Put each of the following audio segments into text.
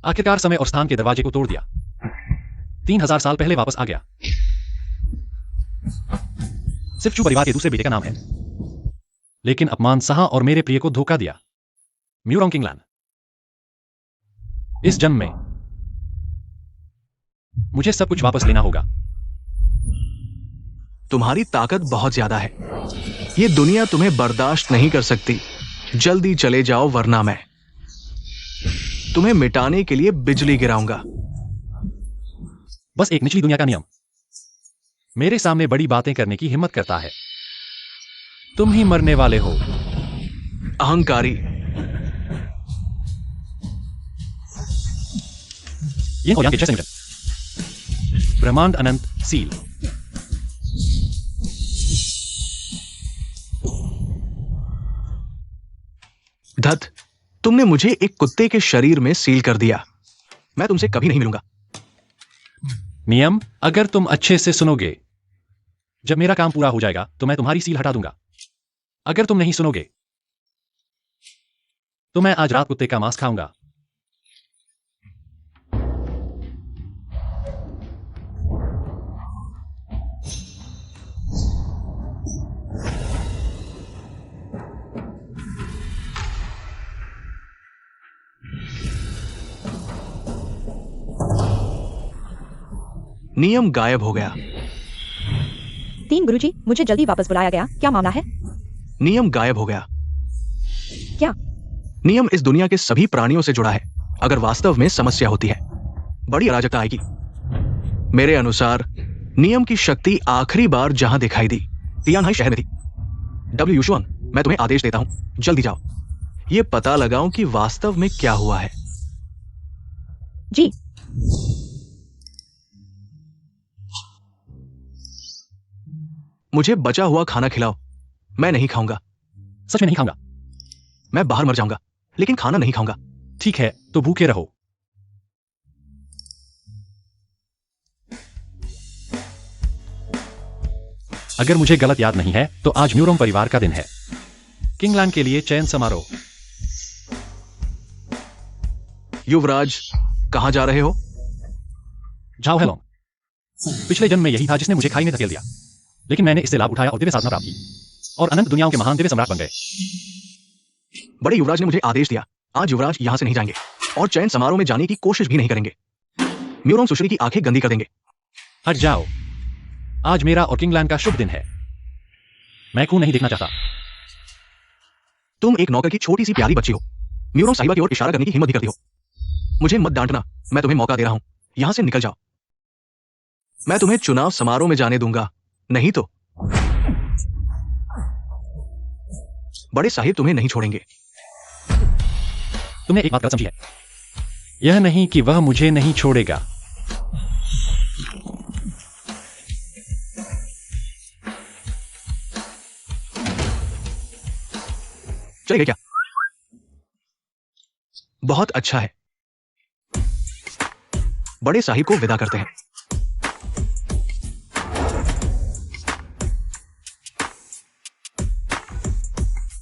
आखिरकार समय और स्थान के दरवाजे को तोड़ दिया। 3000 साल पहले वापस आ गया। सिर्फ चू परिवार के दूसरे बेटे का नाम है, लेकिन अपमान सहा और मेरे प्रिय को धोखा दिया। म्यूरोंग किंगलैंड। इस जन्म में मुझे सब कुछ वापस लेना होगा। तुम्हारी ताकत बहुत ज्यादा है, ये दुनिया तुम्हें बर्दाश्त नहीं कर सकती। जल्दी चले जाओ वरना मैं तुम्हें मिटाने के लिए बिजली गिराऊंगा। बस एक निचली दुनिया का नियम मेरे सामने बड़ी बातें करने की हिम्मत करता है। तुम ही मरने वाले हो, अहंकारी। ये हो के 6 सेंटीमीटर। ब्रह्मांड अनंत सील। धत, तुमने मुझे एक कुत्ते के शरीर में सील कर दिया। मैं तुमसे कभी नहीं मिलूंगा। नियम, अगर तुम अच्छे से सुनोगे, जब मेरा काम पूरा हो जाएगा तो मैं तुम्हारी सील हटा दूंगा। अगर तुम नहीं सुनोगे तो मैं आज रात कुत्ते का मांस खाऊंगा। नियम गायब हो गया। 3 गुरुजी, मुझे जल्दी वापस बुलाया गया, क्या मामला है? नियम गायब हो गया। क्या? नियम इस दुनिया के सभी प्राणियों से जुड़ा है। अगर वास्तव में समस्या होती है, बड़ी अराजकता आएगी। मेरे अनुसार नियम की शक्ति आखिरी बार जहां दिखाई दी, तियानहाई शहर में थी। डब्ल्यू यूशुआंग, मैं तुम्हें आदेश देता हूं, जल्दी जाओ, ये पता लगाओ कि वास्तव में क्या हुआ है। जी। मुझे बचा हुआ खाना खिलाओ। मैं नहीं खाऊंगा। सच में नहीं खाऊंगा। मैं बाहर मर जाऊंगा, लेकिन खाना नहीं खाऊंगा। ठीक है, तो भूखे रहो। अगर मुझे गलत याद नहीं है तो आज म्यूरोंग परिवार का दिन है। किंगलैंड के लिए चयन समारोह। युवराज, कहां जा रहे हो? जाओ हेलोंग। पिछले जन्म में यही था जिसने मुझे खाई में धकेल दिया, लेकिन मैंने इससे लाभ उठाया और दिव्य साधना प्राप्त की और अनंत दुनियाओं के महान दिव्य सम्राट बन गए। बड़े युवराज ने मुझे आदेश दिया, आज युवराज यहां से नहीं जाएंगे और चयन समारोह में जाने की कोशिश भी नहीं करेंगे। म्यूरोंग सुश्री की आंखें गंदी कर देंगे। हट जाओ, आज मेरा और किंगलैंड का शुभ दिन है। मैं खून नहीं देखना चाहता। तुम एक नौकर की छोटी सी प्यारी बच्ची हो। म्यूरोंग साहिबा की ओर इशारा करने की हिम्मत भी करती हो। मुझे मत डांटना, मैं तुम्हें मौका दे रहा हूं, यहां से निकल जाओ। मैं तुम्हें चुनाव समारोह में जाने दूंगा, नहीं तो बड़े साहिब तुम्हें नहीं छोड़ेंगे। तुमने एक बात गलत समझी है। यह नहीं कि वह मुझे नहीं छोड़ेगा। चलेगा क्या? बहुत अच्छा है। बड़े साहिब को विदा करते हैं।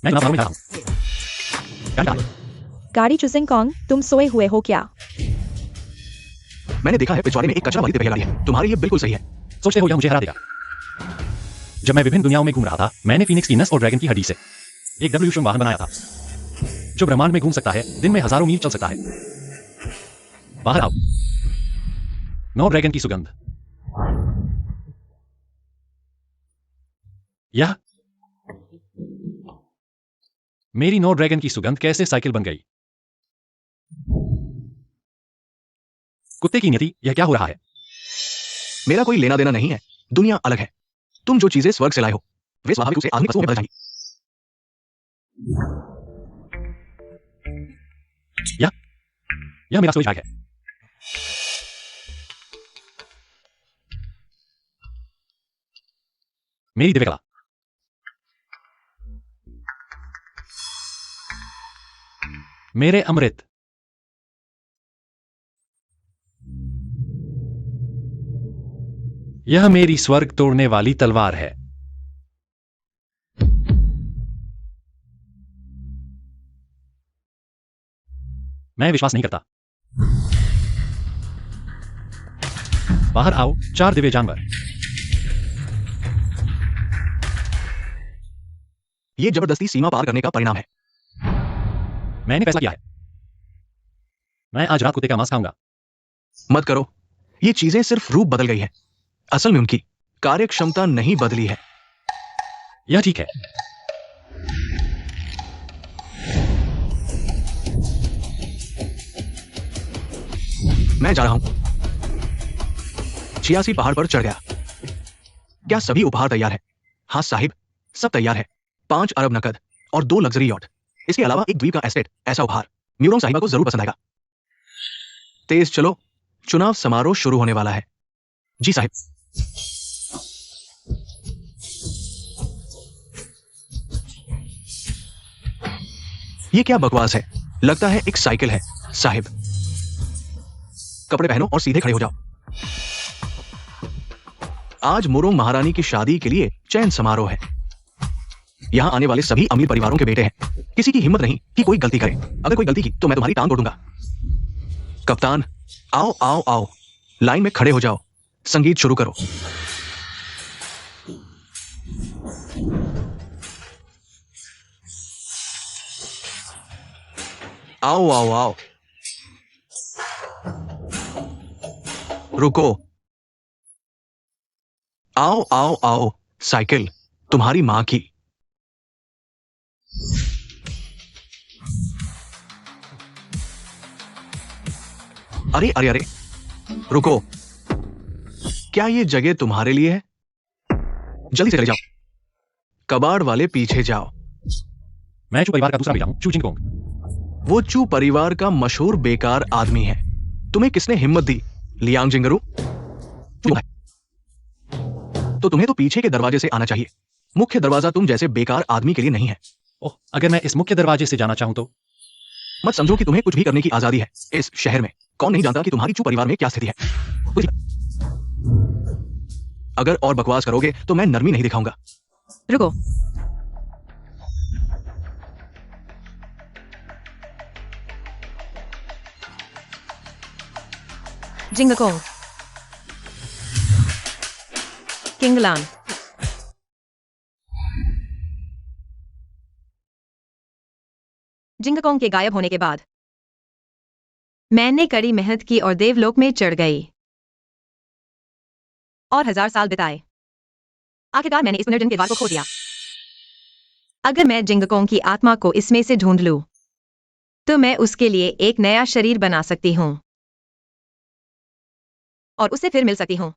मैं चुनाव समारोह में जा रहा हूं। गाड़ी चुसिंग कॉन्ग, तुम सोए हुए हो क्या? मैंने देखा है पिछवाड़े में एक कचरा वाली तिपहिया गाड़ी है। तुम्हारे लिए बिल्कुल सही है। सोचते हो यह मुझे हरा देगा? जब मैं विभिन्न दुनियाओं में घूम रहा था, मैंने फीनिक्स की नस और ड्रैगन की हड्डी से एक डब्ल्यू यूशुआंग वाहन बनाया था, जो ब्रह्मांड में घूम सकता है, दिन में हजारों मील चल सकता है। बाहर आओ। नो ड्रैगन की सुगंध। यह मेरी नो ड्रैगन की सुगंध कैसे साइकिल बन गई? कुत्ते की नियति, यह क्या हो रहा है? मेरा कोई लेना देना नहीं है। दुनिया अलग है। तुम जो चीजें स्वर्ग से लाए हो, वे स्वाभाविक रूप से आधुनिक वस्तुओं में बदल जाएंगी। यह मेरा स्टोरेज बैग है। मेरी दिव्य कला। मेरे अमृत। यह मेरी स्वर्ग तोड़ने वाली तलवार है। मैं विश्वास नहीं करता। बाहर आओ 4 दिव्य जानवर। ये जबरदस्ती सीमा पार करने का परिणाम है। मैंने फैसला किया है, मैं आज रात कुत्ते का मांस खाऊंगा। मत करो, ये चीजें सिर्फ रूप बदल गई है, असल में उनकी कार्यक्षमता नहीं बदली है। यह ठीक है। मैं जा रहा हूं। 86 पहाड़ पर चढ़ गया। क्या सभी उपहार तैयार है? हाँ साहिब, सब तैयार है। 5 अरब नकद और 2 लग्जरी यॉट, इसके अलावा एक द्वीप का एस्टेट। ऐसा उपहार म्यूरोंग साहिबा को जरूर पसंद आएगा। तेज चलो, चुनाव समारोह शुरू होने वाला है। जी साहिब। ये क्या बकवास है? लगता है एक साइकिल है। साहिब, कपड़े पहनो और सीधे खड़े हो जाओ। आज मुरोंग महारानी की शादी के लिए चयन समारोह है। यहां आने वाले सभी अमीर परिवारों के बेटे हैं। किसी की हिम्मत नहीं कि कोई गलती करे। अगर कोई गलती की तो मैं तुम्हारी टांग तोड़ दूंगा। कप्तान, आओ आओ आओ, लाइन में खड़े हो जाओ। संगीत शुरू करो। आओ आओ आओ, रुको। आओ आओ आओ, साइकिल तुम्हारी मां की। अरे अरे अरे, रुको। क्या ये जगह तुम्हारे लिए है? जल्दी से चले जाओ। कबाड़ वाले पीछे जाओ। मैं चू परिवार का दूसरा बेटा हूं, चू जिंगकोंग। वो चू परिवार का मशहूर बेकार आदमी है। तुम्हें किसने हिम्मत दी, लियांग जिंगरू? तो तुम्हें तो पीछे के दरवाजे से आना चाहिए। मुख्य दरवाजा तुम जैसे बेकार आदमी के लिए नहीं है। ओह, अगर मैं इस मुख्य दरवाजे से जाना चाहूं तो? मत समझो कि तुम्हें कुछ भी करने की आजादी है इस शहर में। कौन नहीं जानता कि तुम्हारी चू परिवार में क्या स्थिति है। अगर और बकवास करोगे तो मैं नरमी नहीं दिखाऊंगा। रुको। जिंगकोंग, किंगलान। जिंगकोंग के गायब होने के बाद मैंने कड़ी मेहनत की और देवलोक में चढ़ गई और 1000 साल बिताए। आखिरकार मैंने इस पुनर्जन्म के द्वार को खो दिया। अगर मैं जिंगकोंग की आत्मा को इसमें से ढूंढ लूं, तो मैं उसके लिए एक नया शरीर बना सकती हूं और उससे फिर मिल सकती हूं।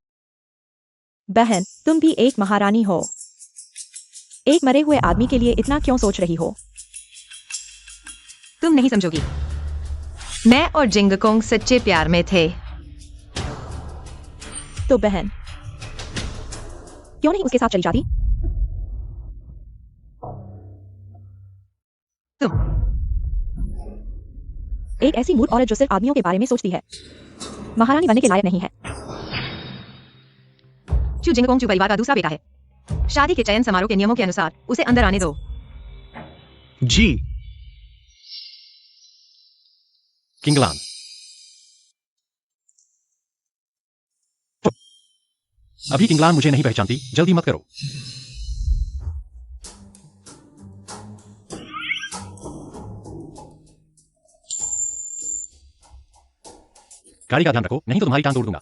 बहन, तुम भी एक महारानी हो। एक मरे हुए आदमी के लिए इतना क्यों सोच रही हो? तुम नहीं समझोगी। मैं और जिंगकोंग सच्चे प्यार में थे। तो बहन, क्यों नहीं उसके साथ चली जाती? तुम एक ऐसी मूर्ख औरत जो सिर्फ आदमियों के बारे में सोचती है, महारानी बनने के लायक नहीं है। चू जिंगकोंग चू परिवार का दूसरा बेटा है। शादी के चयन समारोह के नियमों के अनुसार उसे अंदर आने दो। जी। किंगलान। अभी किंगलान मुझे नहीं पहचानती, जल्दी मत करो। गाड़ी का ध्यान रखो, नहीं तो तुम्हारी टांग तोड़ दूंगा।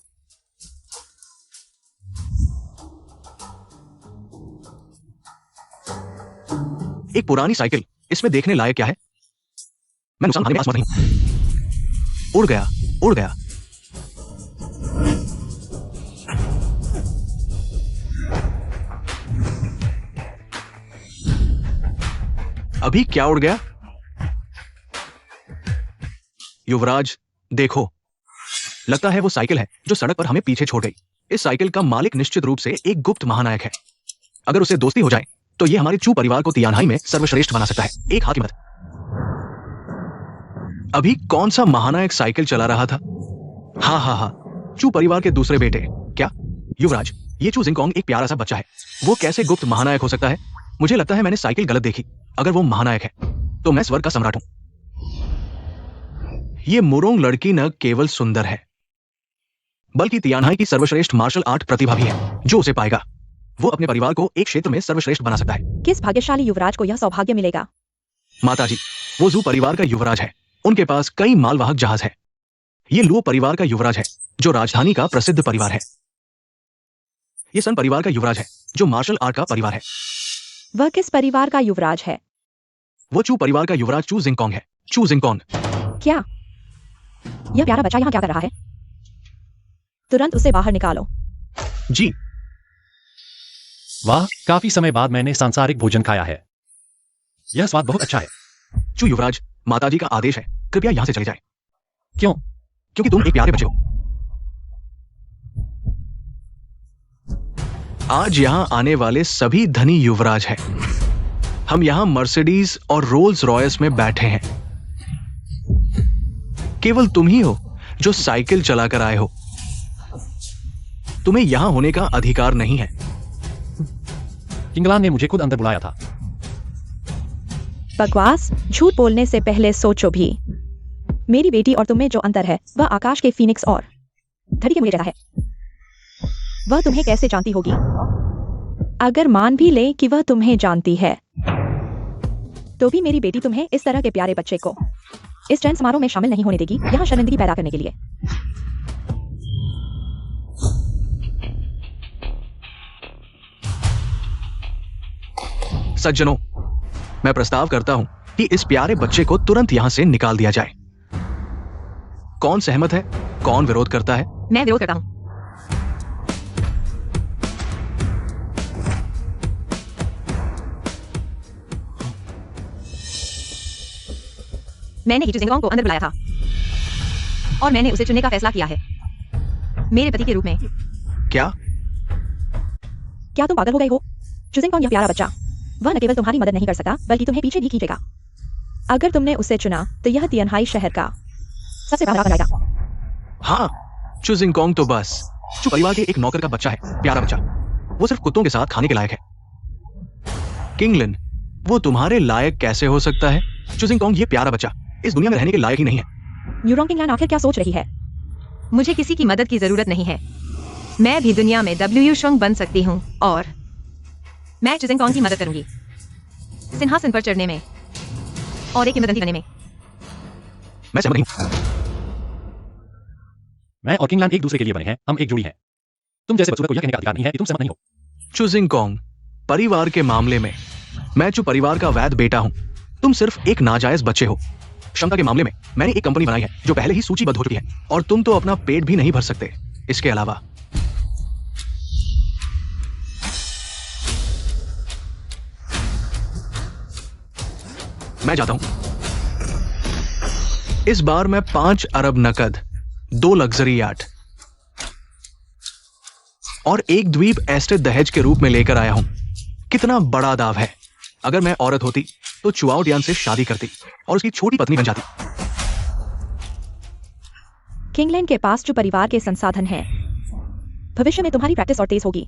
एक पुरानी साइकिल, इसमें देखने लायक क्या है? मैं नुकसान खाने पास मत नहीं। उड़ गया, उड़ गया। अभी क्या उड़ गया? युवराज, देखो। लगता है वो साइकिल है जो सड़क पर हमें पीछे छोड़ गई। इस साइकिल का मालिक निश्चित रूप से एक गुप्त महानायक है। अगर उसे दोस्ती हो जाए तो ये हमारे चू परिवार को तियानहाई में सर्वश्रेष्ठ बना सकता है। एक हाथ की मत। अभी कौन सा महानायक साइकिल चला रहा था? हाँ हाँ हाँ, चू परिवार के दूसरे बेटे। क्या युवराज, ये चू जिंगकोंग एक प्यारा सा बच्चा है। वो कैसे गुप्त महानायक हो सकता है? मुझे लगता है मैंने साइकिल गलत देखी। अगर वो महानायक है तो मैं स्वर्ग का सम्राट हूं। ये मुरोंग लड़की न केवल सुंदर है बल्कि तियानहाई की सर्वश्रेष्ठ मार्शल आर्ट प्रतिभा भी है जो उसे पाएगा वो अपने परिवार को एक क्षेत्र में सर्वश्रेष्ठ बना सकता है। किस भाग्यशाली युवराज को यह सौभाग्य मिलेगा? माताजी, वो जू परिवार का युवराज है। उनके पास कई मालवाहक जहाज है। ये लुओ परिवार का युवराज है जो राजधानी का प्रसिद्ध परिवार है। ये सन परिवार का युवराज है जो मार्शल आर्ट का परिवार है। वह किस परिवार का युवराज है? वो चू परिवार का युवराज चू जिंगकोंग है। चू जिंगकोंग। क्या यह प्यारा बच्चा यहाँ क्या कर रहा है? तुरंत उसे बाहर निकालो। जी। वाह, काफी समय बाद मैंने सांसारिक भोजन खाया है। यह स्वाद बहुत अच्छा है। चू युवराज, माताजी का आदेश है, कृपया यहां से चले जाएं। क्यों? क्योंकि तुम एक प्यारे बच्चे हो। आज यहां आने वाले सभी धनी युवराज हैं। हम यहां मर्सिडीज और रोल्स रॉयस में बैठे हैं। केवल तुम ही हो जो साइकिल चलाकर आए हो। तुम्हें यहां होने का अधिकार नहीं है। किंगलान ने मुझे खुद अंदर बुलाया था। बकवास, झूठ बोलने से पहले सोचो भी। मेरी बेटी और तुम में जो अंतर है वह आकाश के फीनिक्स और धरती के मुझे जगह है। वह तुम्हें कैसे जानती होगी? अगर मान भी ले कि वह तुम्हें जानती है तो भी मेरी बेटी तुम्हें इस तरह के प्यारे बच्चे को इस चैन समारोह में शामिल नहीं होने देगी, यहां शर्मिंदगी पैदा करने के लिए। सज्जनों, मैं प्रस्ताव करता हूं कि इस प्यारे बच्चे को तुरंत यहां से निकाल दिया जाए। कौन सहमत है? कौन विरोध करता है? मैं विरोध करता हूँ। मैंने ही जिंगकोंग को अंदर बुलाया था और मैंने उसे चुनने का फैसला किया है मेरे पति के रूप में। क्या तुम पागल हो गए हो? जिंगकोंग यह प्यारा बच्चा, वह न केवल तुम्हारी मदद नहीं कर सकता बल्कि तुम्हें पीछे भी खींचेगा। अगर तुमने उसे चुना तो यह तियानहाई शहर का सबसे बड़ा बनाएगा। हाँ, चू जिंगकोंग तो बस चू परिवार के एक नौकर का बच्चा है, प्यारा बच्चा। वो सिर्फ कुत्तों के साथ खाने के लायक है। किंगलिन, वो तुम्हारे लायक कैसे हो सकता है? चू जिंगकोंग ये प्यारा बच्चा इस दुनिया में रहने के लायक ही नहीं है। यूरोंग किंगलैंड आखिर क्या सोच रही है? मुझे किसी की मदद की जरूरत नहीं है। मैं भी दुनिया में डब्ल्यू शुंग बन सकती हूँ और मैं जिंगकोंग की मदद करूंगी सिंहासन पर चढ़ने में और एक किंवदंती बनने में। मैं सहमत नहीं हूं। मैं और किंगलैंड एक दूसरे के लिए बने हैं। हम एक जोड़ी हैं। तुम जैसे बचपन को यह कहने का अधिकार नहीं है कि तुम सहमत नहीं हो। चू जिंगकोंग, परिवार के मामले में मैं चू परिवार का वैध बेटा हूं। तुम सिर्फ एक नाजायज बच्चे हो। क्षमता के मामले में मैंने एक कंपनी बनाई है जो पहले ही सूचीबद्ध हो चुकी है और तुम तो अपना पेट भी नहीं भर सकते। इसके अलावा मैं जाता हूं। इस बार मैं 5 अरब नकद, 2 लग्जरी याट और एक द्वीप एस्टेट दहेज के रूप में लेकर आया हूं। कितना बड़ा दाव है। अगर मैं औरत होती तो चुआओ डियान से शादी करती और उसकी छोटी पत्नी बन जाती। किंगलैंड के पास जो परिवार के संसाधन हैं, भविष्य में तुम्हारी प्रैक्टिस और तेज होगी।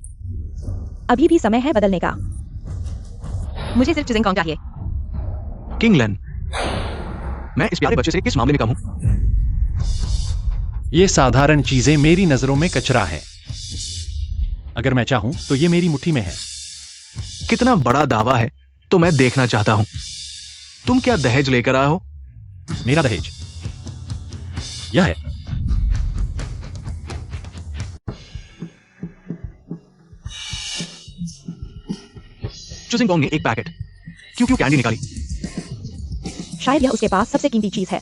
अभी भी समय है बदलने का। मुझे सिर्फ जिंगकोंग चाहिए। किंगलैंड, मैं इस प्यारे बच्चे से किस मामले में कम हूं? ये साधारण चीजें मेरी नजरों में कचरा है। अगर मैं चाहूं तो ये मेरी मुट्ठी में है। कितना बड़ा दावा है तो मैं देखना चाहता हूं। तुम क्या दहेज लेकर आए हो? मेरा दहेज यह है। चू जिंगकोंग ने एक पैकेट क्यू कैंडी निकाली। शायद यह उसके पास सबसे कीमती चीज है।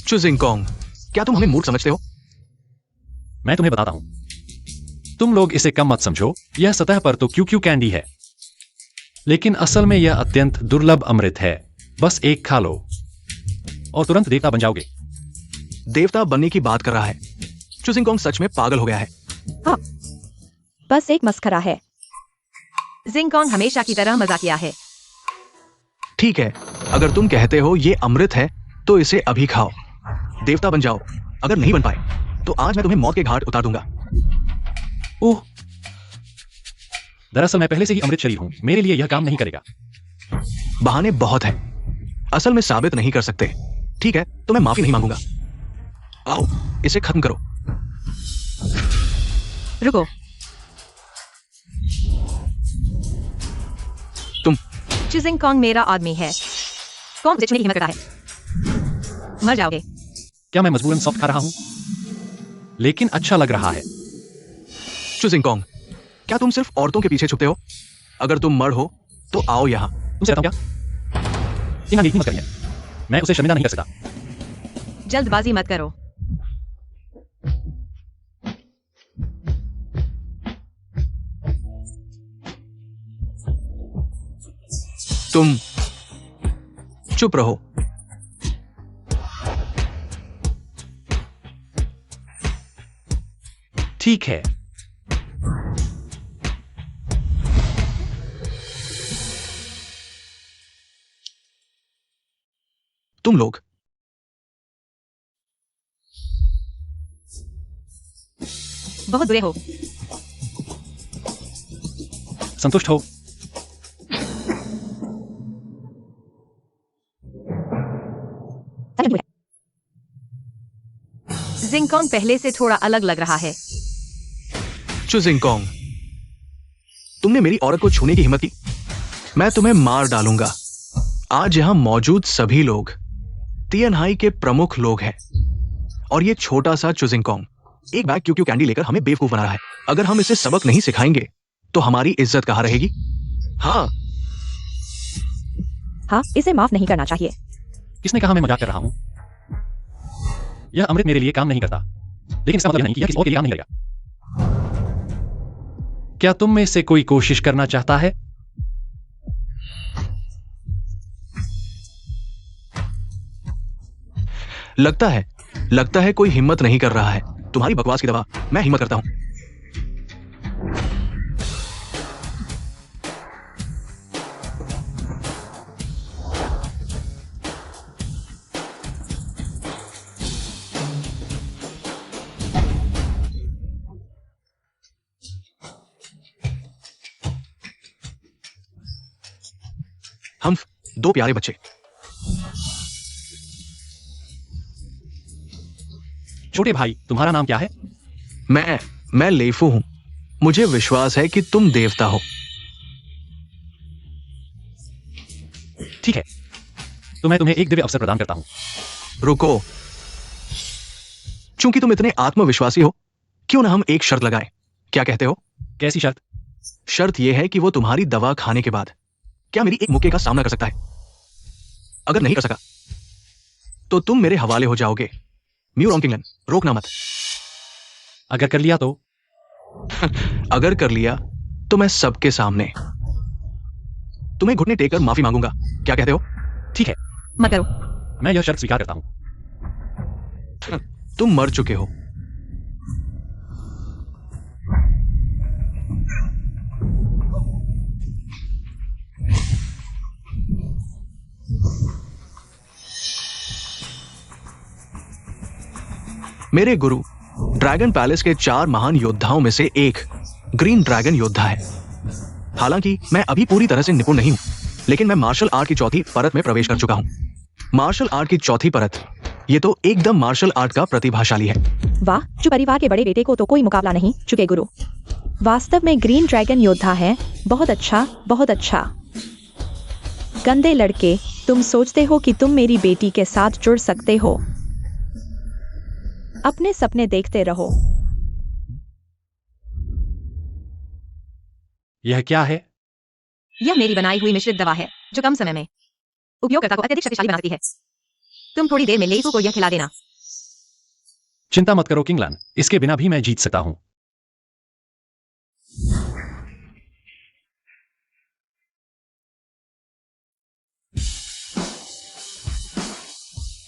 चू जिंगकोंग, क्या तुम हमें मूर्ख समझते हो? मैं तुम्हें बताता हूं। तुम लोग इसे कम मत समझो। यह सतह पर तो क्यू कैंडी है, लेकिन असल में यह अत्यंत दुर्लभ अमृत है। बस एक खा लो और तुरंत देवता बन जाओगे। देवता बनने की बात कर रहा है। चू जिंगकोंग सच में पागल हो गया है। हाँ, बस एक मस्खरा है। जिंगकोंग हमेशा की तरह मजाकिया है। ठीक है, अगर तुम कहते हो ये अमृत है तो इसे अभी खाओ। देवता बन जाओ। अगर नहीं बन पाए तो आज मैं तुम्हें मौत के घाट उतार दूंगा। ओह, दरअसल मैं पहले से ही अमृत शरीर हूं। मेरे लिए यह काम नहीं करेगा। बहाने बहुत हैं। असल में साबित नहीं कर सकते। ठीक है, तो मैं माफी नहीं मांगूंगा। आओ, इसे खत्म करो। रुको। तुम चुजिंग कॉन्ग मेरा आदमी है। कौन मुझे छूने की हिम्मत करता है? मर जाओगे। क्या मैं मजबूरन सॉफ्ट खा रहा हूं? लेकिन अच्छा लग रहा है। चुजिंग कॉन्ग, क्या तुम सिर्फ औरतों के पीछे छुपते हो? अगर तुम मर्द हो तो आओ यहाँ। तुमसे कहता हूं क्या? यहाँ नीति मत करिए। मैं उसे शर्मिंदा नहीं कर सकता। जल्दबाजी मत करो। तुम चुप रहो। ठीक है। तुम लोग बहुत बुरे हो। संतुष्ट हो? जिंगकॉन्ग पहले से थोड़ा अलग लग रहा है। चुजिंग कॉन्ग, तुमने मेरी औरत को छूने की हिम्मत की, मैं तुम्हें मार डालूंगा। आज यहां मौजूद सभी लोग तियानहाई के प्रमुख लोग हैं, और ये छोटा सा चुजिंग कॉन्ग एक बैग क्यू क्यू कैंडी लेकर हमें बेवकूफ बना रहा है। अगर हम इसे सबक नहीं सिखाएंगे तो हमारी इज्जत कहां रहेगी? हाँ, हाँ, इसे माफ नहीं करना चाहिए। किसने कहा मैं मजाक कर रहा हूं? यह अमृत मेरे लिए काम नहीं करता, लेकिन इसका मतलब नहीं कि यह किसी और के लिए काम नहीं करेगा। क्या तुम में से कोई कोशिश करना चाहता है? लगता है कोई हिम्मत नहीं कर रहा है। तुम्हारी बकवास की दवा मैं हिम्मत करता हूं। हम दो प्यारे बच्चे। छोटे भाई, तुम्हारा नाम क्या है? मैं लेफू हूं। मुझे विश्वास है कि तुम देवता हो। ठीक है, तो मैं तुम्हें एक दिव्य अवसर प्रदान करता हूं। रुको, चूंकि तुम इतने आत्मविश्वासी हो, क्यों ना हम एक शर्त लगाएं? क्या कहते हो? कैसी शर्त? शर्त यह है कि वो तुम्हारी दवा खाने के बाद क्या मेरी एक मुक्के का सामना कर सकता है? अगर नहीं कर सका तो तुम मेरे हवाले हो जाओगे। म्यूरॉन किंगलन, रोकना मत। अगर कर लिया तो? अगर कर लिया तो मैं सबके सामने तुम्हें घुटने टेक कर माफी मांगूंगा। क्या कहते हो? ठीक है, मत करो। मैं यह शर्त स्वीकार करता हूं। तुम मर चुके हो। मेरे गुरु ड्रैगन पैलेस के 4 महान योद्धाओं में से एक ग्रीन ड्रैगन योद्धा है। हालांकि मैं अभी पूरी तरह से निपुण नहीं हूं, लेकिन मैं मार्शल आर्ट की चौथी परत में प्रवेश कर चुका हूं। मार्शल आर्ट की चौथी परत, ये तो एकदम मार्शल आर्ट का प्रतिभाशाली है। वाह, जो परिवार के बड़े बेटे को तो कोई मुकाबला नहीं। चुके गुरु वास्तव में ग्रीन ड्रैगन योद्धा है। बहुत अच्छा, बहुत अच्छा। गंदे लड़के, तुम सोचते हो कि तुम मेरी बेटी के साथ जुड़ सकते हो? अपने सपने देखते रहो। यह क्या है? यह मेरी बनाई हुई मिश्रित दवा है, जो कम समय में उपयोगकर्ता को अत्यधिक शक्तिशाली बनाती है। तुम थोड़ी देर में लेफू को यह खिला देना। चिंता मत करो किंगलन, इसके बिना भी मैं जीत सकता हूं।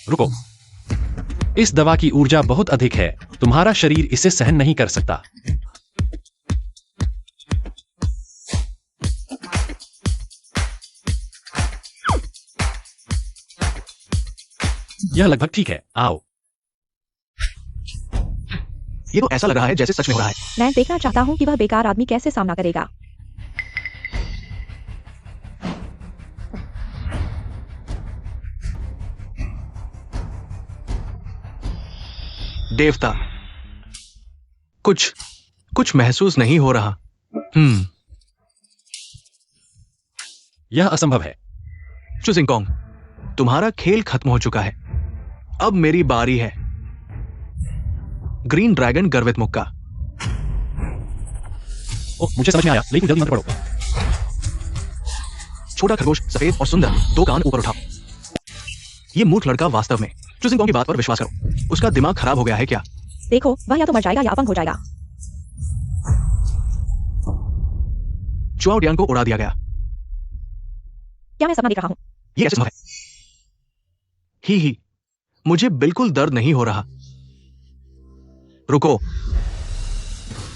रुको, इस दवा की ऊर्जा बहुत अधिक है, तुम्हारा शरीर इसे सहन नहीं कर सकता। यह लगभग ठीक है, आओ। ये तो ऐसा लग रहा है जैसे सच में हो रहा है। मैं देखना चाहता हूँ कि वह बेकार आदमी कैसे सामना करेगा। देवता। कुछ कुछ महसूस नहीं हो रहा। यह असंभव है। चुजिंगकोंग, तुम्हारा खेल खत्म हो चुका है। अब मेरी बारी है। ग्रीन ड्रैगन गर्वित मुक्का। ओह, मुझे समझ में आया, लेकिन जल्दी मंत्र पढ़ो। छोटा खरगोश, सफेद और सुंदर, 2 कान ऊपर उठाओ। ये मूर्ख लड़का वास्तव में चुजिंगकोंग की बात पर विश्वास करो। उसका दिमाग खराब हो गया है क्या? देखो, वह या तो मर जाएगा या अपंग हो जाएगा। चुआओ टियान को उड़ा दिया गया। क्या मैं सपना देख रहा हूँ? ये कैसे संभव है? ही, मुझे बिल्कुल दर्द नहीं हो रहा। रुको,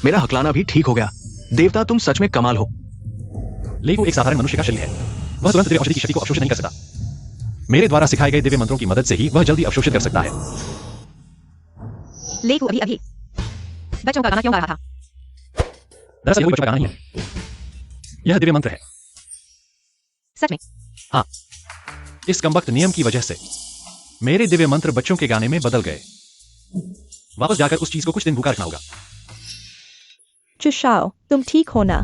मेरा हकलाना भी ठीक हो गया। देवता, तुम सच में कमाल हो। लेकिन वो एक साधारण मनुष्य का शरीर है। वह तुरंत दिव्य औषधि की शक्ति को अवशोषित नहीं कर सकता। मेरे द्वारा सिखाए गए दिव्य मंत्रों की मदद से ही वह जल्दी अवशोषित कर सकता है। लेकू अभी बच्चों का गाना क्यों गा रहा था? दरअसल कोई बच्चों का गाना नहीं है। यह दिव्य मंत्र है। सच में? हाँ, इस कमबख्त नियम की वजह से मेरे दिव्य मंत्र बच्चों के गाने में बदल गए। वापस जाकर उस चीज को कुछ दिन भूखा रखना होगा। चुशाओ, तुम ठीक हो ना?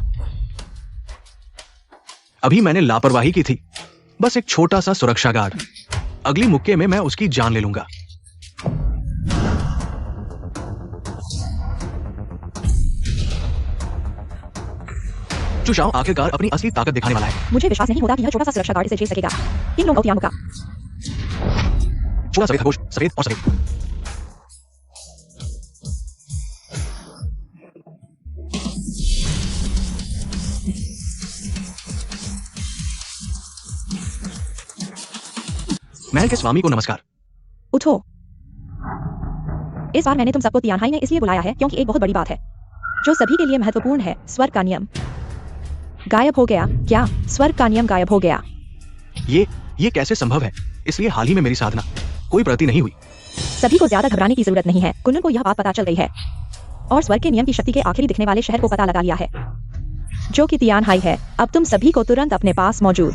अभी मैंने लापरवाही की थी। बस एक छोटा सा सुरक्षा गार्ड। अगली मुक्के में मैं उसकी जान ले लूंगा। चुशाओ आखिरकार अपनी असली ताकत दिखाने वाला है। मुझे विश्वास नहीं होता कि यह छोटा सा सुरक्षा गार्ड इसे झेल सकेगा। 3 लोग औतियामुका। छोटा सफेद खरगोश, सफेद और सफेद। महल के स्वामी को नमस्कार। उठो। इस बार मैंने तुम सबको तियानहाई में इसलिए बुलाया है क्योंकि एक बहुत बड़ी बात है जो सभी के लिए महत्वपूर्ण है। स्वर्ग का नियम गायब हो गया। क्या स्वर्ग का नियम गायब हो गया? ये कैसे संभव है? इसलिए हाल ही में मेरी साधना कोई प्रगति नहीं हुई। सभी को ज्यादा घबराने की जरूरत नहीं है। कुन्नन को यह बात पता चल गई है और स्वर्ग के नियम की शक्ति के आखिरी दिखने वाले शहर को पता लगा लिया है जो कि तियानहाई है। अब तुम सभी को तुरंत अपने पास मौजूद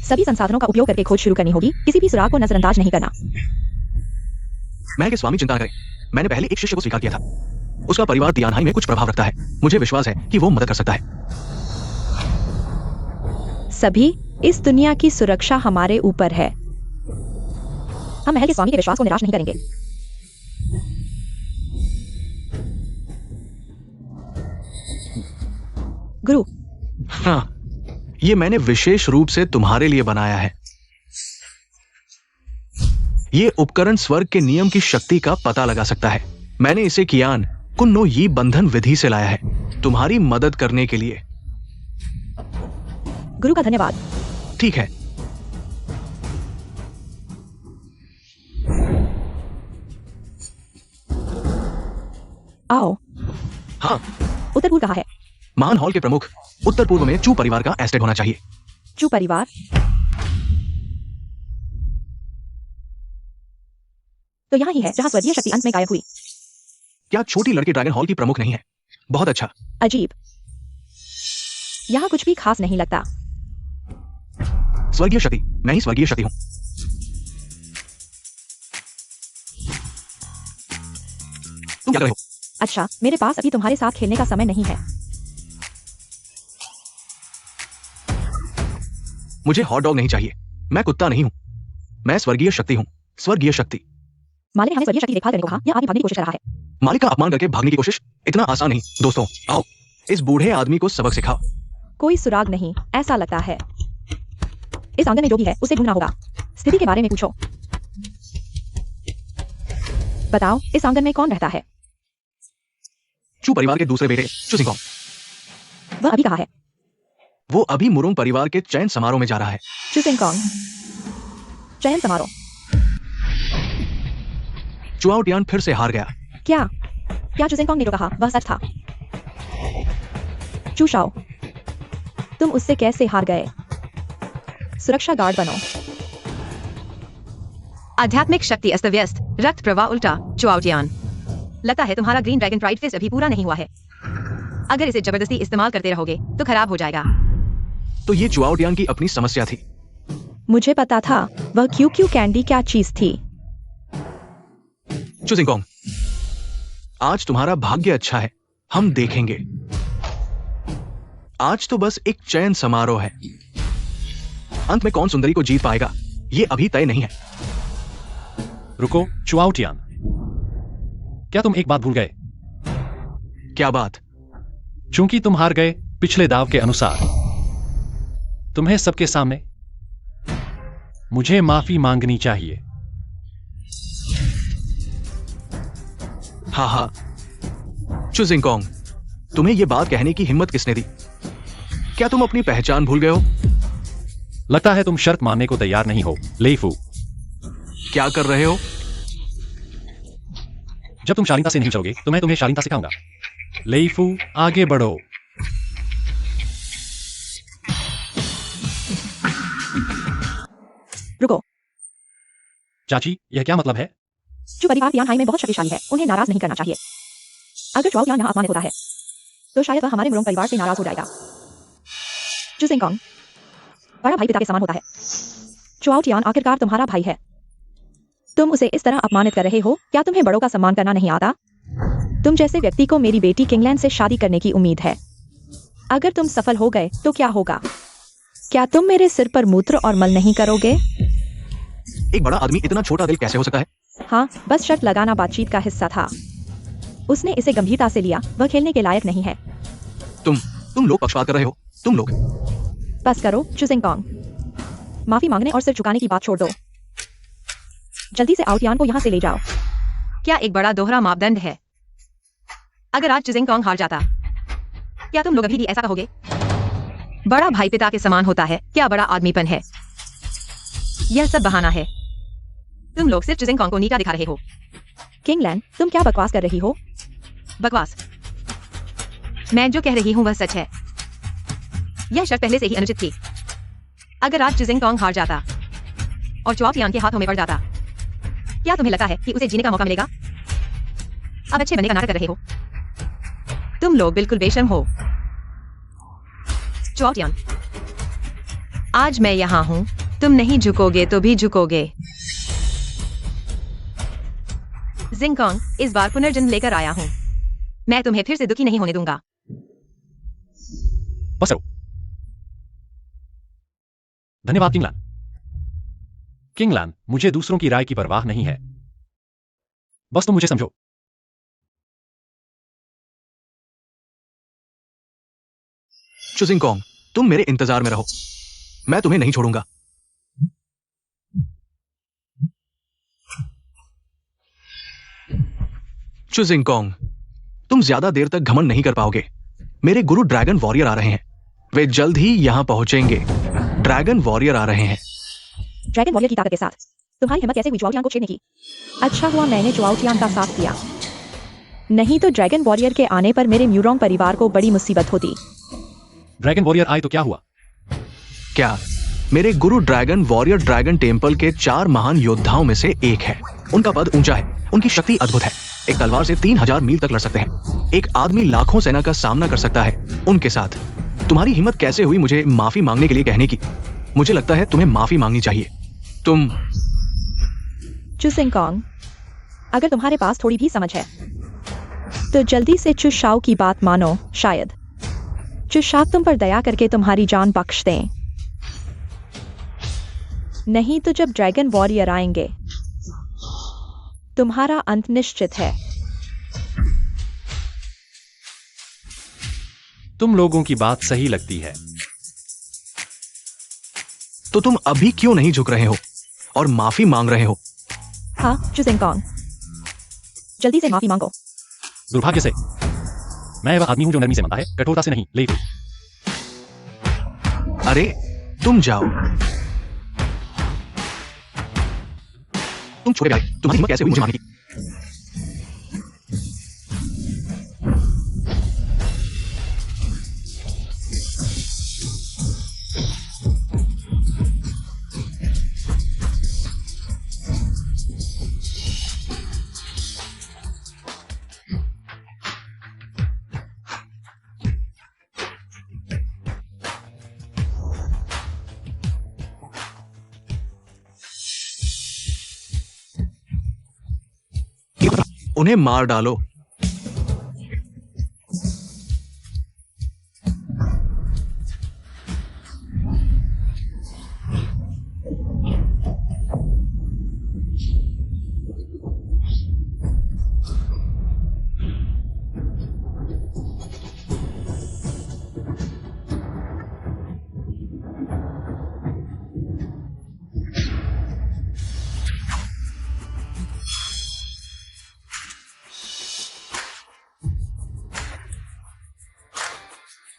सभी संसाधनों का उपयोग करके खोज शुरू करनी होगी। किसी भी सुराग को नजरअंदाज नहीं करना। महल के स्वामी चिंता करें। मैंने पहले एक शिष्य को स्वीकार किया था। उसका परिवार तियानहाई में कुछ प्रभाव रखता है। मुझे विश्वास है कि वो मदद कर सकता है। सभी, इस दुनिया की सुरक्षा हमारे ऊपर है। हम महल के स्वामी के विश्वास को निराश नहीं करेंगे। गुरु, हाँ, ये मैंने विशेष रूप से तुम्हारे लिए बनाया है। ये उपकरण स्वर्ग के नियम की शक्ति का पता लगा सकता है। मैंने इसे कियान कुन्नो यी बंधन विधि से लाया है तुम्हारी मदद करने के लिए। गुरु का धन्यवाद। ठीक है। आओ। हाँ, उत्तर पूर्व कहाँ है? महान हॉल के प्रमुख उत्तर पूर्व में चू परिवार का एस्टेट होना चाहिए। चू परिवार? तो यहाँ ही है जहाँ स्वर्गीय शक्ति अंत में गायब हुई। क्या छोटी लड़की ड्रैगन हॉल की प्रमुख नहीं है? बहुत अच्छा। अजीब। यहाँ कुछ भी खास नहीं लगता। स्वर्गीय शक्ति, मैं ही स्वर्गीय शक्ति हूँ। तुम क्या कर रहे हो? अच्छा, मेरे पास अभी तुम्हारे साथ खेलने का समय नहीं है। मुझे हॉट डॉग नहीं चाहिए। मैं कुत्ता नहीं हूँ। मैं स्वर्गीय शक्ति हूँ। स्वर्गीय शक्ति। मालिक ने हमें स्वर्गीय शक्ति देखभाल करने को कहा। यह आदमी भागने की कोशिश कर रहा है। मालिक का अपमान करके भागने की कोशिश इतना आसान नहीं। दोस्तों, आओ इस बूढ़े आदमी को सबक सिखाओ। कोई सुराग नहीं, ऐसा लगता है। इस आंगन में जो भी है उसे ढूंढना होगा। स्थिति के बारे में पूछो। बताओ, इस आंगन में कौन रहता है? चू परिवार के दूसरे बेटे चुसिंगकोंग। वह अभी कहाँ है? वो अभी मुरुंग परिवार के चयन समारोह में जा रहा है। चुसिंगकोंग चयन समारोह? चुआओ टियान फिर से हार गया। क्या चुसिंगकोंग ने जो कहा वह सच था? चूशाओ, तुम उससे कैसे हार गए? सुरक्षा गार्ड बनो। आध्यात्मिक शक्ति अस्त व्यस्त, रक्त प्रवाह उल्टा। चुआउटियान, लगता है तुम्हारा ग्रीन ड्रैगन प्राइड फेस्ट अभी पूरा नहीं हुआ है। अगर इसे जबरदस्ती इस्तेमाल करते रहोगे तो खराब हो जाएगा। तो ये चुआओ टियान की अपनी समस्या थी। मुझे पता था वह क्यू कैंडी क्या चीज थी। चुसिंगकोंग, आज तुम्हारा भाग्य अच्छा है, हम देखेंगे। आज तो बस एक चयन समारोह है। अंत में कौन सुंदरी को जीत पाएगा, ये अभी तय नहीं है। रुको चुआओ टियान, क्या तुम एक बात भूल गए? क्या बात? चूंकि तुम हार गए पिछले दाव के अनुसार, तुम्हें सबके सामने मुझे माफी मांगनी चाहिए। हाँ हाँ, चू जिंगकोंग, तुम्हें यह बात कहने की हिम्मत किसने दी? क्या तुम अपनी पहचान भूल गए हो? लगता है तुम शर्त मानने को तैयार नहीं हो, लेईफू। क्या कर रहे हो? जब तुम शालीनता से नहीं चलोगे तो मैं तुम्हें शालीनता सिखाऊंगा। लेईफू, आगे बढ़ो। रुको। चाची, यह क्या मतलब है? जो परिवार तियानहाई में बहुत शक्तिशाली है, उन्हें नाराज नहीं करना चाहिए। अगर चुआओ तियान यहाँ अपमानित होता है तो शायद वह हमारे मुरोंग परिवार से नाराज हो जाएगा। चू जिंगकोंग, बड़ा भाई पिता के समान होता है। चुआओ तियान आखिरकार तुम्हारा भाई है। तुम उसे इस तरह अपमानित कर रहे हो। क्या तुम्हें बड़ों का सम्मान करना नहीं आता? तुम जैसे व्यक्ति को मेरी बेटी किंगलैंड से शादी करने की उम्मीद है। अगर तुम सफल हो गए तो क्या होगा? क्या तुम मेरे सिर पर मूत्र और मल नहीं करोगे? एक बड़ा आदमी इतना छोटा दिल कैसे हो सकता है? हाँ, बस शर्त लगाना बातचीत का हिस्सा था। उसने इसे गंभीरता से लिया। वह खेलने के लायक नहीं है। तुम लोग पक्षपात कर रहे हो। तुम लोग। बस करो चू जिंगकोंग। माफी मांगने और सिर झुकाने की बात छोड़ दो। जल्दी से आउटियान को यहाँ से ले जाओ। क्या एक बड़ा दोहरा मापदंड है? अगर आज चुजिंगकोंग हार जाता, क्या तुम लोग अभी भी ऐसा कहोगे? बड़ा भाई पिता के समान होता है। क्या बड़ा आदमीपन है? यह सब बहाना है। तुम लोग सिर्फ चुजिंगकोंग को नीचा दिखा रहे हो। किंगलैंड, तुम क्या बकवास कर रही हो? बकवास? मैं जो कह रही हूँ वह सच है। यह शर्त पहले से ही अनुचित थी। अगर आज चुजिंगकोंग हार जाता और चुआओ तियान के हाथों में पड़ जाता, क्या तुम्हें लगता है कि उसे जीने का मौका मिलेगा? अब अच्छे बनने का नाटक कर रहे हो। तुम लोग बिल्कुल बेशर्म हो। चुआओ तियान, आज मैं यहाँ हूँ। तुम नहीं झुकोगे तो भी झुकोगे। जिंगकोंग, इस बार पुनर्जन्म लेकर आया हूँ। मैं तुम्हें फिर से दुखी नहीं होने दूंगा। बस करो। धन्यवाद किंगलैंड। किंगलैंड, मुझे दूसरों की राय की परवाह नहीं है। बस तुम मुझे समझो। चू जिंगकोंग, तुम मेरे इंतजार में रहो। मैं तुम्हें नहीं छोड़ूंगा। चू जिंगकोंग, तुम ज्यादा देर तक घमंड नहीं कर पाओगे। मेरे गुरु ड्रैगन वॉरियर आ रहे हैं। वे जल्द ही यहां पहुंचेंगे। ड्रैगन वॉरियर आ रहे हैं। ड्रैगन वॉरियर की ताकत के साथ तुम्हारी हिम्मत कैसे हुई चुआओ तियान को छेड़ने की? अच्छा हुआ मैंने चुआओ तियान का साथ दिया, नहीं तो ड्रैगन वॉरियर के आने पर मेरे म्यूरोंग परिवार को बड़ी मुसीबत होती। ड्रैगन वॉरियर आए तो क्या हुआ? क्या? मेरे गुरु ड्रैगन वॉरियर ड्रैगन टेम्पल के 4 महान योद्धाओं में से एक है। उनका पद ऊंचा है, उनकी शक्ति अद्भुत है। एक तलवार से 3000 मील तक लड़ सकते हैं। एक आदमी लाखों सेना का सामना कर सकता है उनके साथ। तुम्हारी हिम्मत कैसे हुई मुझे माफी मांगने के लिए कहने की? मुझे लगता है तुम्हें माफी मांगनी चाहिए। तुम। चू जिंगकोंग, अगर तुम्हारे पास थोड़ी भी समझ है तो जल्दी से चू शाओ की बात मानो। शायद चू शाओ तुम पर दया करके तुम्हारी जान बख्श दें। नहीं तो जब ड्रैगन वॉरियर आएंगे तुम्हारा अंत निश्चित है। तुम लोगों की बात सही लगती है। तो तुम अभी क्यों नहीं झुक रहे हो और माफी मांग रहे हो? हाँ चू जिंगकोंग, जल्दी से माफी मांगो। दुर्भाग्य से मैं वह आदमी हूं जो नरमी से मानता है, कठोरता से नहीं। लेईफू, अरे तुम जाओ। तुम छोटे भाई, तुम्हारी हिम्मत कैसे हुई मुझे मारने की? उन्हें मार डालो।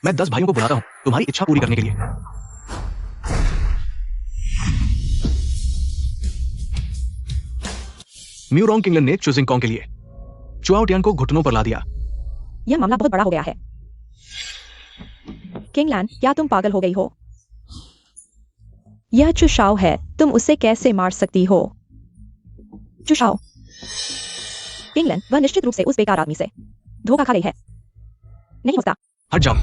मैं 10 भाइयों को बुलाता हूं तुम्हारी इच्छा पूरी करने के लिए। म्यूरोंग किंगलन ने चुजिंग कॉन्ग के लिए चुआओ टियान को घुटनों पर ला दिया। यह मामला बहुत बड़ा हो गया है। किंगलैन, क्या तुम पागल हो गई हो? यह चुशाओ है, तुम उसे कैसे मार सकती हो? चुशाओ। किंगलैन, वह निश्चित रूप से उस बेकार आदमी से धोखा खा गई है। नहीं होता। हट जाओ।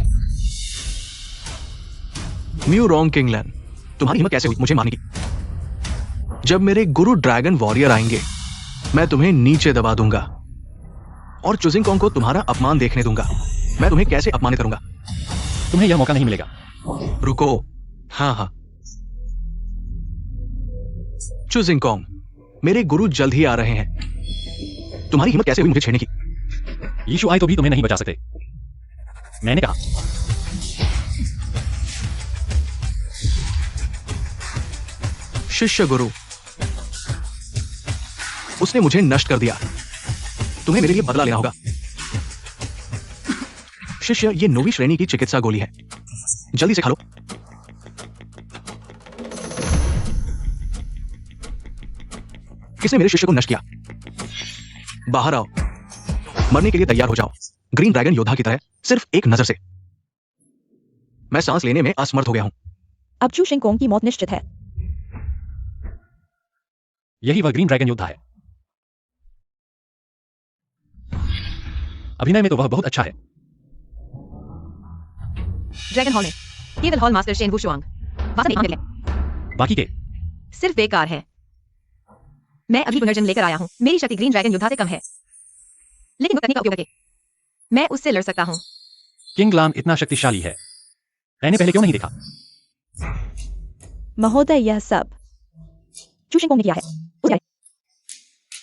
म्यूरोंग किंगलन, तुम्हारी हिम्मत कैसे हुई मुझे मारने की? जब मेरे गुरु ड्रैगन वॉरियर आएंगे मैं तुम्हें नीचे दबा दूंगा और चुजिंग कॉन्ग को तुम्हारा अपमान देखने दूंगा। मैं तुम्हें कैसे अपमानित करूंगा? तुम्हें यह मौका नहीं मिलेगा। रुको। हाँ, चुजिंग कॉन्ग, मेरे गुरु जल्द ही आ रहे हैं। तुम्हारी हिम्मत कैसे हुई मुझे छेड़ने की? यीशु आए तो भी तुम्हें नहीं बचा सकते। मैंने कहा। शिष्य गुरु, उसने मुझे नष्ट कर दिया। तुम्हें मेरे लिए बदला लेना होगा। शिष्य, ये 9वीं श्रेणी की चिकित्सा गोली है, जल्दी से खा लो। किसने मेरे शिष्य को नष्ट किया? बाहर आओ। मरने के लिए तैयार हो जाओ, ग्रीन ड्रैगन योद्धा की तरह, सिर्फ एक नजर से। मैं सांस लेने में असमर्थ हो गया हूं। अब चू शिंग कोंग की मौत निश्चित है। यही वह ग्रीन ड्रैगन योद्धा है। अभिनय में तो वह बहुत अच्छा है। ड्रैगन हॉल में केवल हॉल मास्टर शेन वुशुआंग वास्तव में है। बाकी के सिर्फ बेकार है। मैं अभी पुनर्जन्म लेकर आया हूं। मेरी शक्ति ग्रीन ड्रैगन योद्धा से कम है, लेकिन वो तकनीक का उपयोग करके मैं उससे लड़ सकता हूं। किंगलान इतना शक्तिशाली है, मैंने पहले क्यों नहीं देखा? महोदय, यह सब चू शिंग कोंग ने किया है। उसे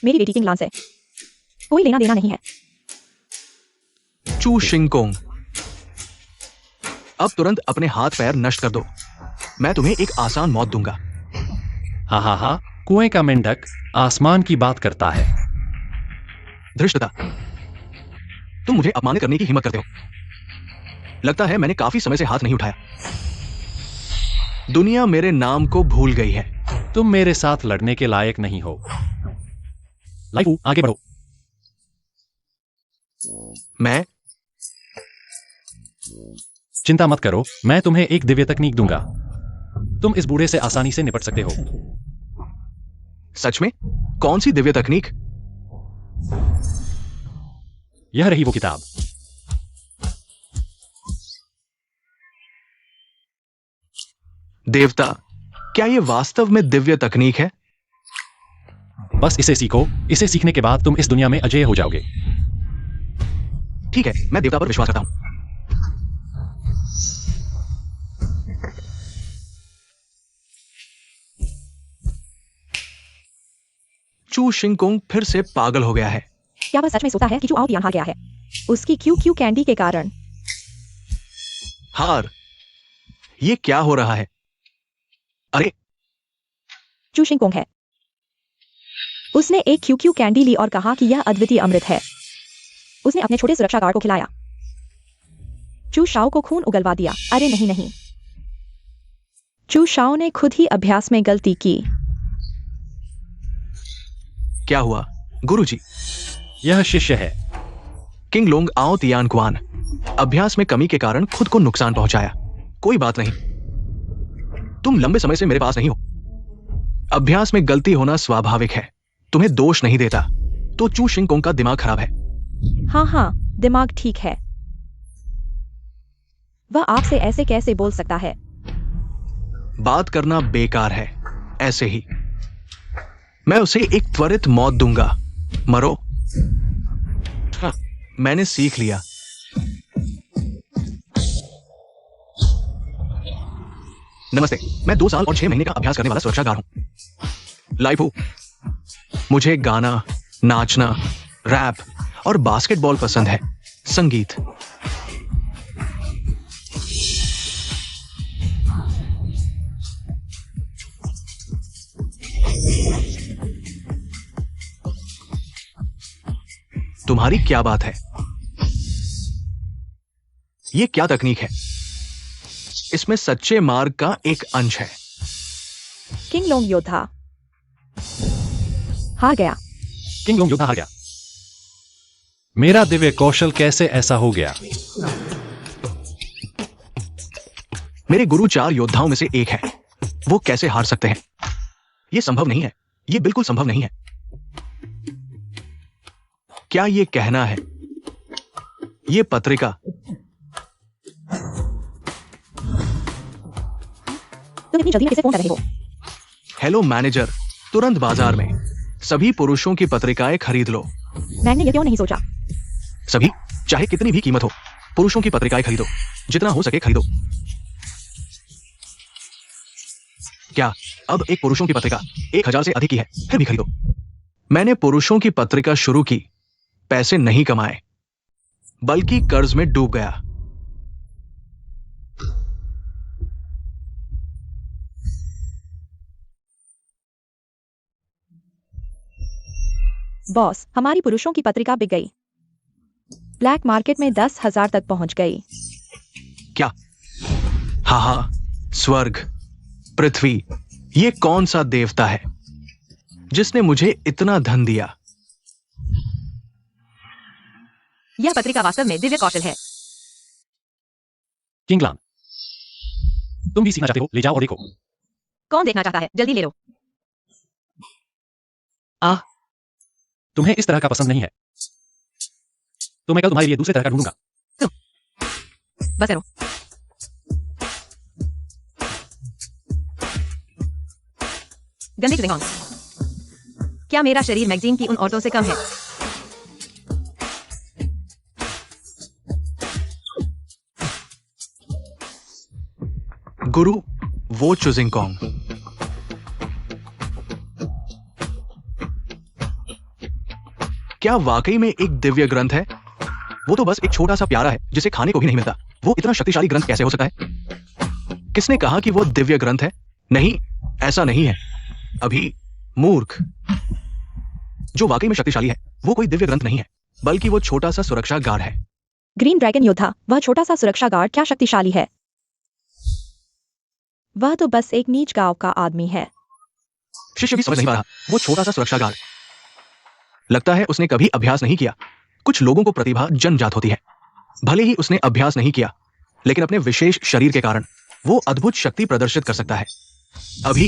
मेरी बेटी किंगलान से कोई लेना देना नहीं है। चू शिंग कोंग, अब तुरंत अपने हाथ पैर नष्ट कर दो। मैं तुम्हें एक आसान मौत दूंगा। हा, कुएं का मेंढक आसमान की बात करता है। धृष्टता, तुम मुझे अपमानित करने की हिम्मत करते हो। लगता है मैंने काफी समय से हाथ नहीं उठाया। दुनिया मेरे नाम को भूल गई है। तुम मेरे साथ लड़ने के लायक नहीं हो। लाइफू, आगे बढ़ो। मैं चिंता मत करो, मैं तुम्हें एक दिव्य तकनीक दूंगा। तुम इस बूढ़े से आसानी से निपट सकते हो। सच में? कौन सी दिव्य तकनीक? यह रही वो किताब। देवता, क्या यह वास्तव में दिव्य तकनीक है? बस इसे सीखो। इसे सीखने के बाद तुम इस दुनिया में अजेय हो जाओगे। ठीक है, मैं देवता पर विश्वास करता हूं। चू शिंग कोंग फिर से पागल हो गया है। क्या वह सच में सोचता है कि चू आओ टियान हार गया है? उसकी क्यू कैंडी के कारण। हार? ये क्या हो रहा है? अरे, चू शिंग कोंग है। उसने एक क्यू कैंडी ली और कहा कि यह अद्वितीय अमृत है। उसने अपने छोटे सुरक्षा गार्ड को खिलाया। चू शाओ को खून उगलवा दिया। अरे नहीं, चू शाओ ने खुद ही अभ्यास में गलती की। क्या हुआ गुरुजी? यह शिष्य है। किंग लोंग आओ तियान क्वान, अभ्यास में कमी के कारण खुद को नुकसान पहुंचाया। कोई बात नहीं, तुम लंबे समय से मेरे पास नहीं हो। अभ्यास में गलती होना स्वाभाविक है, तुम्हें दोष नहीं देता। तो चू शिंग कोंग का दिमाग खराब है। हाँ, दिमाग ठीक है। वह आपसे ऐसे कैसे बोल सकता है? बात करना बेकार है। ऐसे ही मैं उसे एक त्वरित मौत दूंगा। मरो। हाँ, मैंने सीख लिया। नमस्ते, मैं 2 साल और 6 महीने का अभ्यास करने वाला सुरक्षा गार्ड हूं। लाइफू, मुझे गाना, नाचना, रैप और बास्केटबॉल पसंद है। संगीत। तुम्हारी क्या बात है? ये क्या तकनीक है? इसमें सच्चे मार्ग का एक अंश है। किंग लोंग योद्धा हार गया। किंग लोंग योद्धा हार गया। मेरा दिव्य कौशल कैसे ऐसा हो गया? मेरे गुरु 4 योद्धाओं में से एक है, वो कैसे हार सकते हैं? यह संभव नहीं है, यह बिल्कुल संभव नहीं है। क्या यह कहना है? यह पत्रिका तुम इतनी जल्दी में किसे फोन कर रहे हो? हेलो मैनेजर, तुरंत बाजार में सभी पुरुषों की पत्रिकाएं खरीद लो। मैंने ये क्यों नहीं सोचा? सभी, चाहे कितनी भी कीमत हो, पुरुषों की पत्रिकाएं खरीदो, जितना हो सके खरीदो। क्या अब एक पुरुषों की पत्रिका 1000 से अधिक की है, फिर भी खरीदो। मैंने पुरुषों की पत्रिका शुरू की, पैसे नहीं कमाए, बल्कि कर्ज में डूब गया। बॉस, हमारी पुरुषों की पत्रिका बिक गई। ब्लैक मार्केट में 10,000 तक पहुंच गई। क्या? हाँ, स्वर्ग, पृथ्वी, ये कौन सा देवता है जिसने मुझे इतना धन दिया? यह पत्रिका वास्तव में दिव्य कौशल है। किंगलान, तुम भी सीखना चाहते हो? ले जाओ और देखो। कौन देखना चाहता है? जल्दी ले लो। तुम्हें इस तरह का पसंद नहीं है तो मैं कल तुम्हारे लिए दूसरे तरह का ढूंढूंगा। बस करो। गंदे चुदेंगोंग, क्या मेरा शरीर मैगजीन की उन औरतों से कम है? गुरु वो चुजिंगकोंग, क्या वाकई में एक दिव्य ग्रंथ है? वो तो बस एक छोटा सा प्यारा है जिसे खाने को भी नहीं मिलता। वो इतना शक्तिशाली ग्रंथ कैसे हो सकता है? किसने कहा कि वो दिव्य ग्रंथ है? नहीं, ऐसा नहीं है। अभी मूर्ख, जो वाकई में शक्तिशाली है वो कोई दिव्य ग्रंथ नहीं है, बल्कि वो छोटा सा सुरक्षा गार्ड है। ग्रीन ड्रैगन योद्धा, वह छोटा सा सुरक्षा गार्ड क्या शक्तिशाली है? वह तो बस एक नीच गांव का आदमी है। शिष्य भी समझ नहीं पा रहा, वो छोटा सा सुरक्षा गार्ड। लगता है उसने कभी अभ्यास नहीं किया। कुछ लोगों को प्रतिभा जन्मजात होती है। भले ही उसने अभ्यास नहीं किया, लेकिन अपने विशेष शरीर के कारण वो अद्भुत शक्ति प्रदर्शित कर सकता है। अभी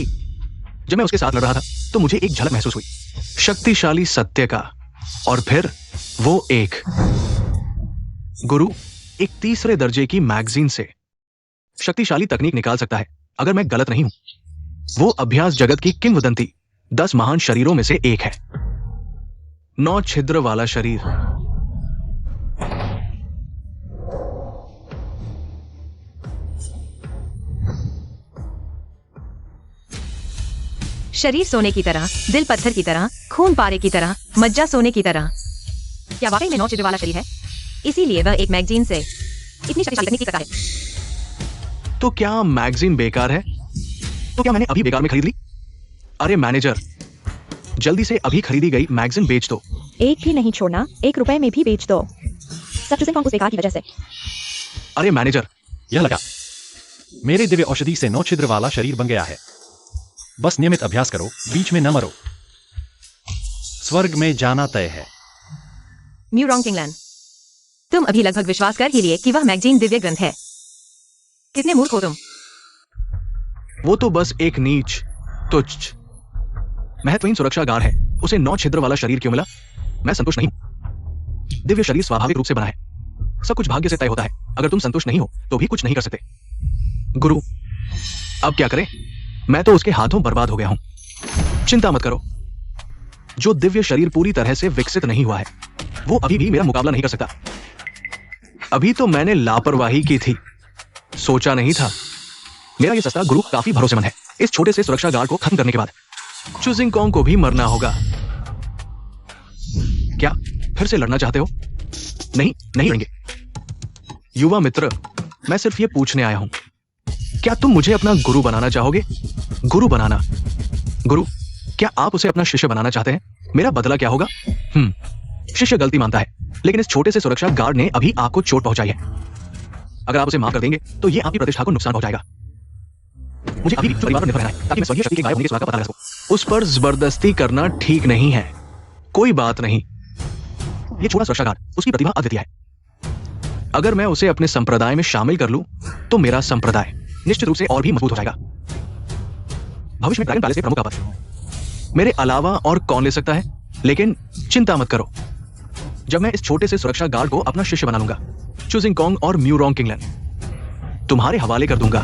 जब मैं उसके साथ लड़ रहा था तो मुझे एक झलक महसूस हुई, शक्तिशाली सत्य का। और फिर वो एक गुरु एक तीसरे दर्जे की मैगजीन से शक्तिशाली तकनीक निकाल सकता है। अगर मैं गलत नहीं हूं, वो अभ्यास जगत की किंवदंती 10 महान शरीरों में से एक है। 9 छिद्र वाला शरीर। शरीर सोने की तरह, दिल पत्थर की तरह, खून पारे की तरह, मज्जा सोने की तरह। क्या वाकई में 9 छिद्र वाला शरीर है? इसीलिए वह एक मैगजीन से इतनी शक्तिशाली तकनीक करता है। तो क्या मैगजीन बेकार है? तो क्या मैंने अभी बेकार में खरीद ली? अरे मैनेजर, जल्दी से अभी खरीदी गई मैगजीन बेच दो। एक भी नहीं छोड़ना, 1 रुपए में भी बेच दो। सब चुजिंगकोंग उस बेकार की वजह से। अरे मैनेजर, यह लगा, मेरे दिव्य औषधि से 9 छिद्र वाला शरीर बन गया है। बस नियमित अभ्यास करो, बीच में न मरो। स्वर्ग में जाना तय है। म्यूरोंग किंगलैंड, तुम अभी लगभग विश्वास कर ही लिए कि वह मैगजीन दिव्य ग्रंथ है। कितने मूर्ख हो तुम। वो तो बस एक नीच, तुच्छ, महत्वहीन सुरक्षा गार्ड है। उसे 9 छिद्र वाला शरीर क्यों मिला? मैं संतुष्ट नहीं हूं। दिव्य शरीर स्वाभाविक रूप से बना है। सब कुछ भाग्य से तय होता है। अगर तुम संतुष्ट नहीं हो तो भी कुछ नहीं कर सकते। गुरु, अब क्या करें? मैं तो उसके हाथों बर्बाद हो गया हूं। चिंता मत करो, जो दिव्य शरीर पूरी तरह से विकसित नहीं हुआ है, वो अभी भी मेरा मुकाबला नहीं कर सकता। अभी तो मैंने लापरवाही की थी, सोचा नहीं था। मेरा ये सस्ता गुरु काफी भरोसेमंद है। इस छोटे से सुरक्षा गार्ड को खत्म करने के बाद चुजिंगकोंग को भी मरना होगा। क्या फिर से लड़ना चाहते हो? नहीं, नहीं लड़ेंगे। युवा मित्र, मैं सिर्फ ये पूछने आया हूं, क्या तुम मुझे अपना गुरु बनाना चाहोगे? गुरु बनाना। गुरु, क्या आप उसे अपना शिष्य बनाना चाहते हैं? मेरा बदला क्या होगा? शिष्य गलती मानता है, लेकिन इस छोटे से सुरक्षा गार्ड ने अभी आपको चोट पहुंचाई है। अगर आप उसे माफ कर देंगे तो ये आपकी प्रतिष्ठा को नुकसान पहुंचाएगा। मुझे अभी भी जो परिवार पर निर्भर रहना है ताकि मैं स्वर्गीय शक्ति के गायब होने के सुराग का पता लगा सकूं। उस पर जबरदस्ती करना ठीक नहीं है। कोई बात नहीं, ये छोटा सुरक्षा गार्ड, उसकी प्रतिभा अद्वितीय है। अगर मैं उसे अपने संप्रदाय में शामिल कर लूं तो मेरा संप्रदाय निश्चित रूप से और भी मजबूत हो जाएगा। भविष्य में ड्रैगन पैलेस के प्रमुख का पद मेरे अलावा और कौन ले सकता है? लेकिन चिंता मत करो, जब मैं इस छोटे से सुरक्षा गार्ड को अपना शिष्य बना लूंगा, चूजिंग कॉन्ग और म्यूरोंग किंगलन तुम्हारे हवाले कर दूंगा।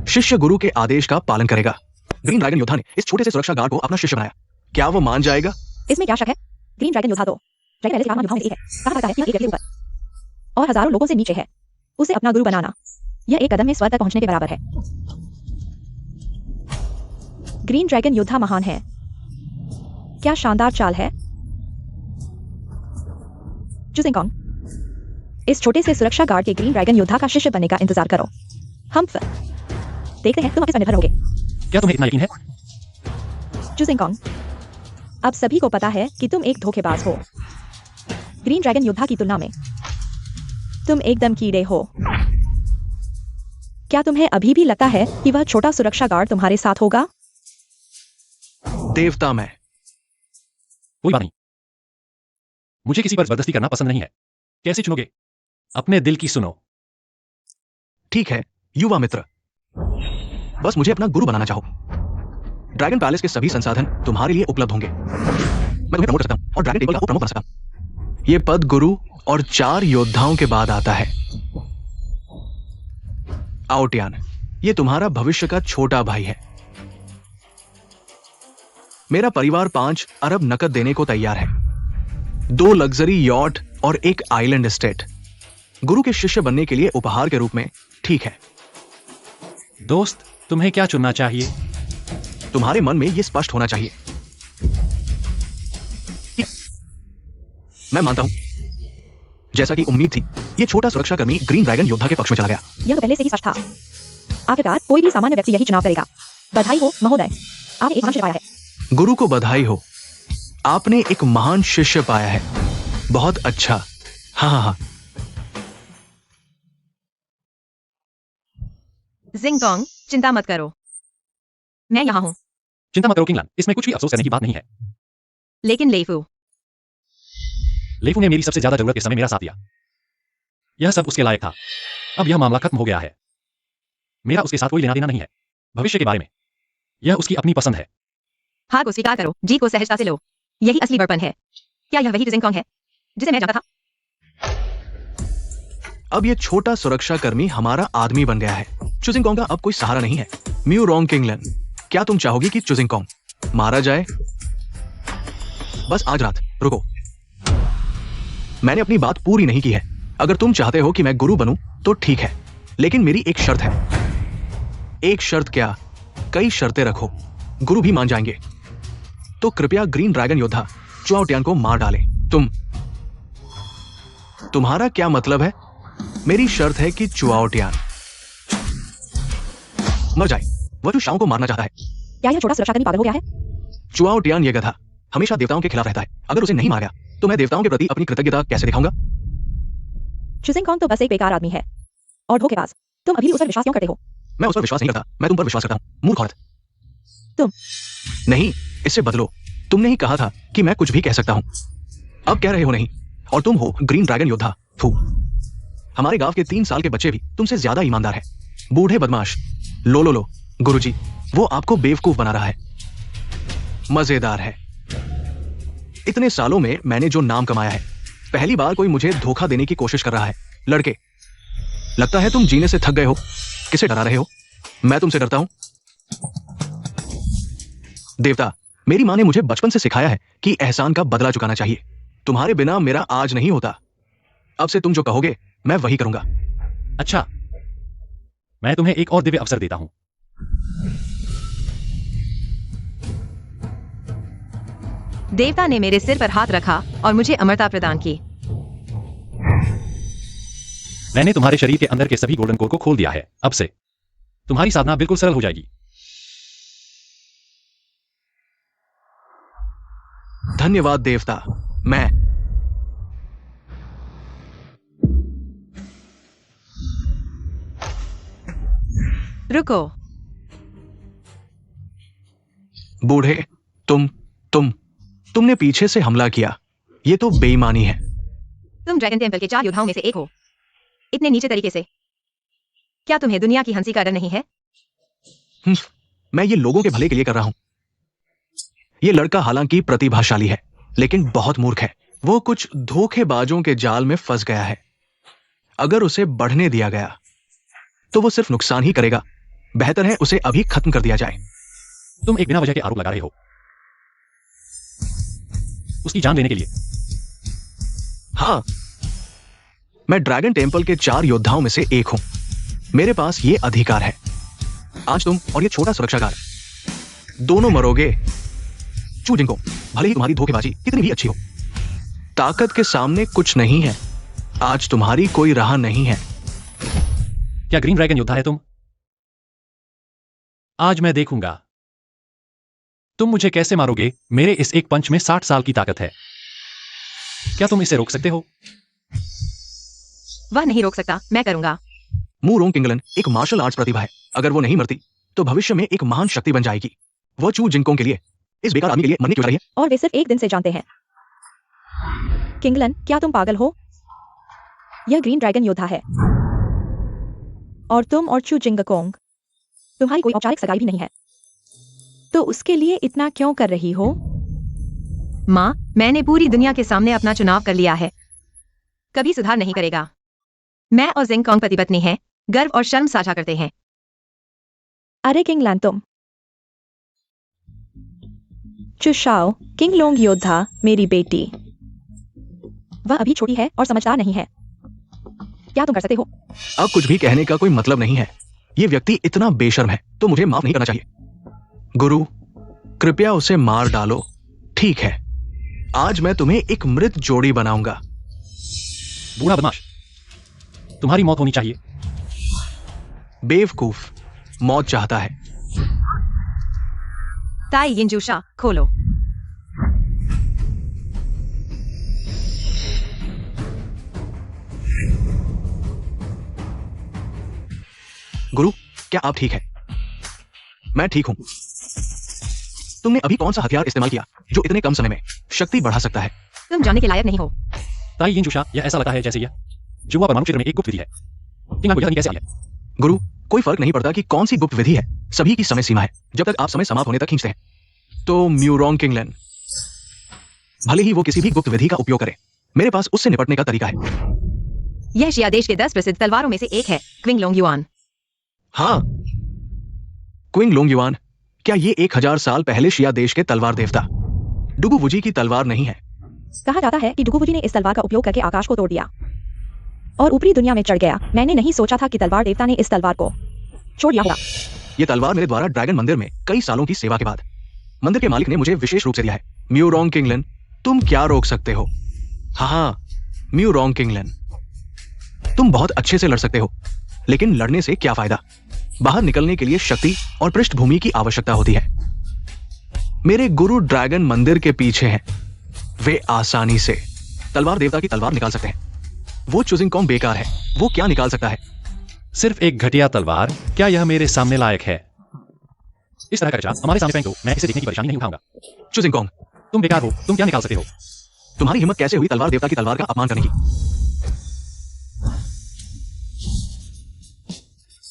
शिष्य गुरु के आदेश का पालन करेगा। ग्रीन ड्रैगन योद्धा ने इस छोटे से सुरक्षा गार्ड को अपना शिष्य बनाया। क्या वो मान जाएगा? इसमें क्या शक है? ग्रीन ड्रैगन योद्धा तो ड्रैगन पैलेस के आत्मा योद्धाओं में से एक है। कहा जाता है कि यह एक व्यक्ति ऊपर और हजारों लोगों से नीचे है। उसे अपना गुरु बनाना यह एक कदम में स्वर्ग तक पहुंचने के बराबर है। ग्रीन ड्रैगन योद्धा महान है। क्या शानदार चाल है। चूजिंग कॉन्ग, इस छोटे से सुरक्षा गार्ड के ग्रीन ड्रैगन योद्धा का शिष्य बनने का इंतजार करो। हम फिर देखते हैं तुम किस पर निर्भर होगे। क्या तुम्हें इतना यकीन है? चूजिंग कॉन्ग, अब सभी को पता है कि तुम एक धोखेबाज हो। ग्रीन ड्रैगन योद्धा की तुलना में तुम एकदम कीड़े हो। क्या तुम्हें अभी भी लगता है कि वह छोटा सुरक्षा गार्ड तुम्हारे साथ होगा? देवता मैं कोई बात नहीं, मुझे किसी पर जबरदस्ती करना पसंद नहीं है। कैसे चुनोगे? अपने दिल की सुनो। ठीक है युवा मित्र, बस मुझे अपना गुरु बनाना चाहो। ड्रैगन पैलेस के सभी संसाधन तुम्हारे लिए उपलब्ध होंगे। मैं तुम्हें प्रमोट कर सकता हूं और ड्रैगन टेबल का उप प्रमुख बना सकता हूं। यह पद गुरु और 4 योद्धाओं के बाद आता है। आउटियान, यह तुम्हारा भविष्य का छोटा भाई है। मेरा परिवार 5 अरब नकद देने को तैयार है, 2 लग्जरी यॉट और 1 आइलैंड एस्टेट। गुरु के शिष्य बनने के लिए उपहार के रूप में ठीक है। दोस्त, तुम्हें क्या चुनना चाहिए? तुम्हारे मन में यह स्पष्ट होना चाहिए। मैं मानता हूं, जैसा कि उम्मीद थी, यह छोटा सुरक्षाकर्मी ग्रीन ड्रैगन योद्धा के पक्ष में चला गया। यह तो पहले से ही स्पष्ट था। आखिरकार कोई भी सामान्य व्यक्ति यही चुनाव करेगा। बधाई हो महोदय, आपने एक महान शिष्य पाया है। गुरु को बधाई हो, आपने एक महान शिष्य पाया है। बहुत अच्छा। हाँ। जिंगकोंग, चिंता मत करो, मैं यहाँ हूँ। चिंता मत करो किंगलन, इसमें कुछ भी अफसोस करने की बात नहीं है। लेकिन लेफू ने मेरी सबसे ज्यादा जरूरत के समय मेरा साथ दिया। यह सब उसके लायक था। अब यह मामला खत्म हो गया है। मेरा उसके साथ कोई लेना देना नहीं है। भविष्य के बारे में यह उसकी अपनी पसंद है। हार को स्वीकार करो, जीत को सहजता से लो। यही असली बड़पन है। क्या यह वही जिंगकोंग है जिसे मैं जानता था? अब यह छोटा सुरक्षाकर्मी हमारा आदमी बन गया है। चूजिंग कॉन्ग का अब कोई सहारा नहीं है। म्यूरोंग किंगलन, क्या तुम चाहोगी कि चूजिंग कॉन्ग मारा जाए? बस आज रात रुको, मैंने अपनी बात पूरी नहीं की है। अगर तुम चाहते हो कि मैं गुरु बनूं तो ठीक है, लेकिन मेरी एक शर्त है। एक शर्त क्या, कई शर्तें रखो, गुरु भी मान जाएंगे। तो कृपया ग्रीन ड्रैगन योद्धा चुआओटियान को मार डालें। तुम्हारा क्या मतलब है? मेरी शर्त है कि चुआओटियान मर जाए। वह जो शाओ को मारना चाहता है। क्या यह छोटा सुरक्षाकर्मी पागल हो गया है? चुआओटियान ये गधा हमेशा देवताओं के खिलाफ रहता है। अगर उसे नहीं मारा तो मैं देवताओं के प्रति अपनी कृतज्ञता कैसे दिखाऊंगा? चूजिंग कॉन्ग तो बस एक बेकार आदमी है और धोखेबाज। तुम अभी भी उस पर विश्वास क्यों करते हो? मैं उस पर विश्वास नहीं करता, मैं तुम पर विश्वास करता हूं, मूर्ख औरत। तुम नहीं, इससे बदलो। तुमने ही कहा था कि मैं कुछ भी कह सकता हूं। अब कह रहे हो नहीं, और तुम हो ग्रीन ड्रैगन योद्धा। फू। हमारे गांव के 3 साल के बच्चे भी तुमसे ज्यादा ईमानदार है। बूढ़े बदमाश। लो गुरुजी, वो आपको बेवकूफ बना रहा है। मजेदार है। इतने सालों में मैंने जो नाम कमाया है, पहली बार कोई मुझे धोखा देने की कोशिश कर रहा है। लड़के, लगता है तुम जीने से थक गए हो। किसे डरा रहे हो? मैं तुमसे डरता हूं? देवता, मेरी मां ने मुझे बचपन से सिखाया है कि एहसान का बदला चुकाना चाहिए। तुम्हारे बिना मेरा आज नहीं होता। अब से तुम जो कहोगे मैं वही करूंगा। अच्छा, मैं तुम्हें एक और दिव्य अवसर देता हूं। देवता ने मेरे सिर पर हाथ रखा और मुझे अमरता प्रदान की। मैंने तुम्हारे शरीर के अंदर के सभी गोल्डन कोर को खोल दिया है। अब से तुम्हारी साधना बिल्कुल सरल हो जाएगी। धन्यवाद देवता। रुको। बूढ़े, तुमने पीछे से हमला किया। ये तो बेईमानी है। तुम ड्रैगन टेम्पल के 4 योद्धाओं में से एक हो, इतने नीचे तरीके से। क्या तुम्हें दुनिया की हंसी का डर नहीं है? मैं ये लोगों के भले के लिए कर रहा हूं। ये लड़का हालांकि प्रतिभाशाली है, लेकिन बहुत मूर्ख है। वो कुछ धोखेबाजों के जाल में फंस गया है। अगर उसे बढ़ने दिया गया तो वो सिर्फ नुकसान ही करेगा। बेहतर है उसे अभी खत्म कर दिया जाए। तुम एक बिना वजह के आरोप लगा रहे हो उसकी जान लेने के लिए। हाँ, मैं ड्रैगन टेम्पल के 4 योद्धाओं में से एक हूं। मेरे पास ये अधिकार है। आज तुम और ये छोटा सुरक्षा गार्ड दोनों मरोगे। चू जिंगकोंग, भले ही तुम्हारी धोखेबाजी कितनी भी अच्छी हो, ताकत के सामने कुछ नहीं है। आज तुम्हारी कोई राह नहीं है। क्या ग्रीन ड्रैगन योद्धा है तुम? आज मैं देखूंगा तुम मुझे कैसे मारोगे। मेरे इस एक पंच में 60 साल की ताकत है। क्या तुम इसे रोक सकते हो? वह नहीं रोक सकता, मैं करूंगा। मू रोंग किंगलन एक मार्शल आर्ट्स प्रतिभा है। अगर वो नहीं मरती तो भविष्य में एक महान शक्ति बन जाएगी। वो चू जिंगकोंग के लिए, इस बेकार आदमी के लिए मरने क्यों जा रही है? और वे सिर्फ एक दिन से जानते हैं। किंगलन, क्या तुम पागल हो? यह ग्रीन ड्रैगन योद्धा है और तुम और चू जिंगकोंग, तुम्हारी कोई औपचारिक सगाई भी नहीं है, तो उसके लिए इतना क्यों कर रही हो? माँ, मैंने पूरी दुनिया के सामने अपना चुनाव कर लिया है। कभी सुधार नहीं करेगा। मैं और जिंगकोंग पति पत्नी हैं, गर्व और शर्म साझा करते हैं। अरे किंगलन, तुम चुशाओ किंगलोंग योद्धा, मेरी बेटी, वह अभी छोटी है और समझदार नहीं है। क्या तुम कर सकते हो? अब कुछ भी कहने का कोई मतलब नहीं है। ये व्यक्ति इतना बेशर्म है तो मुझे माफ नहीं करना चाहिए। गुरु, कृपया उसे मार डालो। ठीक है, आज मैं तुम्हें एक मृत जोड़ी बनाऊंगा। बूढ़ा बदमाश, तुम्हारी मौत होनी चाहिए। बेवकूफ, मौत चाहता है। ताई यिनजूशा, खोलो। गुरु, क्या आप ठीक है? मैं ठीक हूं। तुमने अभी कौन सा हथियार इस्तेमाल किया जो इतने कम समय में शक्ति बढ़ा सकता है? तुम जानने के लायक नहीं हो। ताई यिनजूशा, यह ऐसा लगता है जैसे यह जुआ परमाणु क्षेत्र में एक गुप्त विधि है। किंगलन को यह नहीं कैसे आई है? गुरु, कोई फर्क नहीं पड़ता कि कौन सी गुप्त विधि है। सभी की समय सीमा है, जब तक आप समय समाप्त होने तक खींचते हैं। तो म्यूरोंग किंगलन, भले ही वो किसी भी गुप्त विधि का उपयोग करे, मेरे पास उससे निपटने का तरीका है। यह शिया देश के 10 प्रसिद्ध तलवारों में से एक है, क्विंगलोंग युआन। हाँ, क्विंग लोंग युआन। क्या ये 1000 साल पहले शिया देश के तलवार देवता डुगु वुजी की तलवार नहीं है? कहा जाता है कि डुगुवुजी ने इस तलवार का उपयोग करके आकाश को तोड़ दिया और ऊपरी दुनिया में चढ़ गया। मैंने नहीं सोचा था कि तलवार देवता ने इस तलवार को छोड़ दिया होगा। ये तलवार मेरे द्वारा ड्रैगन मंदिर में कई सालों की सेवा के बाद मंदिर के मालिक ने मुझे विशेष रूप से दिया है। म्यूरोंग किंगलन, तुम क्या रोक सकते हो? हाँ, म्यूरोंग किंगलन, तुम बहुत अच्छे से लड़ सकते हो, लेकिन लड़ने से क्या फायदा? बाहर निकलने के लिए शक्ति और पृष्ठभूमि की आवश्यकता होती है। मेरे गुरु ड्रैगन मंदिर के पीछे हैं। वे आसानी से तलवार देवता की तलवार निकाल सकते हैं। वो चू जिंगकोंग बेकार है, वो क्या निकाल सकता है? सिर्फ एक घटिया तलवार। क्या यह मेरे सामने लायक है? इस तरह का कचरा हमारे सामने फेंक दो, मैं इसे देखने की परेशानी नहीं उठाऊंगा। चू जिंगकोंग, तुम बेकार हो, तुम क्या निकाल सकते हो? तुम्हारी हिम्मत कैसे हुई तलवार देवता की तलवार का अपमान करने की?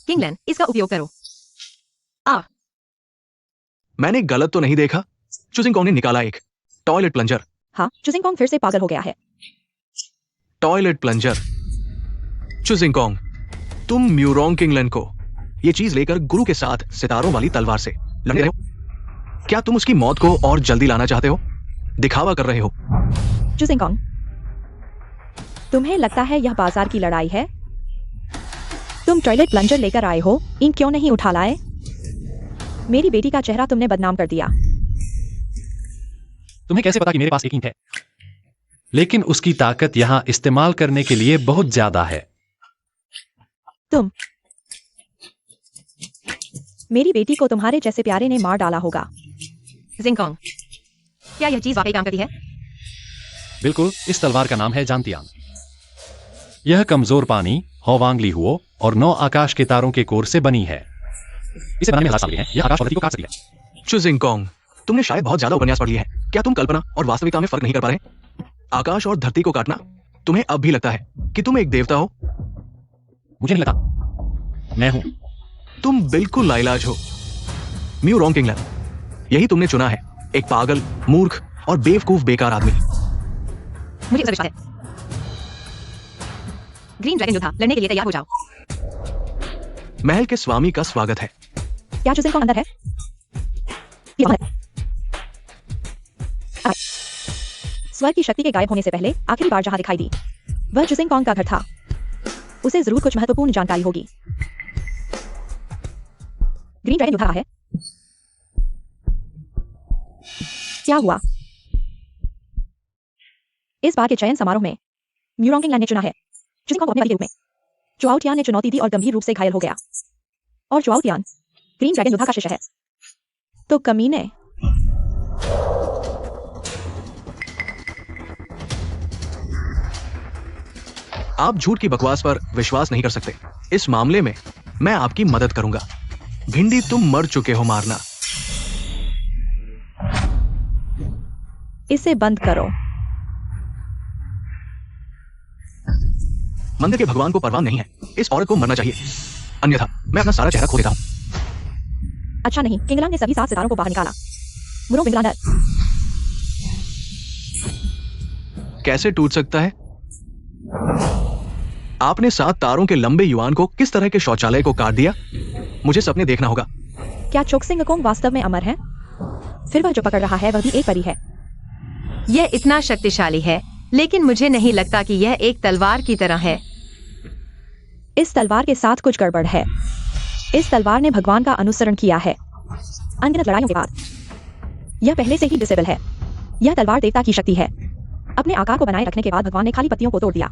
किंगलन, इसका उपयोग करो। मैंने गलत तो नहीं देखा? चू जिंगकोंग ने निकाला एक टॉयलेट प्लंजर। हाँ, चू जिंगकोंग फिर से पागल हो गया है। Toilet plunger. चू जिंगकोंग, तुम म्यूरोंग किंगलन को ये चीज लेकर गुरु के साथ सितारों वाली तलवार से लड़े रहे हो। क्या तुम उसकी मौत को और जल्दी लाना चाहते हो? दिखावा कर रहे हो। चू जिंगकोंग, तुम्हें लगता है यह बाजार की लड़ाई है? तुम टॉयलेट प्लंजर लेकर आए हो, इन क्यों नहीं उठा लाए? मेरी बेटी का चेहरा तुमने बदनाम कर दिया। तुम्हें कैसे पता कि मेरे पास एक ईंट है? लेकिन उसकी ताकत यहां इस्तेमाल करने के लिए बहुत ज्यादा है। तुम, मेरी बेटी को तुम्हारे जैसे प्यारे ने मार डाला होगा। जिंगकोंग, क्या यह चीज वाकई काम करती है? बिल्कुल, इस तलवार का नाम है जानतियान। यह कमजोर पानी, होवांग ली हुओ और 9 आकाश के तारों के कोर से बनी है। इसे बनाने में 1000 साल लगे हैं। यह आकाश और धरती को काट सकती है। चू जिंगकोंग, तुमने शायद बहुत ज्यादा उपन्यास पढ़ लिए हैं। क्या तुम कल्पना और वास्तविकता में फर्क नहीं कर पा रहे? आकाश और धरती को काटना तुम्हें अब भी लगता है कि तुम एक देवता हो? मुझे नहीं लगता मैं हूं। तुम बिल्कुल लाइलाज हो। म्यू रोंग किंगलर, यही तुमने चुना है, एक पागल, मूर्ख और बेवकूफ बेकार आदमी। मुझे उस पर विश्वास है। ग्रीन ड्रैगन योद्धा, लड़ने के लिए तैयार हो जाओ। महल के स्वामी का स्वागत है। क्या चू जिंगकोंग अंदर है? ये बाहर है। स्वर्ग की शक्ति के गायब होने से पहले आखिरी बार जहां दिखाई दी वह चू जिंगकोंग का घर था। उसे जरूर कुछ महत्वपूर्ण जानकारी होगी। ग्रीन ड्रैगन योद्धा है। क्या हुआ? इस बार के चयन समारोह में म्यू रोंग किंगलर ने चुना है चू जिंगकोंग को अपने पति के रूप में। चुआओ टियान ने चुनौती दी और गंभीर रूप से घायल हो गया। और चुआओ टियान ग्रीन ड्रैगन योद्धा का शिष्य है। तो कमीने, आप झूठ की बकवास पर विश्वास नहीं कर सकते। इस मामले में मैं आपकी मदद करूंगा। भिंडी, तुम मर चुके हो मारना। इसे बंद करो। मंदिर के भगवान को परवाह नहीं है, इस औरत को मरना चाहिए, अन्यथा मैं अपना सारा चेहरा खो देता हूं। अच्छा नहीं, किंगलान ने सभी 7 सितारों को बाहर निकाला। मुरो विंगलांडर, कैसे टूट सकता है? आपने 7 तारों के लंबे युआन को किस तरह के शौचालय को काट दिया? मुझे सपने देखना होगा। क्या चोक जिंगकोंग वास्तव में अमर है? फिर वह जो पकड़ रहा है वह भी एक परी है। यह इतना शक्तिशाली है, लेकिन मुझे नहीं लगता कि यह एक तलवार की तरह है। इस तलवार के साथ कुछ गड़बड़ है। इस तलवार ने भगवान का अनुसरण किया है अनगिनत लड़ाइयों के बाद। यह पहले से ही डिसेबल है। यह तलवार देवता की शक्ति है। अपने आकार को बनाए रखने के बाद भगवान ने खाली पत्तियों को तोड़ दिया।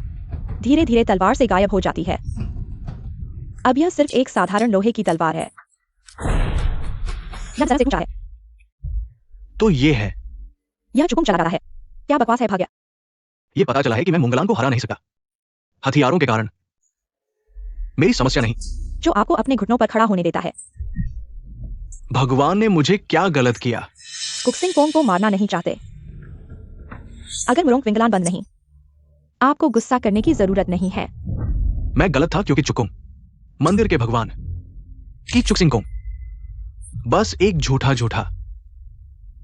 धीरे धीरे तलवार से गायब हो जाती है। अब यह सिर्फ एक साधारण लोहे की तलवार है। यह जरा से ऊंचा है। तो ये है। यह चुकुम चला रहा है। क्या बकवास है भाग्य? ये पता चला है कि मैं मुंगलान को हरा नहीं सकता, हथियारों के कारण। मेरी समस्या नहीं। जो आपको अपने घुटनों पर खड़ा होने देता है। भगवान ने मुझे क्या गलत किया? कुक्सिंगपोंग को मारना नहीं चाहते। अगर मुरोंग विंगलान बंद नहीं, आपको गुस्सा करने की जरूरत नहीं है। मैं गलत था क्योंकि चुकुम, मंदिर के भगवान की चुकसिंगकोंग, बस एक झूठा झूठा,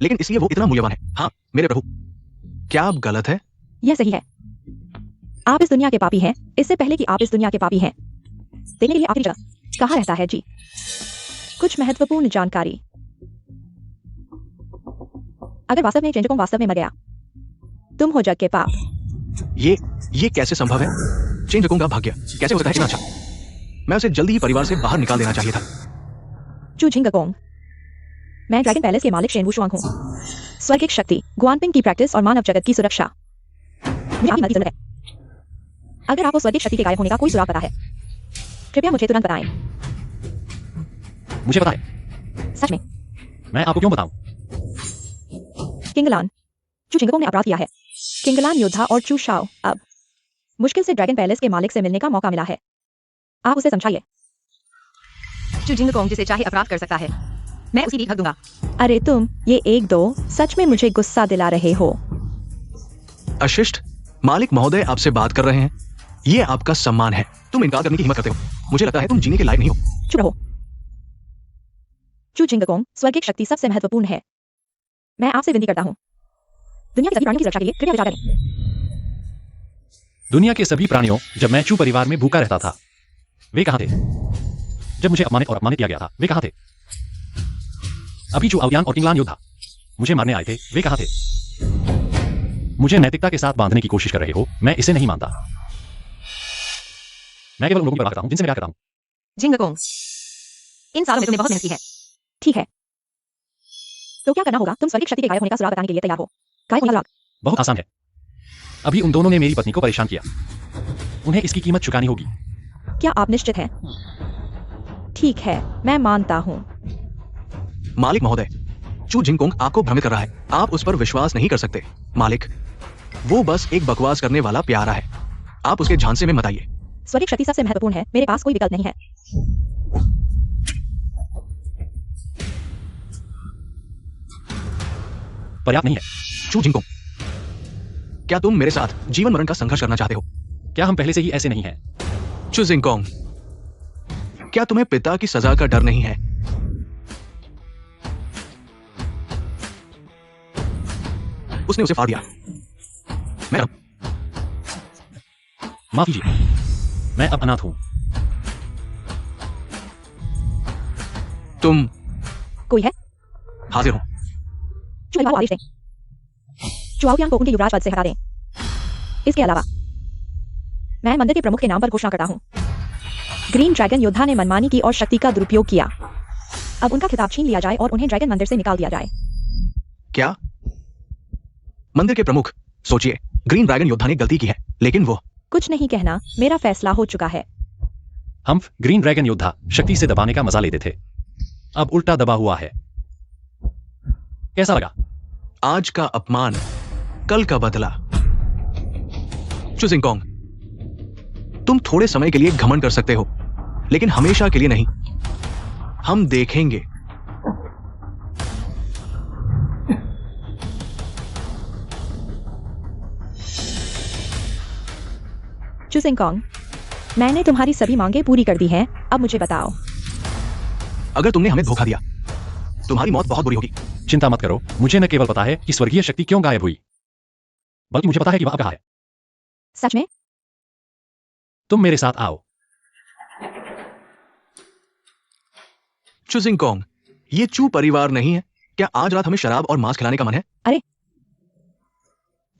लेकिन इसलिए वो इतना मूल्यवान है। हाँ मेरे प्रभु, क्या आप गलत है? यह सही है। आप इस दुनिया के पापी हैं, इससे पहले कि आप इस दुनिया के पापी हैं। देखने के लिए आखिरी जगह कहाँ रहता है जी? कुछ महत्वपूर्ण जानकारी। अगर वास्तव में चेंजकोंग वास्तव में मर गया, तुम हो जग के पाप। ये कैसे संभव है? चेंजकोंग का भाग्य कैसे हो सकता है इतना अच्छा? मैं उसे जल्दी ही परिवार से बाहर निकाल देना चाहिए था। चू जिंगकोंग, मैं ड्रैगन पैलेस के मालिक शेन वुशुआंग हूँ। स्वर्गिक शक्ति, गुआनपिंग की प्रैक्टिस और मानव जगत की सुरक्षा। मुझे आपकी मदद की जरूरत है। अगर आपको स्वर्गिक शक्ति के गायब होने का कोई सुराग पता है, कृपया मुझे तुरंत बताएं। मुझे पता है। सच में? मैं आपको क्यों बताऊं? किंगलान, चू जिंगकोंग ने अपराध किया है। किंगलान योद्धा और चू शाओ अब मुश्किल से ड्रैगन पैलेस के मालिक से मिलने का मौका मिला है। आप उसे समझाइए। चू जिंगकोंग जिसे चाहे अपराध कर सकता है, मैं उसी की हक दूंगा। अरे तुम ये 1-2 सच में मुझे गुस्सा दिला रहे हो। अशिष्ट, मालिक महोदय आपसे बात कर रहे हैं। ये आपका सम्मान है। तुम इनकार करने की हिम्मत करते हो। मुझे लगता है तुम जीने के लायक नहीं हो। चुप रहो। चू जिंगकोंग, स्वर्गिक शक्ति सबसे महत्वपूर्ण है। मैं आपसे विनती करता हूँ, दुनिया के सभी प्राणियों की सुरक्षा के लिए कृपया विचार करें। दुनिया के सभी प्राणियों, जब मैं चू परिवार में भूखा रहता था, वे कहां थे? जब मुझे अपमानित किया गया था, वे कहां थे? अभी चू आउयान और किंगलान योद्धा मुझे मारने आए थे, वे कहां थे? मुझे नैतिकता के साथ बांधने की कोशिश कर रहे हो, मैं इसे नहीं मानता। मैं केवल उन लोगों की परवाह करता हूं जिनसे मैं प्यार करता हूं। जिंगकोंग, इन सालों में तुमने बहुत मेहनत की है। ठीक है, तो क्या करना होगा? तुम स्वर्गिक शक्ति के गायब होने का सुराग बताने के लिए तैयार हो। गायब होने का सुराग बहुत आसान है। अभी उन दोनों ने मेरी पत्नी को परेशान किया, उन्हें इसकी कीमत चुकानी होगी। क्या आप निश्चित हैं? ठीक है, मैं मानता हूँ। मालिक महोदय, चू जिंगकोंग आपको भ्रमित कर रहा है। आप उस पर विश्वास नहीं कर सकते। मालिक, वो बस एक बकवास करने वाला प्यारा है। आप उसके झांसे में मत आइए। स्वर्गिक शक्ति सबसे महत्वपूर्ण है। मेरे पास कोई विकल्प नहीं है। पर्याप्त नहीं है। चू जिंगकोंग, क्या तुम मेरे साथ जीवन मरण का संघर्ष करना चाहते हो? क्या हम पहले से ही ऐसे नहीं हैं? चू जिंगकोंग, क्या तुम्हें पिता की सजा का डर नहीं है? उसने उसे फाड़ दिया। मैं माफ कीजिए, मैं अब अनाथ हूं। तुम कोई है? हाजिर हो। चू परिवार को आदेश दें, चुआओयांग को उनके युवराज पद से हटा दें। इसके अलावा मैं मंदिर के प्रमुख के नाम पर घोषणा करता हूं, ग्रीन ड्रैगन योद्धा ने मनमानी की और शक्ति का दुरुपयोग किया। अब उनका खिताब छीन लिया जाए और उन्हें ड्रैगन मंदिर से निकाल दिया जाए। क्या? मंदिर के प्रमुख, सोचिए, ग्रीन ड्रैगन योद्धा ने गलती की है, लेकिन वो कुछ नहीं कहना, मेरा फैसला हो चुका है। हम ग्रीन ड्रैगन योद्धा शक्ति से दबाने का मजा लेते थे, अब उल्टा दबा हुआ है। कैसा लगा? आज का अपमान, कल का बदला। चू जिंगकोंग, तुम थोड़े समय के लिए घमंड कर सकते हो, लेकिन हमेशा के लिए नहीं। हम देखेंगे। चू जिंगकोंग, मैंने तुम्हारी सभी मांगें पूरी कर दी हैं, अब मुझे बताओ। अगर तुमने हमें धोखा दिया, तुम्हारी मौत बहुत बुरी होगी। चिंता मत करो, मुझे न केवल पता है कि स्वर्गीय शक्ति क्यों गायब हुई, बल्कि मुझे पता है कि वह अब कहाँ है। सच में? तुम मेरे साथ आओ। चू जिंगकोंग, ये चू परिवार नहीं है। क्या आज रात हमें शराब और मांस खिलाने का मन है? अरे,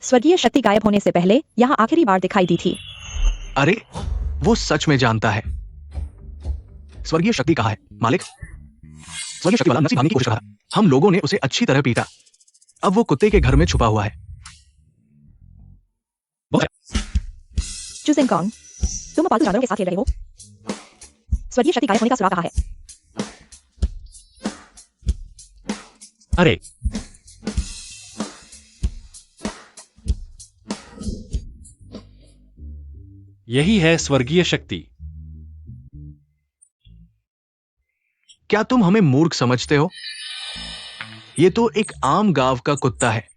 स्वर्गीय शक्ति गायब होने से पहले यहां आखिरी बार दिखाई दी थी। अरे, वो सच में जानता है। स्वर्गीय शक्ति कहाँ है, मालिक? स्वर्गीय शक्ति वाला नसी भागने की कोशिश कर रहा। हम लोगों ने उसे अच्छी तरह पीटा। अब वो कुत्ते के घर में छुपा हुआ है। चू जिंगकोंग, तुम पालतू जानवरों के साथ खेल रहे हो। स्वर्गीय शक्ति गायब होने का सुराग कहाँ है? अरे, यही है स्वर्गीय शक्ति। क्या तुम हमें मूर्ख समझते हो? ये तो एक आम गांव का कुत्ता है।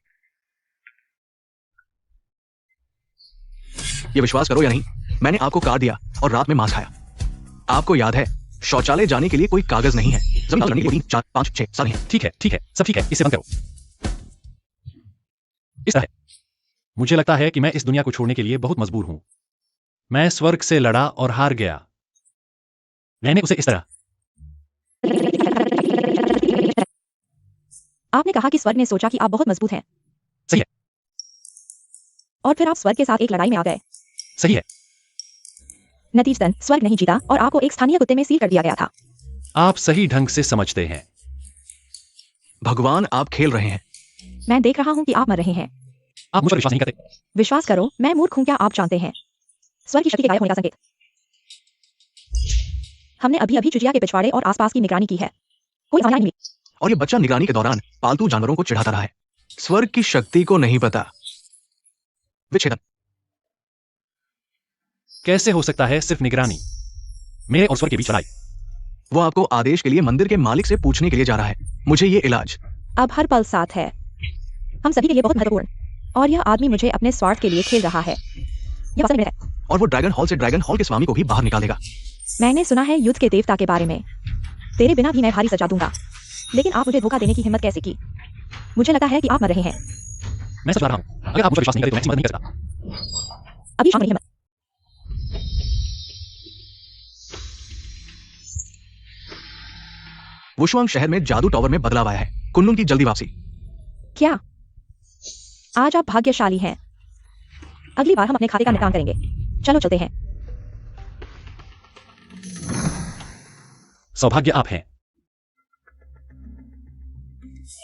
ये विश्वास करो या नहीं, मैंने आपको काट दिया और रात में मांस खाया। आपको याद है, शौचालय जाने के लिए कोई कागज नहीं है। जमीन पर लड़ने के लिए 3, 4, 5, 6 साल हैं। ठीक है, सब ठीक है, इसे बंद करो। इस तरह मुझे लगता है कि मैं इस दुनिया को छोड़ने के लिए बहुत मजबूर हूं। मैं स्वर्ग से लड़ा और हार गया। मैंने उसे इस तरह। आपने कहा कि स्वर्ग ने सोचा कि आप बहुत मजबूत हैं। सही है। और फिर आप स्वर्ग के साथ एक लड़ाई में आ गए। सही है। नतीजतन स्वर्ग नहीं जीता और आपको एक स्थानीय कुत्ते में सील कर दिया गया था। आप सही ढंग से समझते हैं। भगवान, आप खेल रहे हैं। मैं देख रहा हूं कि आप मर रहे हैं। आप मुझ पर विश्वास नहीं करते। विश्वास करो, मैं मूर्ख हूं क्या आप जानते हैं? स्वर्ग की शक्ति के गायब होने का संकेत। हमने अभी अभी चुचिया के पिछवाड़े और आसपास की निगरानी की है। कोई समस्या नहीं मिली। और ये बच्चा निगरानी के दौरान पालतू जानवरों को चिढ़ाता रहा है। स्वर्ग की शक्ति को नहीं पता। विच्छेदन कैसे हो सकता है सिर्फ निगरानी? मेरे और स्वर्ग के बीच लड़ाई। वो आपको आदेश के लिए मंदिर के मालिक से पूछने के लिए जा रहा है। मुझे ये इलाज। अब हर पल साथ है। हम सभी के लिए बहुत महत्वपूर्ण। और यह आदमी मुझे अपने स्वार्थ के लिए खेल रहा है। यह असल में है। और वो ड्रैगन हॉल से ड्रैगन हॉल के स्वामी को भी बाहर निकालेगा। मैंने सुना है युद्ध के देवता के बारे में। तेरे बिना भी मैं भारी सजा दूंगा। लेकिन आप मुझे धोखा देने की हिम्मत कैसे की? मुझे लगता है कि आप मर रहे हैं। मैं सच बता रहा हूं। अगर आप मुझ पर विश्वास नहीं करते तो मैं ऐसी मदद नहीं कर सकता। अभी शाम नहीं हिम्मत। वुशुआंग शहर में जादू टावर में बदलाव आया है। कुनलुन की जल्दी वापसी। क्या? आज आप भाग्यशाली हैं। अगली बार हम अपने खाते का निपटान करेंगे। चलो चलते हैं। सौभाग्य आप हैं।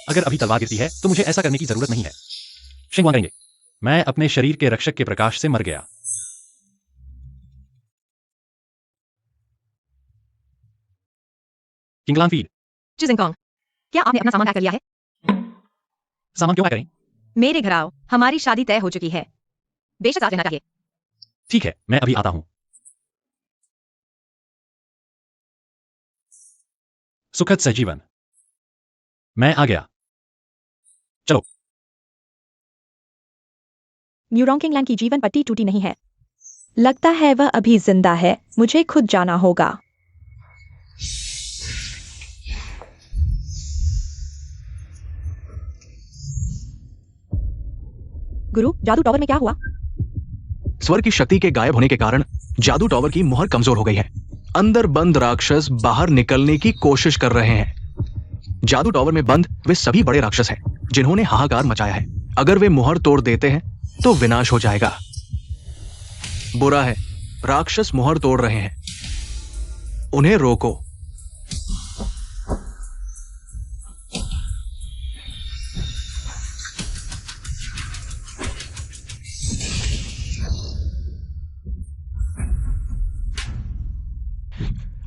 अगर अभी तलवार गिरती है तो मुझे ऐसा करने की जरूरत नहीं है। शिंगवांग करेंगे। मैं अपने शरीर के रक्षक के प्रकाश से मर गया। किंगलान फीड। चू जिंगकोंग, क्या आपने अपना सामान पैक कर लिया है? सामान क्यों पैक करें? मेरे घर आओ, हमारी शादी तय हो चुकी है। बेशक आज रहना चाहिए। ठीक है, मैं अभी आता हूं। सुखद सहजीवन। मैं आ गया। चलो। म्यूरोंग किंगलैंड की जीवन पट्टी टूटी नहीं है। लगता है वह अभी जिंदा है। मुझे खुद जाना होगा। गुरु, जादू टॉवर में क्या हुआ? स्वर की शक्ति के गायब होने के कारण जादू टॉवर की मोहर कमजोर हो गई है। अंदर बंद राक्षस बाहर निकलने की कोशिश कर रहे हैं। जादू टॉवर में बंद वे सभी बड़े राक्षस हैं जिन्होंने हाहाकार मचाया है। अगर वे मोहर तोड़ देते हैं तो विनाश हो जाएगा। बुरा है, राक्षस मोहर तोड़ रहे हैं। उन्हें रोको।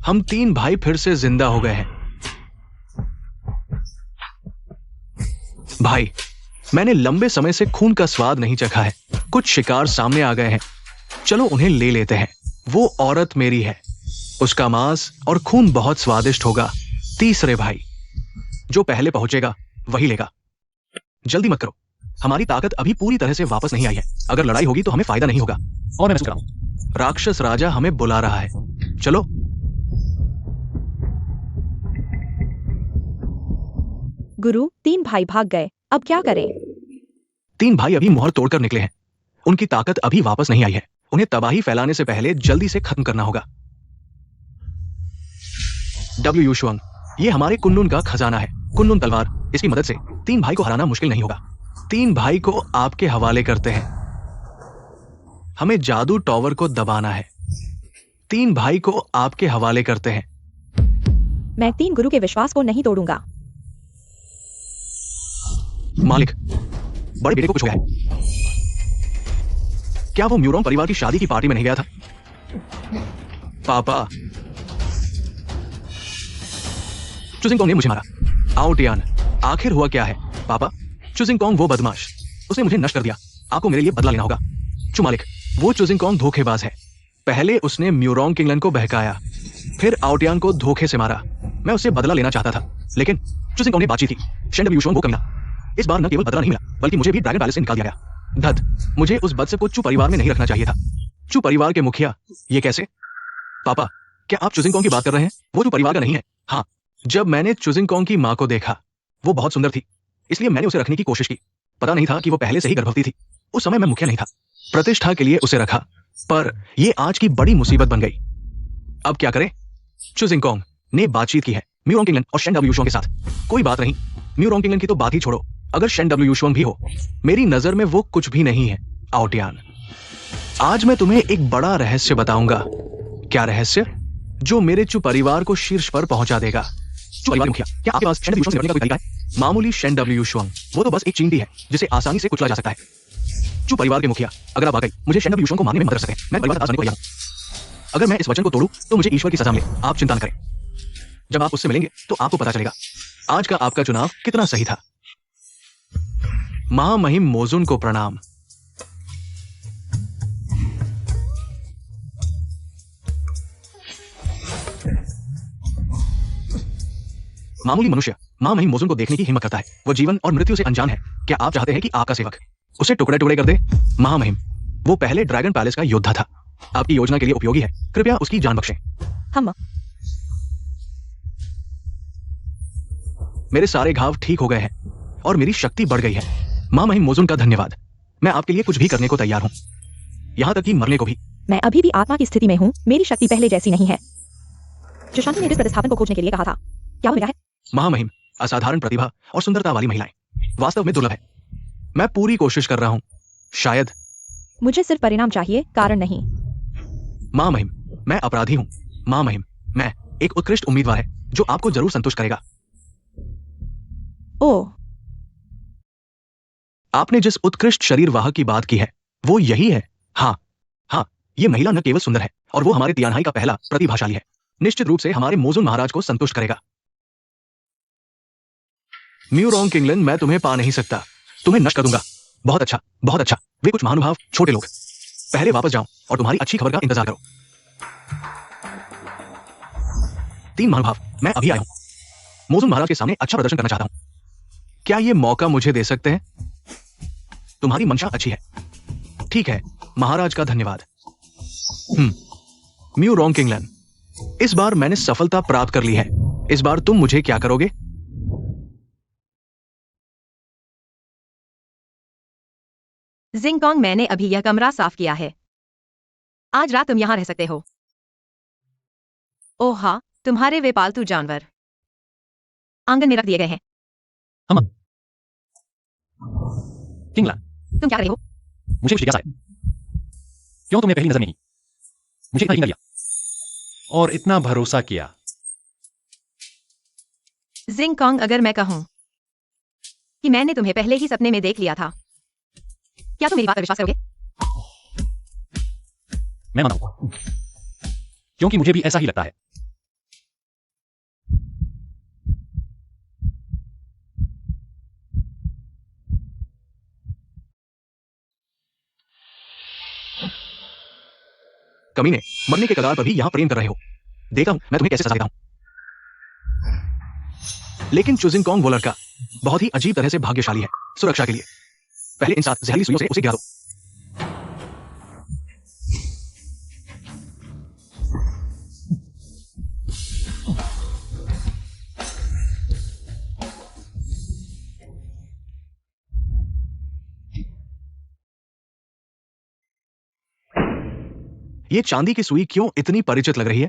हम 3 भाई फिर से जिंदा हो गए हैं। भाई, मैंने लंबे समय से खून का स्वाद नहीं चखा है। कुछ शिकार सामने आ गए हैं। चलो उन्हें ले लेते हैं। वो औरत मेरी है। उसका मांस और खून बहुत स्वादिष्ट होगा। तीसरे भाई, जो पहले पहुंचेगा वही लेगा। जल्दी मत करो, हमारी ताकत अभी पूरी तरह से वापस नहीं आई है। अगर लड़ाई होगी तो हमें फायदा नहीं होगा। और मैं महसूस कर रहा हूं। राक्षस राजा हमें बुला रहा है। चलो। गुरु, 3 भाई भाग गए। अब क्या करें? 3 भाई अभी मोहर तोड़कर निकले हैं। उनकी ताकत अभी वापस नहीं आई है। उन्हें तबाही फैलाने से पहले जल्दी से खत्म करना होगा। डब्ल्यू युशुआंग, ये हमारे कुन्नुन का खजाना है। कुन्नुन तलवार, इसकी मदद से 3 भाई को हराना मुश्किल नहीं होगा। 3 भाई को आपके हवाले करते हैं। हमें जादू टॉवर को दबाना है। 3 भाई को आपके हवाले करते हैं। मैं 3 गुरु के विश्वास को नहीं तोड़ूंगा। मालिक, बड़े बेटे को कुछ हो गया है। क्या वो म्यूरोंग परिवार की शादी की पार्टी में नहीं गया था? पापा, चुजिंगकोंग ने मुझे मारा। आओ टियान, आखिर हुआ क्या है? पापा, चुजिंगकोंग वो बदमाश, उसने मुझे नष्ट कर दिया। आपको मेरे लिए बदला लेना होगा। चु मालिक, वो चुजिंगकोंग धोखेबाज है। पहले उसने म्यूरोंग किंगलैंड को बहकाया, फिर आउटियान को धोखे से मारा। मैं उससे बदला लेना चाहता था, लेकिन चुजिंगकोंग ने बातचीत की। शेंडब युशुआंग वो कमीना। इस बार न केवल बदला नहीं मिला, बल्कि मुझे भी ड्रैगन पैलेस से निकाल दिया गया। धत, मुझे उस बदसब को चू परिवार में नहीं रखना चाहिए था। चू परिवार के मुखिया, ये कैसे? पापा, क्या आप चुजिंगकोंग की बात कर रहे हैं? वो चू परिवार का नहीं है। हाँ, जब मैंने चुजिंगकोंग की माँ को देखा, वो बहुत सुंदर थी, इसलिए मैंने उसे रखने की कोशिश की। पता नहीं था कि वो पहले से ही गर्भवती थी। उस समय मैं मुखिया नहीं था। प्रतिष्ठा के लिए उसे रखा, पर यह आज की बड़ी मुसीबत बन गई। अब क्या करें? चुजिंगकोंग ने बातचीत की है म्यूरोंग किंगलैंड और शेन डब्ल्यू युशुआंग के साथ। कोई बात नहीं, म्यूरोंग किंगलैंड की तो बात ही छोड़ो। अगर शेन डब्ल्यू युशुआंग भी हो, मेरी नजर में वो कुछ भी नहीं है। आउटियान, आज मैं तुम्हें एक बड़ा रहस्य बताऊंगा। क्या रहस्य? जो मेरे चू परिवार को शीर्ष पर पहुंचा देगा। चू परिवार के मुखिया, क्या आपके पास शेन डब्ल्यू युशुआंग से निपटने का कोई तरीका है? मामूली शेन डब्ल्यू युशुआंग, वो तो बस एक चींटी है जिसे आसानी से कुचला जा सकता है। चू परिवार के मुखिया, अगर आप वाकई मुझे शेन डब्ल्यू युशुआंग को मारने में मदद कर सकें, मैं परिवार को तैयार हूं। अगर मैं इस वचन को तोड़ूं तो मुझे ईश्वर की सजा मिले। आप चिंता न करें। जब आप उससे मिलेंगे तो आपको पता चलेगा आज का आपका चुनाव कितना सही था। महामहिम मोजुन को प्रणाम। मामूली मनुष्य महामहिम मोजुन को देखने की हिम्मत करता है। वो जीवन और मृत्यु से अनजान है। क्या आप चाहते हैं कि आपका सेवक उसे टुकड़े टुकड़े कर दे? महामहिम, वो पहले ड्रैगन पैलेस का योद्धा था। आपकी योजना के लिए उपयोगी है। कृपया उसकी जान बख्शें। हम मेरे सारे घाव ठीक हो गए हैं और मेरी शक्ति बढ़ गई है। महामहिम मोजुन का धन्यवाद। मैं आपके लिए कुछ भी करने को तैयार हूं, यहां तक कि मरने को भी। मैं अभी भी आत्मा की स्थिति में हूँ। मेरी शक्ति पहले जैसी नहीं है। जो शांति ने इस प्रतिस्थापन को खोजने के लिए कहा था, क्या वो मिला है? महामहिम, असाधारण प्रतिभा और सुंदरता वाली महिलाएं वास्तव में दुर्लभ है। मैं पूरी कोशिश कर रहा हूं। शायद मुझे सिर्फ परिणाम चाहिए, कारण नहीं। महामहिम, मैं अपराधी हूं। महामहिम, मैं एक उत्कृष्ट उम्मीदवार है जो आपको जरूर संतुष्ट करेगा। ओह, आपने जिस उत्कृष्ट शरीर वाहक की बात की है वो यही है। हाँ हाँ, ये महिला न केवल सुंदर है और वो हमारे तियानहाई का पहला प्रतिभाशाली है। निश्चित रूप से हमारे मोजुन महाराज को संतुष्ट करेगा। म्यूरोंग किंगलैंड, मैं तुम्हें पा नहीं सकता। तुम्हें नष्ट कर दूंगा। बहुत अच्छा, बहुत अच्छा। वे कुछ महानुभाव छोटे लोग। पहले वापस जाओ और तुम्हारी अच्छी खबर का इंतजार करो। 3 महानुभाव, मैं अभी आया हूं। मोजुन महाराज के सामने अच्छा प्रदर्शन करना चाहता हूं। क्या ये मौका मुझे दे सकते हैं? तुम्हारी मंशा अच्छी है। ठीक है, महाराज का धन्यवाद। म्यू रोंग किंगलन, इस बार मैंने सफलता प्राप्त कर ली है। इस बार तुम मुझे क्या करोगे? जिंगकोंग, मैंने अभी यह कमरा साफ किया है। आज रात तुम यहां रह सकते हो। ओह हाँ, तुम्हारे वे पालतू जानवर आंगन में रख दिए गए हैं। किंगलान, तुम क्या कर रहे हो? मुझे कुछ जिज्ञासा है। क्यों तुमने पहली नजर में ही मुझे इतना यकीन किया और इतना भरोसा किया? जिंगकोंग, अगर मैं कहूं कि मैंने तुम्हें पहले ही सपने में देख लिया था, क्या तुम मेरी बात पर विश्वास करोगे? मैं माना हूं, क्योंकि मुझे भी ऐसा ही लगता है। कमीने, मरने के कगार पर भी यहां प्रेम कर रहे हो। देखा हूं मैं तुम्हें कैसे सजा देता हूं। लेकिन चुजिंग कॉन्ग वो लड़का बहुत ही अजीब तरह से भाग्यशाली है। सुरक्षा के लिए पहले इन 7 जहरीली सुइयों से उसे गिरा दो। ये चांदी की सुई क्यों इतनी परिचित लग रही है?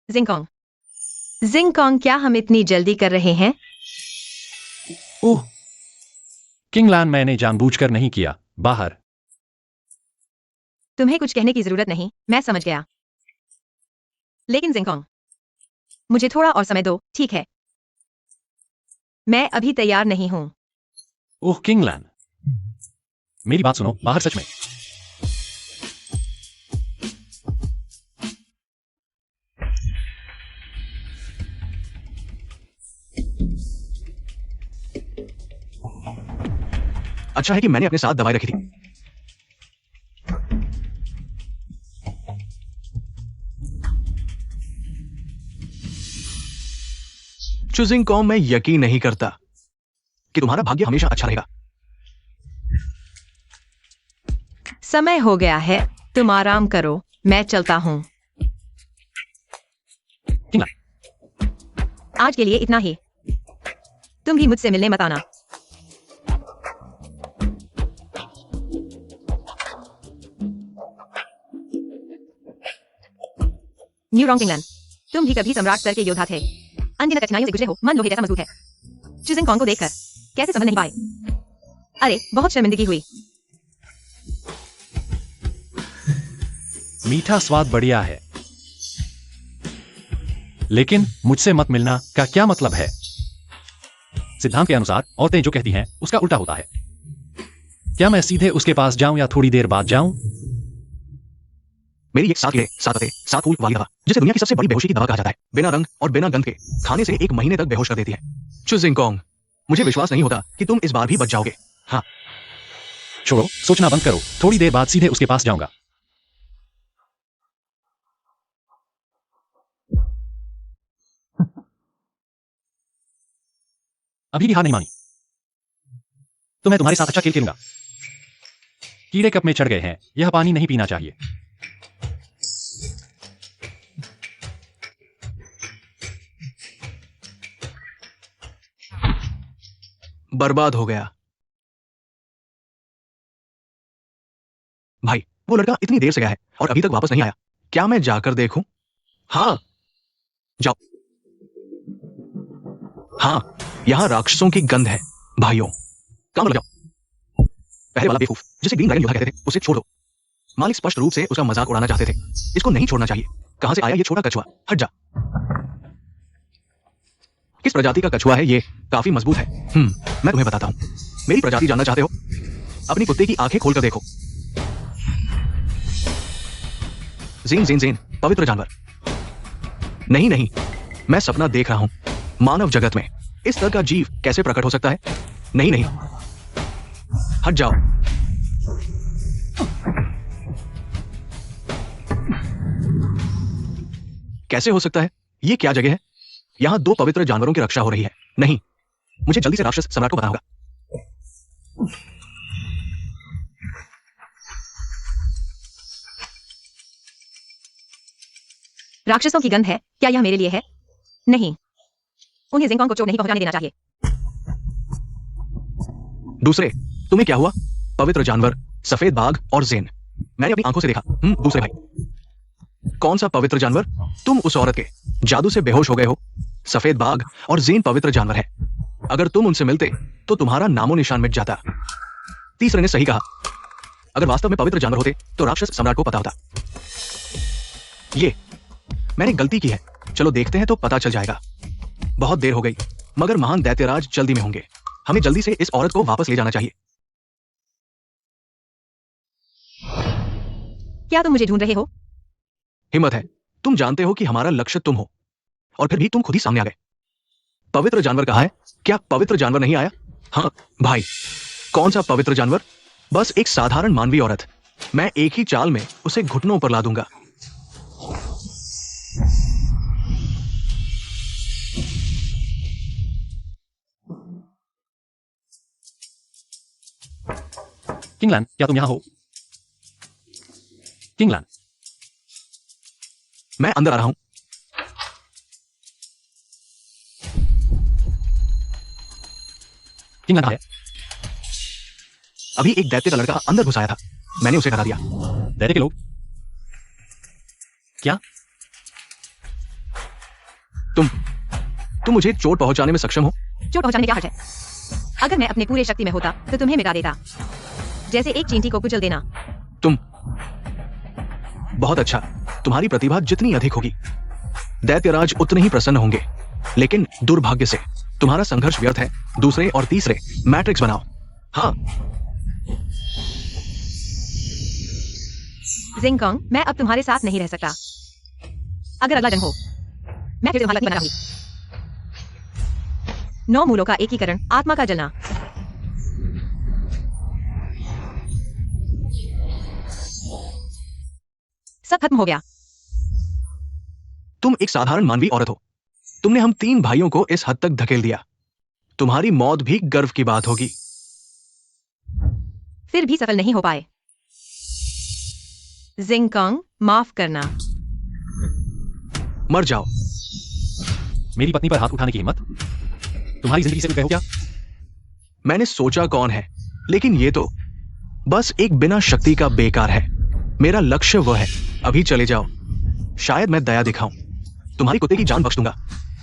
जिंगकोंग, जिंगकोंग, क्या हम इतनी जल्दी कर रहे हैं? ओह किंगलान, मैंने जानबूझकर नहीं किया। बाहर। तुम्हें कुछ कहने की जरूरत नहीं, मैं समझ गया। लेकिन जिंगकोंग, मुझे थोड़ा और समय दो, ठीक है? मैं अभी तैयार नहीं हूं। ओह किंगलान, मेरी बात सुनो। बाहर सच में। अच्छा है कि मैंने अपने साथ दवाई रखी थी। चुजिंग कॉम, मैं यकीन नहीं करता कि तुम्हारा भाग्य हमेशा अच्छा रहेगा। समय हो गया है, तुम आराम करो, मैं चलता हूं। किंगलान, आज के लिए इतना ही। तुम भी मुझसे मिलने मत आना। न्यू रोंग किंगलन, तुम भी कभी सम्राट स्तर के योद्धा थे। अनगिनत कठिनाइयों से गुजरे हो, मन लोहे जैसा मजबूत है। चुजिंग कॉन्ग को देखकर कैसे समझ नहीं पाए? अरे, बहुत शर्मिंदगी हुई। मीठा स्वाद बढ़िया है, लेकिन मुझसे मत मिलना का क्या मतलब है? सिद्धांत के अनुसार औरतें जो कहती हैं उसका उल्टा होता है। क्या मैं सीधे उसके पास जाऊं या थोड़ी देर बाद जाऊं? मेरी एक 7 कीड़े, 7 पत्ते, 7 फूल वाली दवा, जिसे दुनिया की सबसे बड़ी बेहोशी की दवा कहा जाता है, बिना रंग और बिना गंध के खाने से 1 महीने तक बेहोश कर देती है। चुजिंग कॉन्ग, मुझे विश्वास नहीं होता कि तुम इस बार भी बच जाओगे। हाँ, छोड़ो, सोचना बंद करो। थोड़ी देर बाद सीधे उसके पास जाऊंगा। अभी भी हार नहीं मानी तो मैं तुम्हारे साथ अच्छा खेल खेलूंगा। कीड़े कप में चढ़ गए हैं, यह पानी नहीं पीना चाहिए। बर्बाद हो गया। भाई, वो लड़का इतनी देर से गया है और अभी तक वापस नहीं आया। क्या मैं जाकर देखूं? हाँ, जाओ। हाँ, यहां राक्षसों की गंध है। भाइयों, काम लग जाओ। पहले वाला बेवकूफ जिसे ग्रीन ड्रैगन योद्धा कहते थे, उसे छोड़ दो। मालिक स्पष्ट रूप से उसका मजाक उड़ाना चाहते थे। इसको नहीं छोड़ना चाहिए। कहां से आया ये छोटा कछुआ? हट जा। किस प्रजाति का कछुआ है ये? काफी मजबूत है। मैं तुम्हें बताता हूं। मेरी प्रजाति जानना चाहते हो? अपनी कुत्ते की आंखें खोलकर देखो। जीन जीन जीन, पवित्र जानवर। नहीं नहीं, मैं सपना देख रहा हूं। मानव जगत में इस तरह का जीव कैसे प्रकट हो सकता है? नहीं नहीं, हट जाओ। कैसे हो सकता है? ये क्या जगह है? यहां 2 पवित्र जानवरों की रक्षा हो रही है। नहीं, मुझे जल्दी से राक्षस सम्राट को बताना होगा। राक्षसों की गंध है, क्या यह मेरे लिए है? नहीं, उन्हें जिंगकोंग को चोट नहीं पहुंचाने देना चाहिए। दूसरे, तुम्हें क्या हुआ? पवित्र जानवर, सफेद बाघ और जेन, मैंने अपनी आंखों से देखा। दूसरे भाई, कौन सा पवित्र जानवर? तुम उस औरत के जादू से बेहोश हो गए हो। सफेद बाघ और जेन पवित्र जानवर है। अगर तुम उनसे मिलते तो तुम्हारा नामो निशान मिट जाता। तीसरे ने सही कहा, अगर वास्तव में पवित्र जानवर होते तो राक्षस सम्राट को पता होता। ये मैंने गलती की है, चलो देखते हैं तो पता चल जाएगा। बहुत देर हो गई, मगर महान दैत्यराज जल्दी में होंगे। हमें जल्दी से इस औरत को वापस ले जाना चाहिए। क्या तुम मुझे ढूंढ रहे हो? हिम्मत है, तुम जानते हो कि हमारा लक्ष्य तुम हो, और फिर भी तुम खुद ही सामने आ गए। पवित्र जानवर कहाँ है? क्या पवित्र जानवर नहीं आया? हाँ भाई, कौन सा पवित्र जानवर? बस एक साधारण मानवीय औरत। मैं एक ही चाल में उसे घुटनों पर ला दूंगा। किंगलैंड, क्या तुम यहां हो? किंगलैंड, मैं अंदर आ रहा हूं। किंगलैंड है। अभी एक दैत्य का लड़का अंदर घुस आया था, मैंने उसे हटा दिया। दैत्य के लोग? क्या? तुम मुझे चोट पहुंचाने में सक्षम हो? चोट पहुंचाने में क्या हर्ज है? अगर मैं अपने पूरे शक्ति में होता तो तुम्हें मिटा देता, जैसे एक चींटी को कुचल देना। तुम बहुत अच्छा, तुम्हारी प्रतिभा जितनी अधिक होगी, दैत्यराज उतने ही प्रसन्न होंगे। लेकिन दुर्भाग्य से तुम्हारा संघर्ष व्यर्थ है। दूसरे और तीसरे, मैट्रिक्स बनाओ। हाँ, जिंगकोंग, मैं अब तुम्हारे साथ नहीं रह सकता। अगर अगला जंग हो, मैं फिर तुम्हारा बना रहूंगी। 9 मूलों का एकीकरण, आत्मा का जलना। सब खत्म हो गया। तुम एक साधारण मानवीय औरत हो। तुमने हम 3 भाइयों को इस हद तक धकेल दिया। तुम्हारी मौत भी गर्व की बात होगी। फिर भी सफल नहीं हो पाए। जिंगकोंग, माफ करना। मर जाओ। मेरी पत्नी पर हाथ उठाने की हिम्मत? तुम्हारी जिंदगी से उठ गए हो क्या? मैंने सोचा कौन है, लेकिन ये तो बस एक बिना शक्ति का बेकार है। मेरा लक्ष्य वह है। अभी चले जाओ, शायद मैं दया दिखाऊं। तुम्हारी कुत्ते की जान बख्श दूंगा।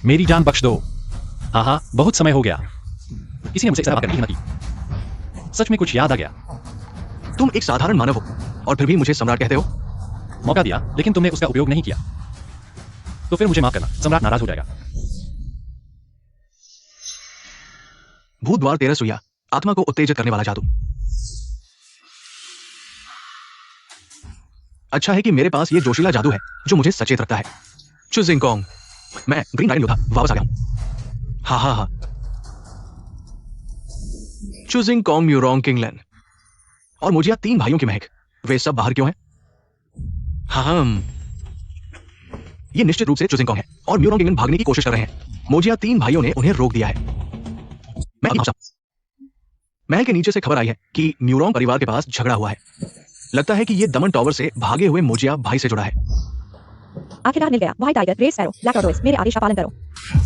मेरी जान बख्श दो। हाँ, बहुत समय हो गया। किसी ने मुझसे इस तरह बात करने की हिम्मत की। सच में कुछ याद आ गया। तुम एक साधारण मानव हो और फिर भी मुझे सम्राट कहते हो। मौका दिया, लेकिन तुमने उसका उपयोग नहीं किया। तो फिर मुझे माफ करना, सम्राट नाराज हो जाएगा। भूत द्वार 13 सुइया, आत्मा को उत्तेजित करने वाला जादू। अच्छा है कि मेरे पास ये जोशीला जादू है जो मुझे सचेत रखता है। चू जिंगकोंग, मैं ग्रीन राइन लोथा वापस आ गया हूं। हा। चू जिंगकोंग, म्यूरोंग, किंगलैंड और मुझे 3 भाइयों की महक, वे सब बाहर क्यों हैं? हाँ, ये निश्चित रूप से चू जिंगकोंग है और म्यूरोंग किंगलैंड भागने की कोशिश कर रहे हैं। मोजिया 3 भाइयों ने उन्हें रोक दिया है। मैं अभी पहुंचा। महल के नीचे से खबर आई है कि म्यूरोंग परिवार के पास झगड़ा हुआ है। लगता है कि ये दमन टॉवर से भागे हुए मोजिया भाई से जुड़ा है। आखिरकार मिल गया। White tiger, red sparrow, black tortoise, मेरे आदेश का पालन करो।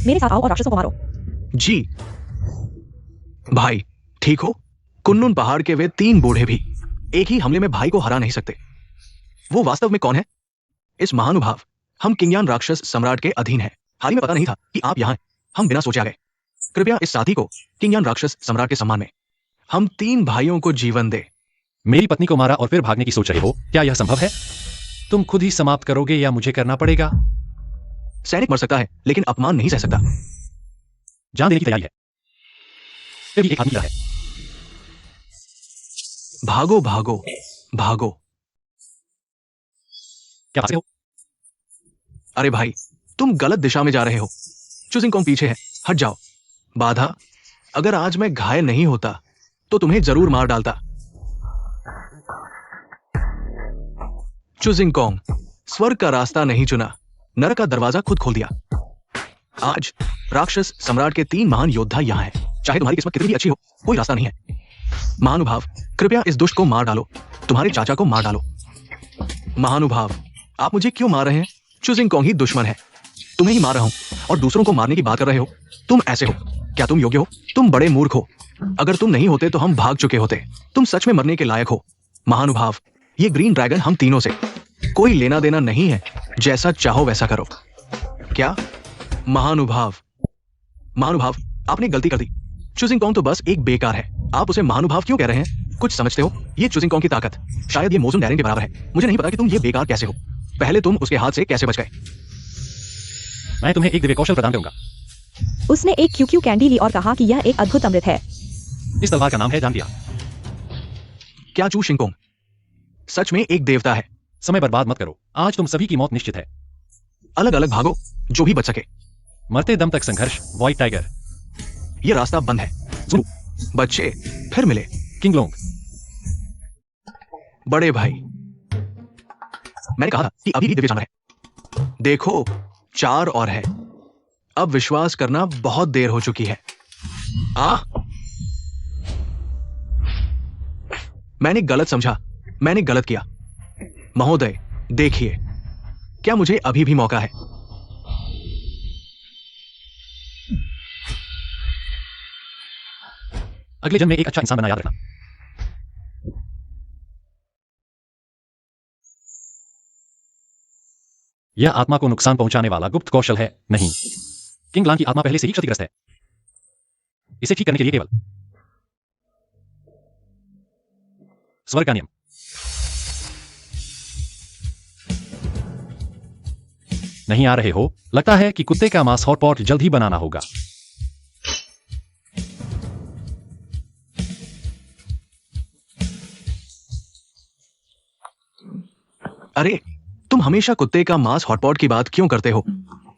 मेरे साथ आओ और राक्षसों को मारो। जी भाई, ठीक हो? कुन्नुन पहाड़ के वे 3 बूढ़े भी एक ही हमले में भाई को हरा नहीं सकते। वो वास्तव में कौन है? इस महानुभाव, हम किंगयान राक्षस सम्राट के अधीन हैं। हाल ही में पता नहीं था कि आप यहाँ हैं। हम बिना सोचे आ गए। कृपया इस साथी को किंगयान राक्षस सम्राट के सम्मान में हम 3 भाइयों को जीवन दे। मेरी पत्नी को मारा और फिर भागने की सोच रहे हो, क्या यह संभव है? तुम खुद ही समाप्त करोगे या मुझे करना पड़ेगा? सैनिक मर सकता है, लेकिन अपमान नहीं सह सकता। जान देने की तैयारी है। फिर भी एक आदमी है। भागो भागो भागो। क्या पास हो? अरे भाई, तुम गलत दिशा में जा रहे हो। चू जिंगकोंग पीछे है, हट जाओ। बाधा, अगर आज मैं घायल नहीं होता तो तुम्हें जरूर मार डालता। चू जिंगकोंग, स्वर्ग का रास्ता नहीं चुना, नरक का दरवाजा खुद खोल दिया। आज राक्षस सम्राट के 3 महान योद्धा यहाँ हैं। चाहे तुम्हारी किस्मत कितनी भी अच्छी हो, कोई रास्ता नहीं है। महानुभाव, कृपया इस दुष्ट को मार डालो। तुम्हारे चाचा को मार डालो। महानुभाव, आप मुझे क्यों मार रहे हैं? चूजिंग कॉन्ग ही दुश्मन है। तुम्हें ही मार रहा हूं और दूसरों को मारने की बात कर रहे हो। तुम ऐसे हो? क्या तुम योग्य हो? तुम बड़े मूर्ख हो। अगर तुम नहीं होते तो हम भाग चुके होते। तुम सच में मरने के लायक हो। महानुभाव, ये ग्रीन ड्रैगन हम तीनों से कोई लेना देना नहीं है। जैसा चाहो वैसा करो। क्या? महानुभाव, महानुभाव, आपने गलती कर दी। चूजिंग कॉन्ग तो बस एक बेकार है। आप उसे महानुभाव क्यों कह रहे हैं? कुछ समझते हो? ये चूजिंग कॉन्ग की ताकत शायद ये मोज़ुन डैरेन के बराबर है। मुझे नहीं पता कि तुम ये बेकार कैसे हो। पहले तुम उसके हाथ से कैसे बच गए? मैं तुम्हें एक दिव्य कौशल प्रदान करूंगा। उसने एक क्यूक्यू कैंडी ली और कहा कि यह एक अद्भुत अमृत है। इस तलवार का नाम है जानतिया। क्या चू शिंगकोंग सच में एक देवता है? समय बर्बाद मत करो, आज तुम सभी की मौत निश्चित है। अलग अलग भागो, जो भी बच सके। मरते दम तक संघर्ष, व्हाइट टाइगर। ये रास्ता बंद है। सुनो, बच्चे फिर मिले। किंग लोंग। बड़े भाई, मैंने कहा था कि अभी भी दिव्य जानवर है। देखो, 4 और है। अब विश्वास करना बहुत देर हो चुकी है। मैंने गलत समझा, मैंने गलत किया। महोदय, देखिए, क्या मुझे अभी भी मौका है? अगले जन्म में एक अच्छा इंसान बना, याद रखना। यह आत्मा को नुकसान पहुंचाने वाला गुप्त कौशल है नहीं। किंग लान की आत्मा पहले से ही क्षतिग्रस्त है। इसे ठीक करने के लिए केवल स्वर्ग का नियम। नहीं आ रहे हो? लगता है कि कुत्ते का मांस हॉटपॉट जल्द ही बनाना होगा। अरे, तुम हमेशा कुत्ते का मांस हॉटपॉट की बात क्यों करते हो?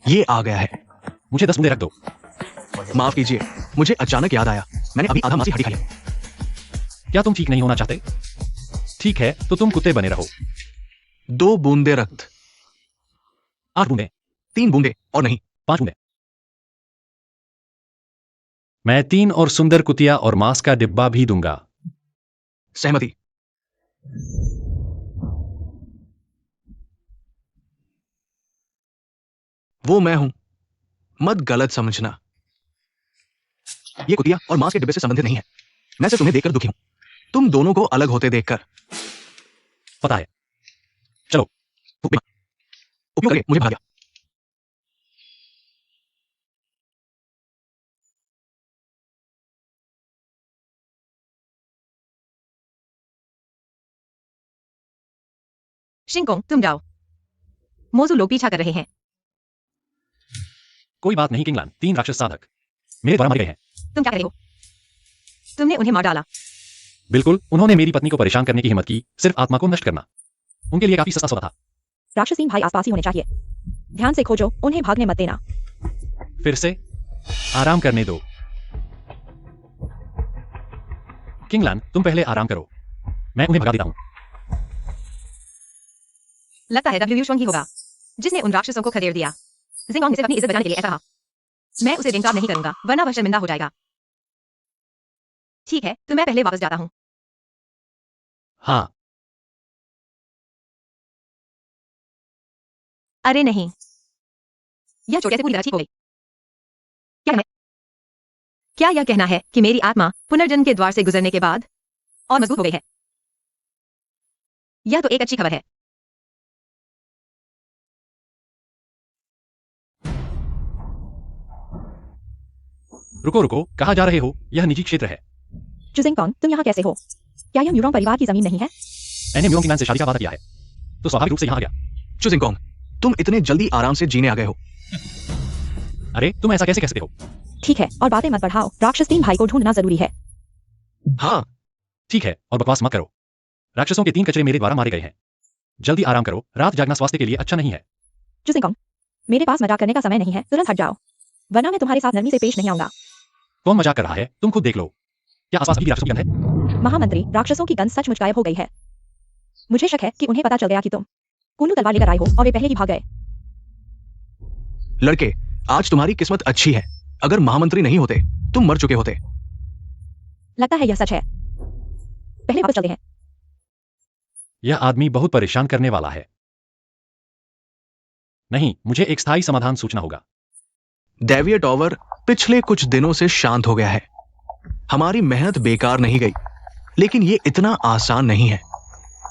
ये आ गया है। मुझे 10 बूंदे रख दो। माफ कीजिए, मुझे अचानक याद आया, मैंने अभी आधा मांस हड्डी खाई है। क्या तुम ठीक नहीं होना चाहते? ठीक है, तो तुम कुत्ते बने रहो। 2 बूंदे रक्त। 8 बूंदे। 3 बूंदे और नहीं 5 बूंदे। मैं 3 और सुंदर कुतिया और मांस का डिब्बा भी दूंगा। सहमति। वो मैं हूं, मत गलत समझना। ये कुतिया और मांस के डिब्बे से संबंधित नहीं है। मैं सिर्फ तुम्हें देखकर दुखी हूं, तुम दोनों को अलग होते देखकर। पता है। चलो। उपयोग करके मुझे भगा दिया। शिंगकोंग, तुम जाओ। मोजू लोग पीछा कर रहे हैं। कोई बात नहीं किंगलान, 3 राक्षस साधक मेरे द्वारा मारे गए हैं। तुम क्या कर रहे हो? तुमने उन्हें मार डाला। बिल्कुल, उन्होंने मेरी पत्नी को परेशान करने की हिम्मत की, सिर्फ आत्मा को नष्ट करना। उनके लिए काफी सस्ता सौदा था। राक्षसीन भाई आसपास ही होने चाहिए। ध्यान से खोजो, उन्हें भागने मत देना। फिर से आराम करने दो। किंगलान, तुम पहले आराम करो, मैं उन्हें भगा देता हूं। लगता है डब्ल्यू शुआंग ही होगा जिसने उन राक्षसों को खदेड़ दिया। जिंगोंग ने सिर्फ अपनी इज्जत बचाने के लिए ऐसा कहा। मैं उसे रिंगकाब नहीं करूंगा, वरना वह शर्मिंदा हो जाएगा। ठीक है, तो मैं पहले वापस जाता हूं। हाँ। अरे नहीं, यह चोट से पूरी तरह ठीक हो गई। क्या यह कहना है कि मेरी आत्मा पुनर्जन्म के द्वार से गुजरने के बाद और मजबूत हो गई है? यह तो एक अच्छी खबर है। रुको रुको, कहाँ जा रहे हो? यह निजी क्षेत्र है। चुजिंगकोंग, तुम यहाँ कैसे हो? क्या यह म्यूरोंग परिवार की जमीन नहीं है? मैंने म्यूरोंग की मैन से शादी का वादा किया है, तो स्वाभाविक रूप से यहाँ आ गया। चुजिंगकोंग, तुम इतने जल्दी आराम से जीने आ गए हो। अरे, तुम ऐसा कैसे कह सकते हो? ठीक है, और बातें मत बढ़ाओ। राक्षस 3 भाई को ढूंढना जरूरी है। हाँ, ठीक है, और बकवास मत करो। राक्षसों के 3 कचरे मेरे द्वारा मारे गए हैं। जल्दी आराम करो, रात जागना स्वास्थ्य के लिए अच्छा नहीं है। चुजिंगकोंग, मेरे पास मजाक करने का समय नहीं है, तुरंत हट जाओ, वरना मैं तुम्हारे साथ नरमी से पेश नहीं आऊंगा। कौन मजाक कर रहा है? तुम खुद देख लो। क्या आसपास अभी भी राक्षसों की गंध है? महामंत्री, राक्षसों की गंध सचमुच गायब हो गई है। मुझे शक है कि उन्हें पता चल गया कि तुम कुल्लू तलवार लेकर आए हो और वे पहले ही भाग गए। लड़के, आज तुम्हारी किस्मत अच्छी है। अगर महामंत्री नहीं होते, तुम मर चुके होते। लगता है यह सच है। पहले वापस चलते हैं। यह आदमी बहुत परेशान करने वाला है। नहीं, मुझे एक स्थायी समाधान सोचना होगा। दैवीय टॉवर पिछले कुछ दिनों से शांत हो गया है। हमारी मेहनत बेकार नहीं गई, लेकिन ये इतना आसान नहीं है।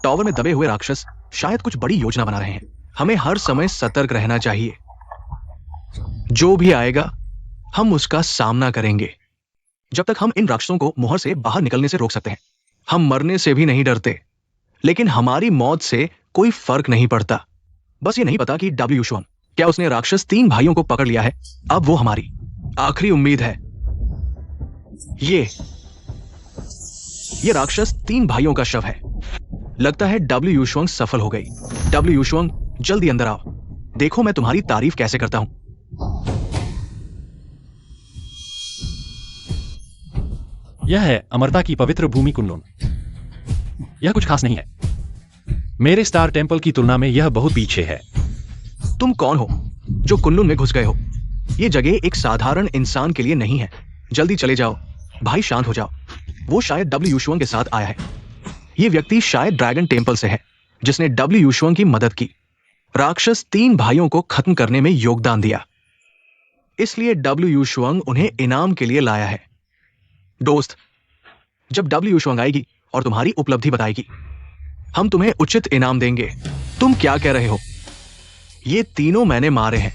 टॉवर में दबे हुए राक्षस शायद कुछ बड़ी योजना बना रहे हैं। हमें हर समय सतर्क रहना चाहिए। जो भी आएगा हम उसका सामना करेंगे। जब तक हम इन राक्षसों को मोहर से बाहर निकलने से रोक सकते हैं। हम मरने से भी नहीं डरते, लेकिन हमारी मौत से कोई फर्क नहीं पड़ता। बस ये नहीं पता कि डब्ल्यू युशुआंग, क्या उसने राक्षस 3 भाइयों को पकड़ लिया है? अब वो हमारी आखिरी उम्मीद है। ये राक्षस 3 भाइयों का शव है। लगता है डब्ल्यू युशुआंग सफल हो गई। डब्ल्यू युशुआंग, जल्दी अंदर आओ। देखो मैं तुम्हारी तारीफ कैसे करता हूं। यह है अमरता की पवित्र भूमि कुनलुन। यह कुछ खास नहीं है। मेरे स्टार टेंपल की तुलना में यह बहुत पीछे है। तुम कौन हो जो कुनलुन में घुस गए हो? ये जगह एक साधारण इंसान के लिए नहीं है। जल्दी चले जाओ। भाई शांत हो जाओ। वो शायद डब्ल्यू युशुआंग के साथ आया है। ये व्यक्ति शायद ड्रैगन टेंपल से है, जिसने डब्ल्यू युशुआंग की मदद की। राक्षस 3 भाइयों को खत्म करने में योगदान दिया, इसलिए डब्ल्यू युशुआंग उन्हें इनाम के लिए लाया है। दोस्त, जब डब्ल्यू युशुआंग आएगी और तुम्हारी उपलब्धि बताएगी, हम तुम्हें उचित इनाम देंगे। तुम क्या कह रहे हो? ये तीनों मैंने मारे हैं।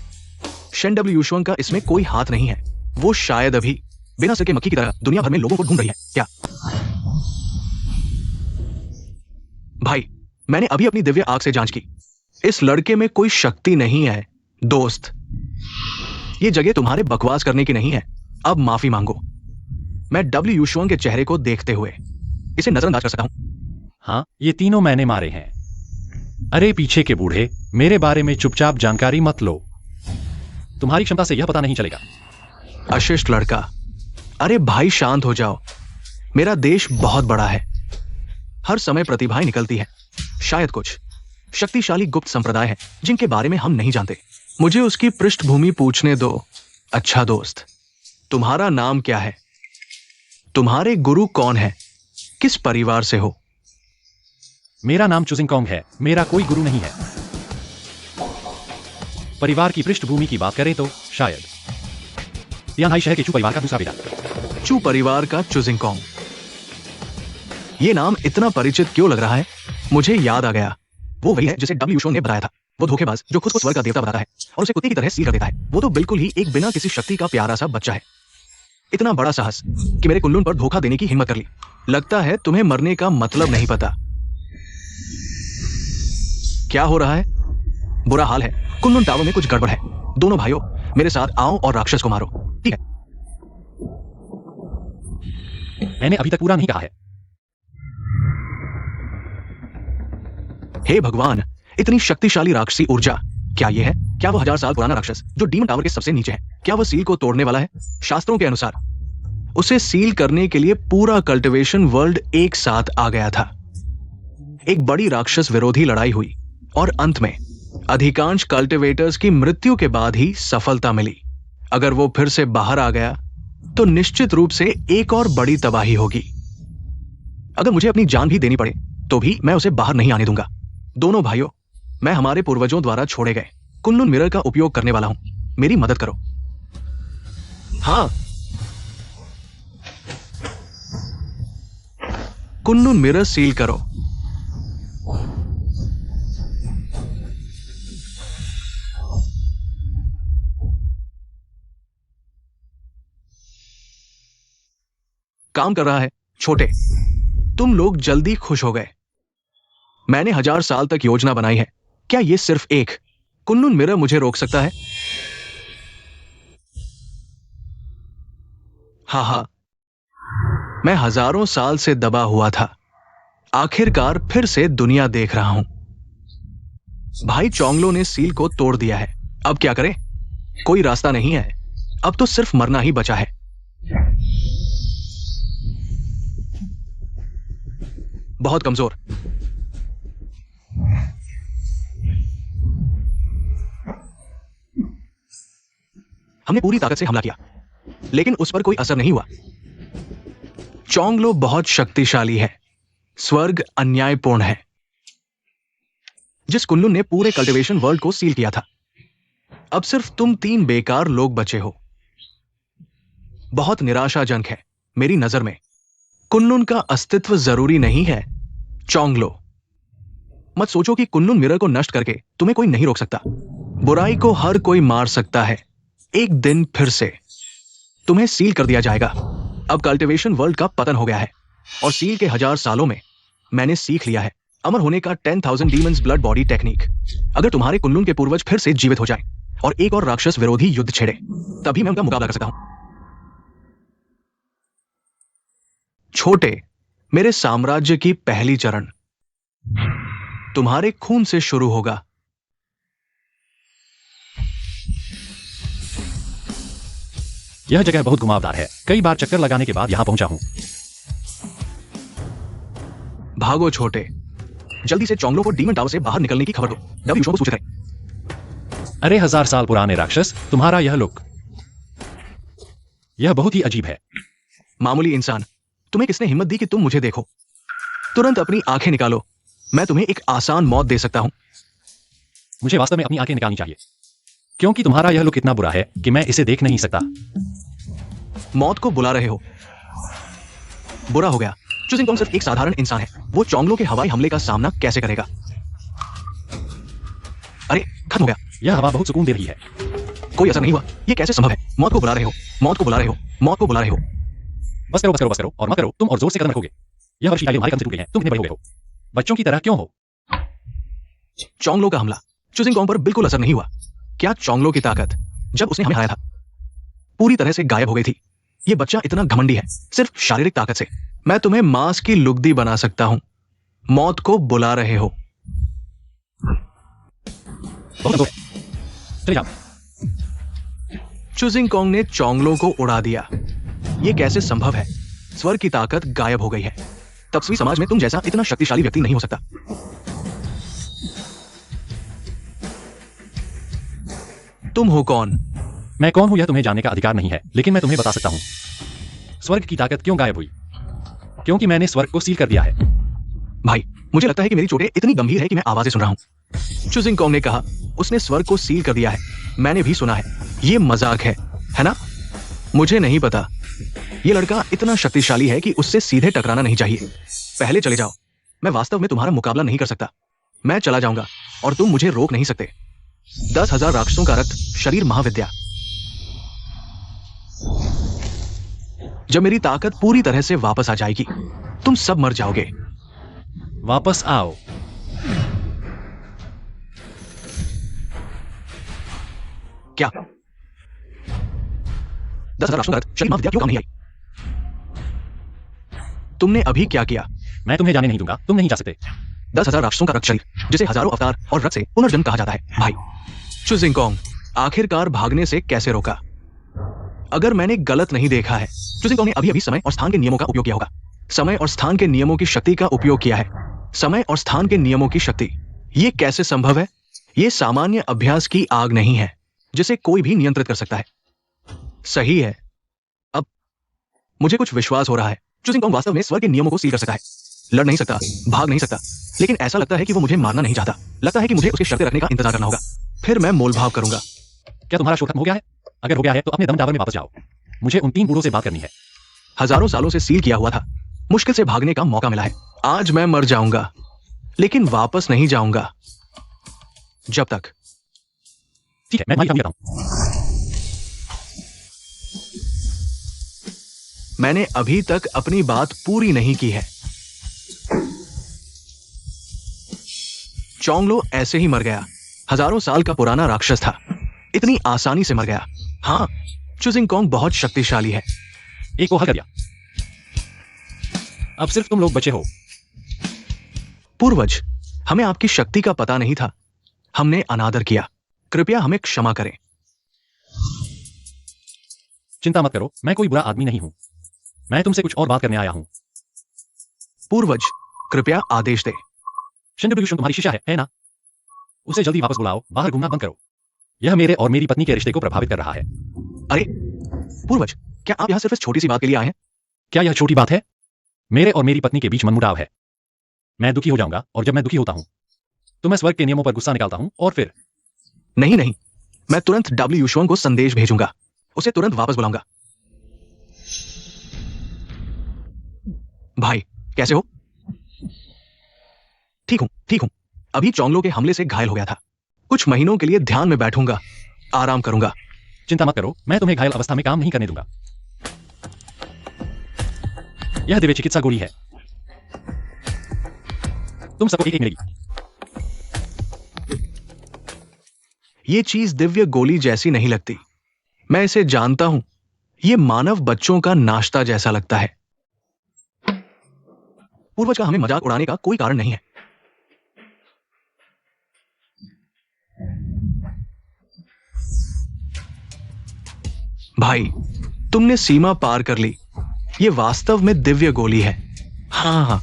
शन डब्ल्यू युशुआंग का इसमें कोई हाथ नहीं है। वो शायद अभी बिना सिर के मक्खी की तरह दुनिया भर में लोगों को ढूंढ रही है। क्या भाई, मैंने अभी अपनी दिव्य आंख से जांच की। इस लड़के में कोई शक्ति नहीं है। दोस्त, ये जगह तुम्हारे बकवास करने की नहीं है। अब माफी मांगो। मैं डब्ल्यू युशुआंग के चेहरे को देखते हुए इसे नजरअंदाज कर सकता हूं। हाँ, ये तीनों मैंने मारे हैं। अरे पीछे के बूढ़े, मेरे बारे में चुपचाप जानकारी मत लो। तुम्हारी क्षमता से यह पता नहीं चलेगा। अशिष्ट लड़का। अरे भाई शांत हो जाओ। मेरा देश बहुत बड़ा है। हर समय प्रतिभाएं निकलती हैं। शायद कुछ शक्तिशाली गुप्त संप्रदाय हैं जिनके बारे में हम नहीं जानते। मुझे उसकी पृष्ठभूमि पूछने दो। अच्छा दोस्त, तुम्हारा नाम क्या है? तुम्हारे गुरु कौन है? किस परिवार से हो? मेरा नाम चुजिंगकोंग है। मेरा कोई गुरु नहीं है। परिवार की पृष्ठभूमि की बात करें तो शायद तियानहाई शहर के चू परिवार का दूसरा बेटा। चू परिवार का चुजिंगकोंग। ये नाम इतना परिचित क्यों लग रहा है? मुझे याद आ गया। वो वही है जिसे डब्ल्यू युशुआंग ने बताया था। वो धोखेबाज जो खुद को स्वर्ग का देवता बताता है और उसे कुत्ते की तरह सील कर देता है। वो तो बिल्कुल ही एक बिना किसी शक्ति का प्यारा सा बच्चा है। इतना बड़ा साहस कि मेरे कुनलुन पर धोखा देने की हिम्मत कर ली। लगता है तुम्हें मरने का मतलब नहीं पता। क्या हो रहा है? बुरा हाल है। कुनलुन टावर में कुछ गड़बड़ है। दोनों भाइयों, मेरे साथ आओ और राक्षस को मारो। ठीक है? मैंने अभी तक पूरा नहीं कहा है। हे भगवान, इतनी शक्तिशाली राक्षसी ऊर्जा। क्या ये है? क्या वो 1000 साल पुराना राक्षस जो डीमन टावर के सबसे नीचे है, क्या वो सील को तोड़ने वाला है? शास्त्रों के अनुसार उसे सील करने के लिए पूरा कल्टिवेशन वर्ल्ड एक साथ आ गया था। एक बड़ी राक्षस विरोधी लड़ाई हुई और अंत में अधिकांश कल्टिवेटर्स की मृत्यु के बाद ही सफलता मिली। अगर वो फिर से बाहर आ गया तो निश्चित रूप से एक और बड़ी तबाही होगी। अगर मुझे अपनी जान भी देनी पड़े तो भी मैं उसे बाहर नहीं आने दूंगा। दोनों भाइयों, मैं हमारे पूर्वजों द्वारा छोड़े गए कुनलुन मिरर का उपयोग करने वाला हूं। मेरी मदद करो। हाँ, कुनलुन मिरर सील करो। काम कर रहा है। छोटे, तुम लोग जल्दी खुश हो गए। मैंने 1000 साल तक योजना बनाई है। क्या यह सिर्फ एक कुनलुन मिरर मुझे रोक सकता है? हाँ, मैं हजारों साल से दबा हुआ था। आखिरकार फिर से दुनिया देख रहा हूं। भाई चोंगलो ने सील को तोड़ दिया है। अब क्या करें? कोई रास्ता नहीं है। अब तो सिर्फ मरना ही बचा है। बहुत कमजोर। हमने पूरी ताकत से हमला किया, लेकिन उस पर कोई असर नहीं हुआ। चोंगलो बहुत शक्तिशाली है। स्वर्ग अन्यायपूर्ण है। जिस कुनलुन ने पूरे कल्टिवेशन वर्ल्ड को सील किया था, अब सिर्फ तुम 3 बेकार लोग बचे हो। बहुत निराशाजनक है मेरी नजर में। कुन्नुन का अस्तित्व जरूरी नहीं है चोंगलो। मत सोचो कि कुन्नुन मिरर को नष्ट करके तुम्हें कोई नहीं रोक सकता। बुराई को हर कोई मार सकता है। एक दिन फिर से तुम्हें सील कर दिया जाएगा। अब कल्टीवेशन वर्ल्ड का पतन हो गया है और सील के 1000 सालों में मैंने सीख लिया है अमर होने का 10,000 डीमंस ब्लड बॉडी टेक्निक। अगर तुम्हारे कुन्नुन के पूर्वज फिर से जीवित हो जाएं और एक और राक्षस विरोधी युद्ध छेड़े, तभी मैं उनका मुकाबला कर सकता हूं। छोटे, मेरे साम्राज्य की पहली चरण तुम्हारे खून से शुरू होगा। यह जगह बहुत घुमावदार है। कई बार चक्कर लगाने के बाद यहां पहुंचा हूं। भागो छोटे, जल्दी से चोंगलो को डीमन टावर से बाहर निकलने की खबर दो। डब्ल्यू शो को सूचित करें। अरे 1000 साल पुराने राक्षस, तुम्हारा यह लुक, यह बहुत ही अजीब है। मामूली इंसान, तुम्हें किसने हिम्मत दी कि तुम मुझे देखो? तुरंत अपनी आंखें निकालो। मैं तुम्हें एक आसान मौत दे सकता हूं। मुझे वास्तव में अपनी आंखें निकालनी चाहिए, क्योंकि तुम्हारा यह लुक इतना बुरा है कि मैं इसे देख नहीं सकता। मौत को बुला रहे हो? बुरा हो गया। चुजिंग टोंग सिर्फ एक साधारण इंसान है। वो चोंगलो के हवाई हमले का सामना कैसे करेगा? अरे खत्म हो गया। यह हवा बहुत सुकून दे रही है। कोई असर नहीं हुआ। ये कैसे संभव है? मौत को बुला रहे हो, मौत को बुला रहे हो, मौत को बुला रहे हो। बस करो, बस करो, बस करो और मत करो। तुम और जोर से कदम रखोगे। यह वर्षी हमारे कदम से टूट गए हैं। तुम कितने बड़े हो गए हो? बच्चों की तरह क्यों हो? चोंगलो का हमला चुजिंग टोंग पर बिल्कुल असर नहीं हुआ। क्या चोंगलो की ताकत जब उसने हमें हराया था पूरी तरह से गायब हो गई थी? ये बच्चा इतना घमंडी है सिर्फ शारीरिक ताकत से। मैं तुम्हें मांस की लुगदी बना सकता हूं। मौत को बुला रहे हो। बहुत जोर। चले जाओ। चुजिंग टोंग ने चोंगलो को उड़ा दिया। यह कैसे संभव है? स्वर की ताकत गायब हो गई है। तपस्वी समाज में तुम जैसा इतना शक्तिशाली व्यक्ति नहीं हो सकता। तुम हो कौन? मैं कौन हूं यह तुम्हें जानने का अधिकार नहीं है, लेकिन मैं तुम्हें बता सकता हूं। स्वर्ग की ताकत क्यों गायब हुई? क्योंकि मैंने स्वर्ग को सील कर दिया है। भाई, मुझे लगता है कि मेरी चोटें इतनी गंभीर है कि मैं आवाजें सुन रहा हूं। चुजिंग टोंग ने कहा उसने स्वर्ग को सील कर दिया है। मैंने भी सुना है। यह मजाक है ना? मुझे नहीं पता। यह लड़का इतना शक्तिशाली है कि उससे सीधे टकराना नहीं चाहिए। पहले चले जाओ। मैं वास्तव में तुम्हारा मुकाबला नहीं कर सकता। मैं चला जाऊंगा और तुम मुझे रोक नहीं सकते। 10,000 राक्षसों का रक्त, शरीर महाविद्या। जब मेरी ताकत पूरी तरह से वापस आ जाएगी, तुम सब मर जाओगे। वापस आओ। क्या 10,000 राक्षसों का रक्त, शरीर महाविद्या क्यों काम नहीं आई? तुमने अभी क्या किया? मैं तुम्हें जाने नहीं दूंगा। तुम नहीं जा सकते। 10,000 राक्षसों का रक्त शरीर, जिसे हजारों अवतार और रक्त से पुनर्जन्म कहा जाता है। भाई चुजिंग टोंग आखिरकार भागने से कैसे रोका? अगर मैंने गलत नहीं देखा है, चुजिंग टोंग ने अभी अभी समय और स्थान के नियमों का उपयोग किया होगा। समय और स्थान के नियमों की शक्ति का उपयोग किया है। समय और स्थान के नियमों की शक्ति, यह कैसे संभव है? यह सामान्य अभ्यास की आग नहीं है जिसे कोई भी नियंत्रित कर सकता है। सही है। अब मुझे कुछ विश्वास हो रहा है। चुजिंग टोंग वास्तव में स्वर्ग के नियमों को सील कर सकता है। लड़ नहीं सकता, भाग नहीं सकता, लेकिन ऐसा लगता है कि वो मुझे मारना नहीं चाहता। लगता है कि मुझे उसकी शर्तें रखने का इंतजार करना होगा, फिर मैं मोलभाव करूंगा। क्या तुम्हारा शोध खत्म हो गया है? अगर हो गया है तो अपने दम टावर में वापस जाओ। मुझे उन 3 बूढ़ों से बात करनी है। हजारों सालों से सील किया हुआ था। मुश्किल से भागने का मौका मिला है। आज मैं मर जाऊंगा, लेकिन वापस नहीं जाऊंगा जब तक। ठीक है, मैं तुम्हारी काम करता हूं। मैंने अभी तक अपनी बात पूरी नहीं की है। चोंगलो ऐसे ही मर गया। हजारों साल का पुराना राक्षस था। इतनी आसानी से मर गया। हाँ, चुजिंग टोंग बहुत शक्तिशाली है। एक को हल कर दिया। अब सिर्फ तुम लोग बचे हो। पूर्वज, हमें आपकी शक्ति का पता नहीं था। हमने अनादर किया। कृपया हमें क्षमा करें। चिंता मत करो, मैं कोई बुरा आदमी नहीं हूं। मैं तुमसे कुछ और बात करने आया हूं। पूर्वज, कृपया आदेश दे। शिंडुडुगुशुन तुम्हारी शिष्या है ना? उसे जल्दी वापस बुलाओ। बाहर घूमना बंद करो। यह मेरे और मेरी पत्नी के रिश्ते को प्रभावित कर रहा है। अरे पूर्वज, क्या आप यहां सिर्फ इस छोटी सी बात के लिए आए हैं? क्या यह छोटी बात है? मेरे और मेरी पत्नी के बीच मनमुटाव है। मैं दुखी हो जाऊंगा और जब मैं दुखी होता हूं तो मैं स्वर्ग के नियमों पर गुस्सा निकालता हूं और फिर नहीं, मैं तुरंत डब्ल्यू शुआंग को संदेश भेजूंगा, उसे तुरंत वापस बुलाऊंगा। भाई कैसे हो? ठीक हूं। अभी चोंगलो के हमले से घायल हो गया था। कुछ महीनों के लिए ध्यान में बैठूंगा, आराम करूंगा। चिंता मत करो, मैं तुम्हें घायल अवस्था में काम नहीं करने दूंगा। यह दिव्य चिकित्सा गोली है, तुम सबको एक मिलेगी। ये चीज दिव्य गोली जैसी नहीं लगती। मैं इसे जानता हूं। ये मानव बच्चों का नाश्ता जैसा लगता है। पूर्वज का हमें मजाक उड़ाने का कोई कारण नहीं है। भाई, तुमने सीमा पार कर ली। ये वास्तव में दिव्य गोली है। हाँ।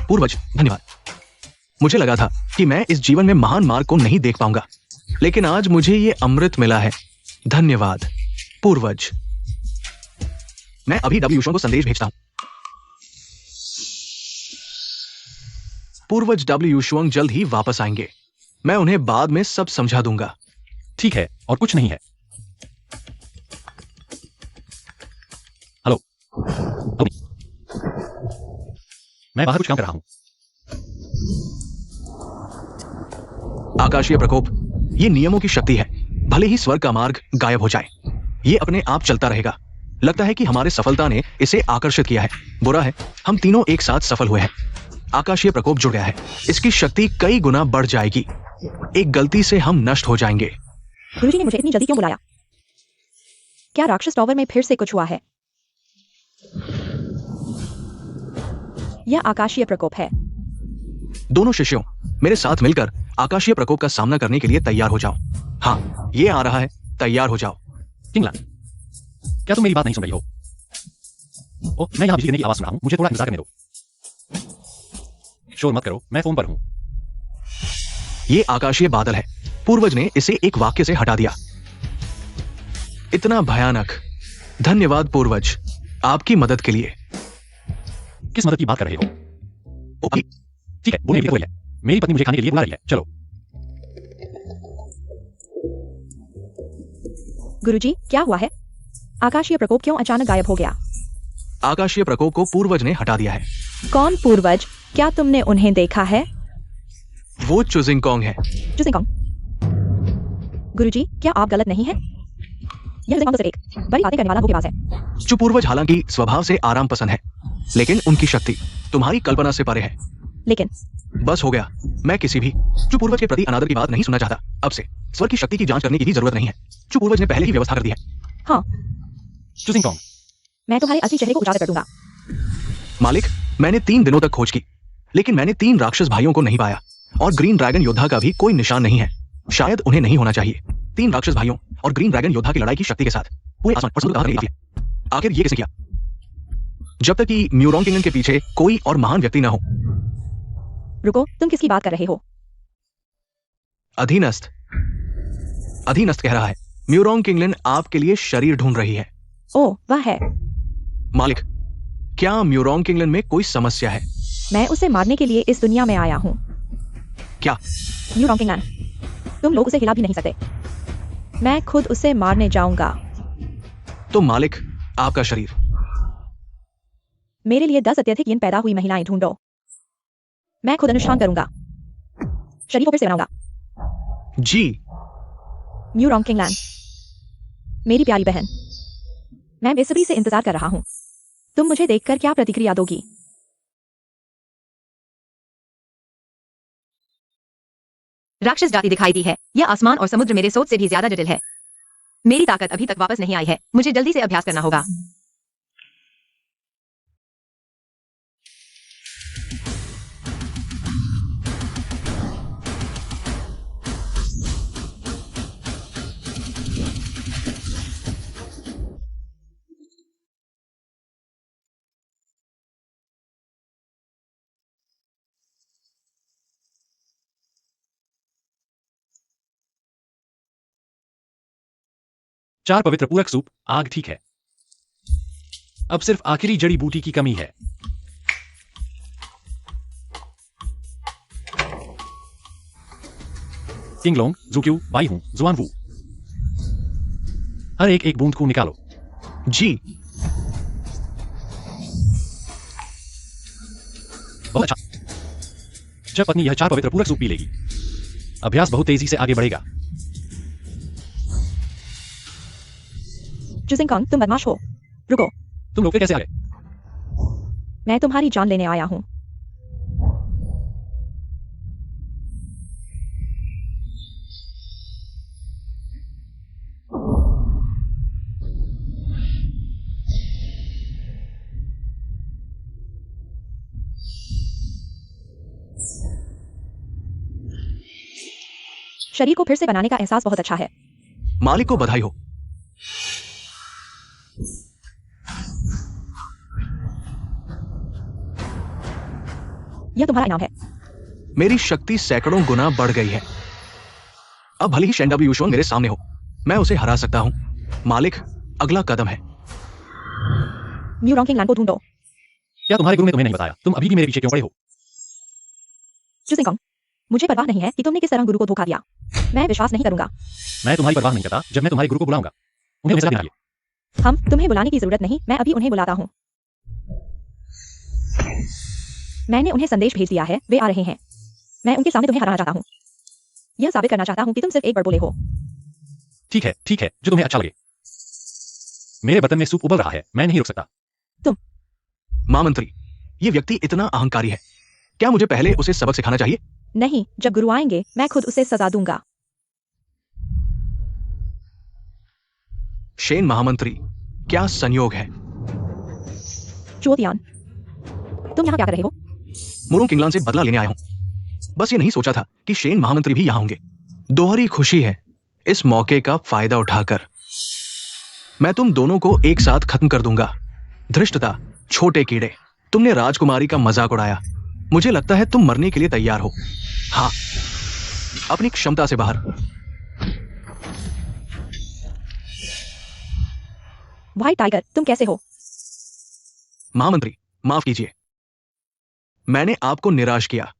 पूर्वज, धन्यवाद। मुझे लगा था कि मैं इस जीवन में महान मार्ग को नहीं देख पाऊंगा, लेकिन आज मुझे ये अमृत मिला है। धन्यवाद पूर्वज। मैं अभी डब्ल्यू शुआंग को संदेश भेजता हूं। पूर्वज डब्ल्यू शुआंग जल्द ही वापस आएंगे। मैं उन्हें बाद में सब समझा दूंगा। ठीक है, और कुछ नहीं है। हेलो, मैं बाहर कुछ काम कर रहा हूं। आकाशीय प्रकोप, ये नियमों की शक्ति है। भले ही स्वर्ग का मार्ग गायब हो जाए, ये अपने आप चलता रहेगा। लगता है कि हमारे सफलता ने इसे आकर्षित किया है। बुरा है, हम तीनों एक साथ सफल हुए हैं। आकाशीय प्रकोप जुड़ गया है। इसकी शक्ति कई गुना बढ़ जाएगी। एक गलती से हम नष्ट हो जाएंगे। गुरुजी ने मुझे इतनी जल्दी क्यों बुलाया? क्या राक्षस टॉवर में फिर से कुछ हुआ है? यह आकाशीय प्रकोप है। दोनों शिष्यों, मेरे साथ मिलकर आकाशीय प्रकोप का सामना करने के लिए तैयार हो जाओ। हाँ, ये आ रहा है, तैयार हो जाओ। किंगलान, क्या तुम मेरी बात नहीं सुन रही हो? ओ, मैं यहां बिजली गिरने की आवाज सुन रहा हूं, मुझे थोड़ा इंतजार करने दो। शोर मत करो, मैं फोन पर हूं। ये आकाशीय बादल है। पूर्वज ने इसे एक वाक्य से हटा दिया। इतना भयानक। धन्यवाद पूर्वज, आपकी मदद के लिए। किस मदद की बात कर रहे हो? ओ, अभी ठीक है, बोलने की कोई है। मेरी पत्नी मुझे खाने के लिए बुला रही है, चलो। गुरुजी, क्या हुआ है? आकाशीय प्रकोप क्यों अचानक गायब हो गया? आकाशीय प्रकोप को पूर्वज ने हटा दिया है। कौन पूर्वज? क्या तुमने उन्हें देखा है? वो चुजिंगकोंग है। चुजिंगकोंग? गुरुजी, क्या आप गलत नहीं हैं? यह चुजिंगकोंग तो सिर्फ एक बड़ी बातें करने वाला धोखेबाज है। जो पूर्वज हालांकि स्वभाव से आराम पसंद है, लेकिन उनकी शक्ति तुम्हारी कल्पना से परे है। लेकिन बस हो गया। मैं किसी भी जो पूर्वज के प्रति अनादर की बात नहीं सुनना चाहता। अब से स्वर की शक्ति की जांच करने की भी जरूरत नहीं है। जो पूर्वज ने पहले ही व्यवस्था कर दी है। हाँ, चुजिंगकोंग, मैं तुम्हारे असली चेहरे को उजागर कर दूंगा। मालिक, मैंने 3 दिनों तक खोज की, लेकिन मैंने 3 राक्षस भाइयों को नहीं पाया, और ग्रीन ड्रैगन योद्धा का भी कोई निशान नहीं है। शायद उन्हें नहीं होना चाहिए। 3 राक्षस भाइयों और ग्रीन ड्रैगन योद्धा की लड़ाई की शक्ति के साथ पूरे आसमान और समुद्र का काफी है। आखिर ये किसने किया? जब तक कि म्यूरोंग किंगडम के पीछे कोई और महान व्यक्ति ना हो। रुको, तुम किसकी बात कर रहे हो? अधीनस्थ कह रहा है, म्यूरोंग किंगडम आपके लिए शरीर ढूंढ रही है। ओह, वह है। मालिक, क्या म्यूरोंग किंगडम में कोई समस्या है? मैं उसे मारने के लिए इस दुनिया में आया हूँ। क्या? म्यूरोंग किंगडम, तुम लोग उसे हिला भी नहीं सकते। मैं खुद उसे मारने जाऊंगा। तो मालिक, आपका शरीर। मेरे लिए 10 अत्यधिक यिन पैदा हुई महिलाएं ढूंढो। मैं खुद अनुष्ठान करूंगा। शरीर को फिर से बनाऊंगा। जी। म्यूरोंग किंगडम, मेरी प्यारी बहन, मैं बेसब्री से इंतजार कर रहा हूं। तुम मुझे देखकर क्या प्रतिक्रिया दोगी? राक्षस जाति दिखाई दी है। यह आसमान और समुद्र मेरे सोच से भी ज्यादा जटिल है। मेरी ताकत अभी तक वापस नहीं आई है। मुझे जल्दी से अभ्यास करना होगा। चार पवित्र पूरक सूप, आग ठीक है। अब सिर्फ आखिरी जड़ी बूटी की कमी है। किंगलोंग, जुक्यू, बाई हूं, जुआन वू। हर एक बूंद खून निकालो। जी। बहुत अच्छा। जब पत्नी यह 4 पवित्र पूरक सूप पी लेगी, अभ्यास बहुत तेजी से आगे बढ़ेगा। जुजिंगकांग, तुम बदमाश हो। रुको, तुम लोग फिर कैसे आ गए? मैं तुम्हारी जान लेने आया हूं। शरीर को फिर से बनाने का एहसास बहुत अच्छा है। मालिक को बधाई हो। यह तुम्हारा इनाम है। मेरी शक्ति सैकड़ों गुना बढ़ गई है। अब भले ही शेन डब्ल्यू मेरे सामने हो, मैं उसे हरा सकता हूं। मालिक, अगला कदम है। म्यू रॉन्किंग को ढूंढो। क्या तुम्हारे गुरु ने तुम्हें नहीं बताया? तुम अभी भी मेरे पीछे क्यों पड़े हो? जुजिंगकांग, मुझे परवाह नहीं है कि तुमने किस तरह गुरु को धोखा दिया। मैं विश्वास नहीं करूंगा। मैं तुम्हारी परवाह नहीं करता। जब मैं तुम्हारे गुरु को बुलाऊंगा, उन्हें सलाह देना चाहिए। हम तुम्हें बुलाने की जरूरत नहीं, मैं अभी उन्हें बुलाता हूं। मैंने उन्हें संदेश भेज दिया है, वे आ रहे हैं। मैं उनके सामने तुम्हें हराना चाहता हूं। यह साबित करना चाहता हूं कि तुम सिर्फ एक बड़बोले हो। ठीक है, जो तुम्हें अच्छा लगे। मेरे बर्तन में सूप उबल रहा है, मैं नहीं रुक सकता। महामंत्री, ये व्यक्ति इतना अहंकारी है। क्या मुझे पहले उसे सबक सिखाना चाहिए? नहीं, जब गुरु आएंगे मैं खुद उसे सजा दूंगा। शेन महामंत्री, क्या संयोग है। चोतियान, तुम यहाँ क्या कर रहे हो? मुरुंग किंगलान से बदला लेने आया हूं। बस ये नहीं सोचा था कि शेन महामंत्री भी यहां होंगे। दोहरी खुशी है इस मौके का फायदा उठाकर। मैं तुम दोनों को एक साथ खत्म कर दूंगा। धृष्टता, छोटे कीड़े, तुमने राजकुमारी का मजाक उड़ाया। मुझे लगता है तुम मरने के लिए तैयार हो। हाँ, अपनी क्षमता से बाहर। व्हाइट टाइगर, तुम कैसे हो? महामंत्री, माफ कीजिए, मैंने आपको निराश किया।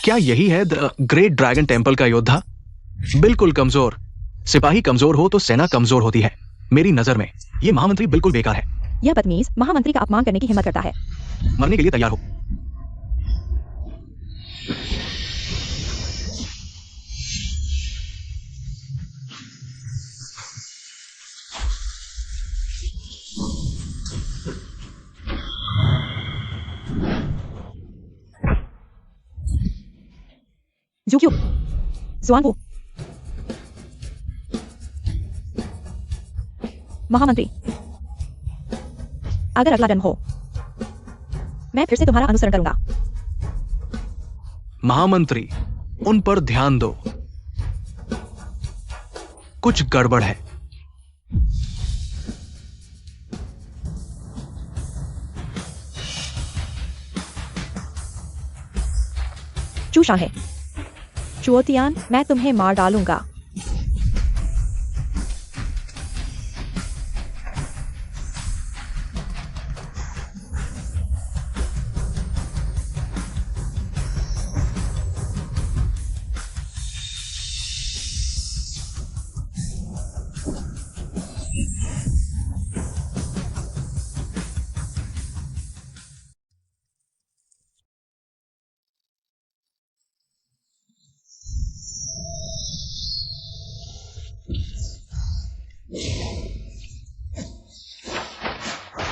क्या यही है द ग्रेट ड्रैगन टेंपल का योद्धा? बिल्कुल कमजोर। सिपाही कमजोर हो तो सेना कमजोर होती है। मेरी नजर में यह महामंत्री बिल्कुल बेकार है। यह बदतमीज महामंत्री का अपमान करने की हिम्मत करता है। मरने के लिए तैयार हो। जुक्यू, जुआनवू, महामंत्री, अगर अगला जन्म हो, मैं फिर से तुम्हारा अनुसरण करूंगा। महामंत्री, उन पर ध्यान दो। कुछ गड़बड़ है। चूषा है। चुओतियान, मैं तुम्हें मार डालूंगा।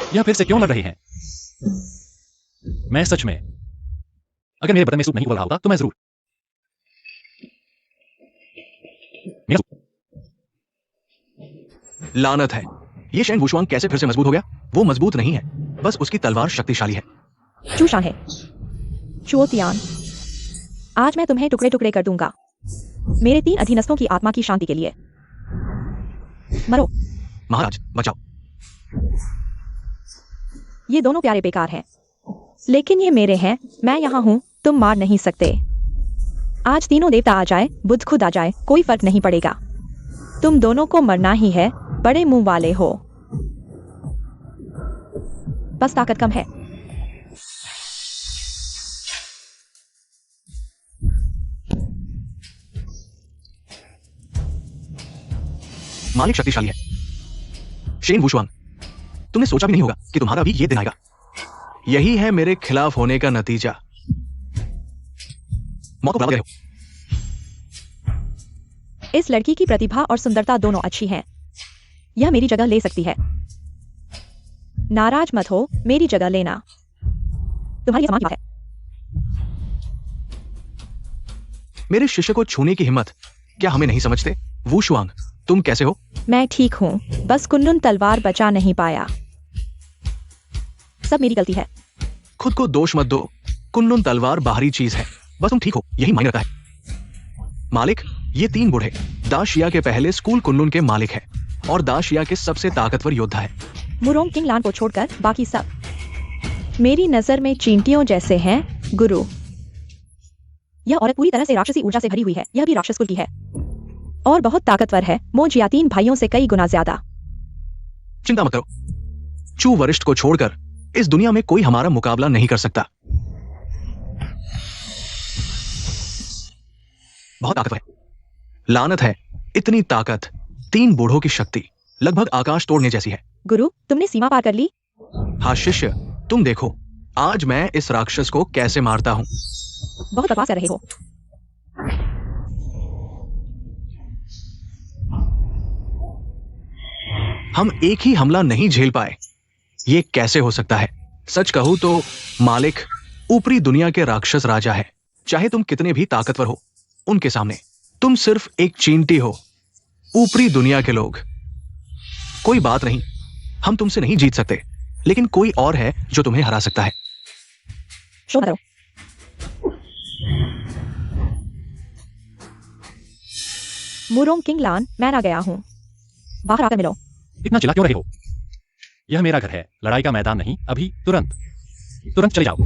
यह फिर से क्यों लड़ रहे हैं? मैं सच में, अगर मेरे बर्तन में सूप नहीं उबल रहा होता तो मैं जरूर मेरा सूप। लानत है। ये शेन वुशुआंग कैसे फिर से मजबूत हो गया? वो मजबूत नहीं है, बस उसकी तलवार शक्तिशाली है। चूषा है। चुओतियान, आज मैं तुम्हें टुकड़े टुकड़े कर दूंगा, मेरे 3 अधीनस्थों की आत्मा की शांति के लिए। मरो। महाराज, बचाओ। ये दोनों प्यारे बेकार हैं, लेकिन ये मेरे हैं। मैं यहाँ हूँ, तुम मार नहीं सकते। आज तीनों देवता आ जाए, बुद्ध खुद आ जाए, कोई फर्क नहीं पड़ेगा। तुम दोनों को मरना ही है, बड़े मुंह वाले हो। बस ताकत कम है। मालिक शक्तिशाली है। शेन वुशवांग, तुमने सोचा भी नहीं होगा कि तुम्हारा भी ये दिन आएगा। यही है मेरे खिलाफ होने का नतीजा। मौका बराबर गए हो। इस लड़की की प्रतिभा और सुंदरता दोनों अच्छी हैं। यह मेरी जगह ले सकती है। नाराज मत हो, मेरी जगह लेना तुम्हारी समान की बात है। मेरे शिष्य को छूने की हिम्मत, क्या हमें नहीं समझते? वुशवांग, तुम कैसे हो? मैं ठीक हूँ, बस कुनलुन तलवार बचा नहीं पाया। सब मेरी गलती है। खुद को दोष मत दो। कुनलुन तलवार बाहरी चीज है, बस तुम ठीक हो यही मायने रखता है। मालिक, ये 3 बूढ़े दाशिया के पहले स्कूल कुनलुन के मालिक है और दाशिया के सबसे ताकतवर योद्धा है। मुरोंग किंगलान को छोड़कर बाकी सब मेरी नजर में चींटियों जैसे हैं। गुरु, यह औरत पूरी तरह से राक्षसी ऊर्जा से भरी हुई है। यह भी राक्षस कुल की है और बहुत ताकतवर है। मोजिया 3 भाइयों से कई गुना ज्यादा। चिंता मत करो, चू वरिष्ठ को छोड़कर इस दुनिया में कोई हमारा मुकाबला नहीं कर सकता। बहुत ताकतवर है। लानत है, इतनी ताकत, 3 बूढ़ों की शक्ति लगभग आकाश तोड़ने जैसी है। गुरु, तुमने सीमा पार कर ली। हाँ शिष्य, तुम देखो आज मैं इस राक्षस को कैसे मारता हूं। बहुत बकवास कर रहे हो। हम एक ही हमला नहीं झेल पाए, ये कैसे हो सकता है? सच कहूं तो मालिक ऊपरी दुनिया के राक्षस राजा है। चाहे तुम कितने भी ताकतवर हो, उनके सामने तुम सिर्फ एक चींटी हो। ऊपरी दुनिया के लोग, कोई बात नहीं, हम तुमसे नहीं जीत सकते, लेकिन कोई और है जो तुम्हें हरा सकता है। शोर करो। मुरोंग किंगलान, मैं आ गया हूं, बाहर आकर मिलो। इतना चिल्ला क्यों रहे हो? यह मेरा घर है, लड़ाई का मैदान नहीं। अभी तुरंत चले जाओ।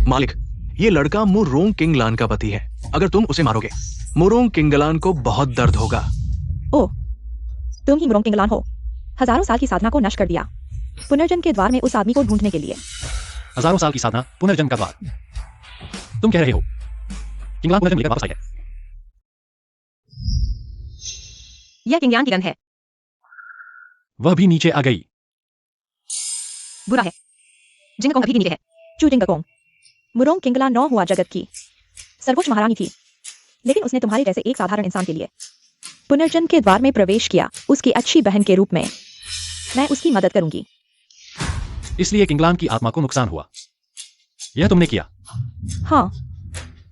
मालिक, ये लड़का मुरोंग किंगलान का पति है। अगर तुम उसे मारोगे, मुरोंग किंगलान को बहुत दर्द होगा। ओह, तुम ही मुरोंग किंगलान हो। हजारों साल की साधना को नष्ट कर दिया पुनर्जन्म के द्वार में उस आदमी को ढूंढने के लिए। हजारों साल की साधना, पुनर्जन्म का द्वार। तुम कह रहे हो किंगलान पुनर्जन्म लेकर वापस आई है? यह किंगयान की गन है। वह भी नीचे आ गई। बुरा है, जिंगकोंग अभी भी नीचे है। चू जिंगकोंग, मुरोंग किंगलान 9 हुआ जगत की सर्वोच्च महारानी थी, लेकिन उसने तुम्हारे जैसे एक साधारण इंसान के लिए पुनर्जन्म के द्वार में प्रवेश किया। उसकी अच्छी बहन के रूप में मैं उसकी मदद करूंगी। इसलिए किंगलान की आत्मा को नुकसान हुआ। यह तुमने किया? हाँ,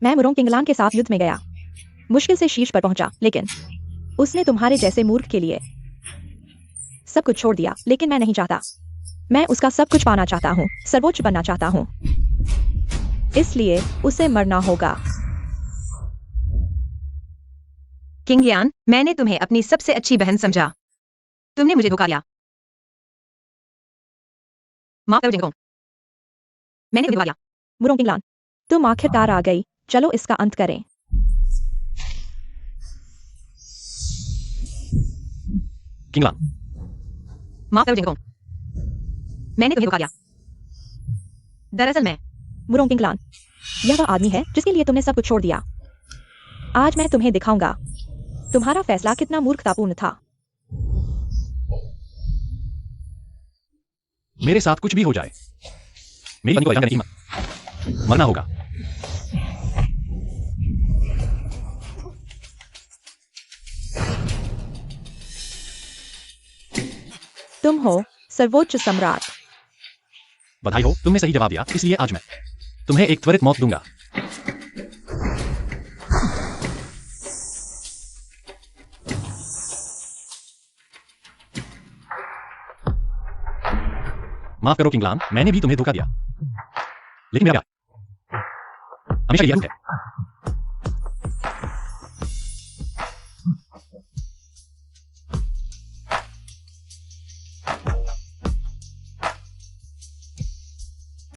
मैं मुरोंग किंगलान के साथ युद्ध में गया, मुश्किल से शीर्ष पर पहुंचा, लेकिन उसने तुम्हारे जैसे मूर्ख के लिए सब कुछ छोड़ दिया। लेकिन मैं नहीं चाहता, मैं उसका सब कुछ पाना चाहता हूँ, सर्वोच्च बनना चाहता हूँ, इसलिए उसे मरना होगा। किंगयान, मैंने तुम्हें अपनी सबसे अच्छी बहन समझा, तुमने मुझे धोखा दिया। माफ करो जिंगकोंग, मैंने तुम्हें धोखा दिया। मुरोंग किंगलान, तुम आखिरकार आ गई, चलो इसका अंत करें। किंगलान, माफ करो जिंगकोंग, मैंने तुम्हें धोखा दिया। दरअसल मैं मुरोंग किंगलान, यह वह आदमी है जिसके लिए तुमने सब कुछ छोड़ दिया। आज मैं तुम्हें दिखाऊंगा तुम्हारा फैसला कितना मूर्खतापूर्ण था। मेरे साथ कुछ भी हो जाए, मेरी पत्नी को परेशान करने की हिम्मत, मरना होगा। तुम हो सर्वोच्च सम्राट। बधाई हो, तुमने सही जवाब दिया, इसलिए आज मैं तुम्हें एक त्वरित मौत दूंगा। माफ करो किंगलान, मैंने भी तुम्हें धोखा दिया, लेकिन मेरा प्यार हमेशा यही है।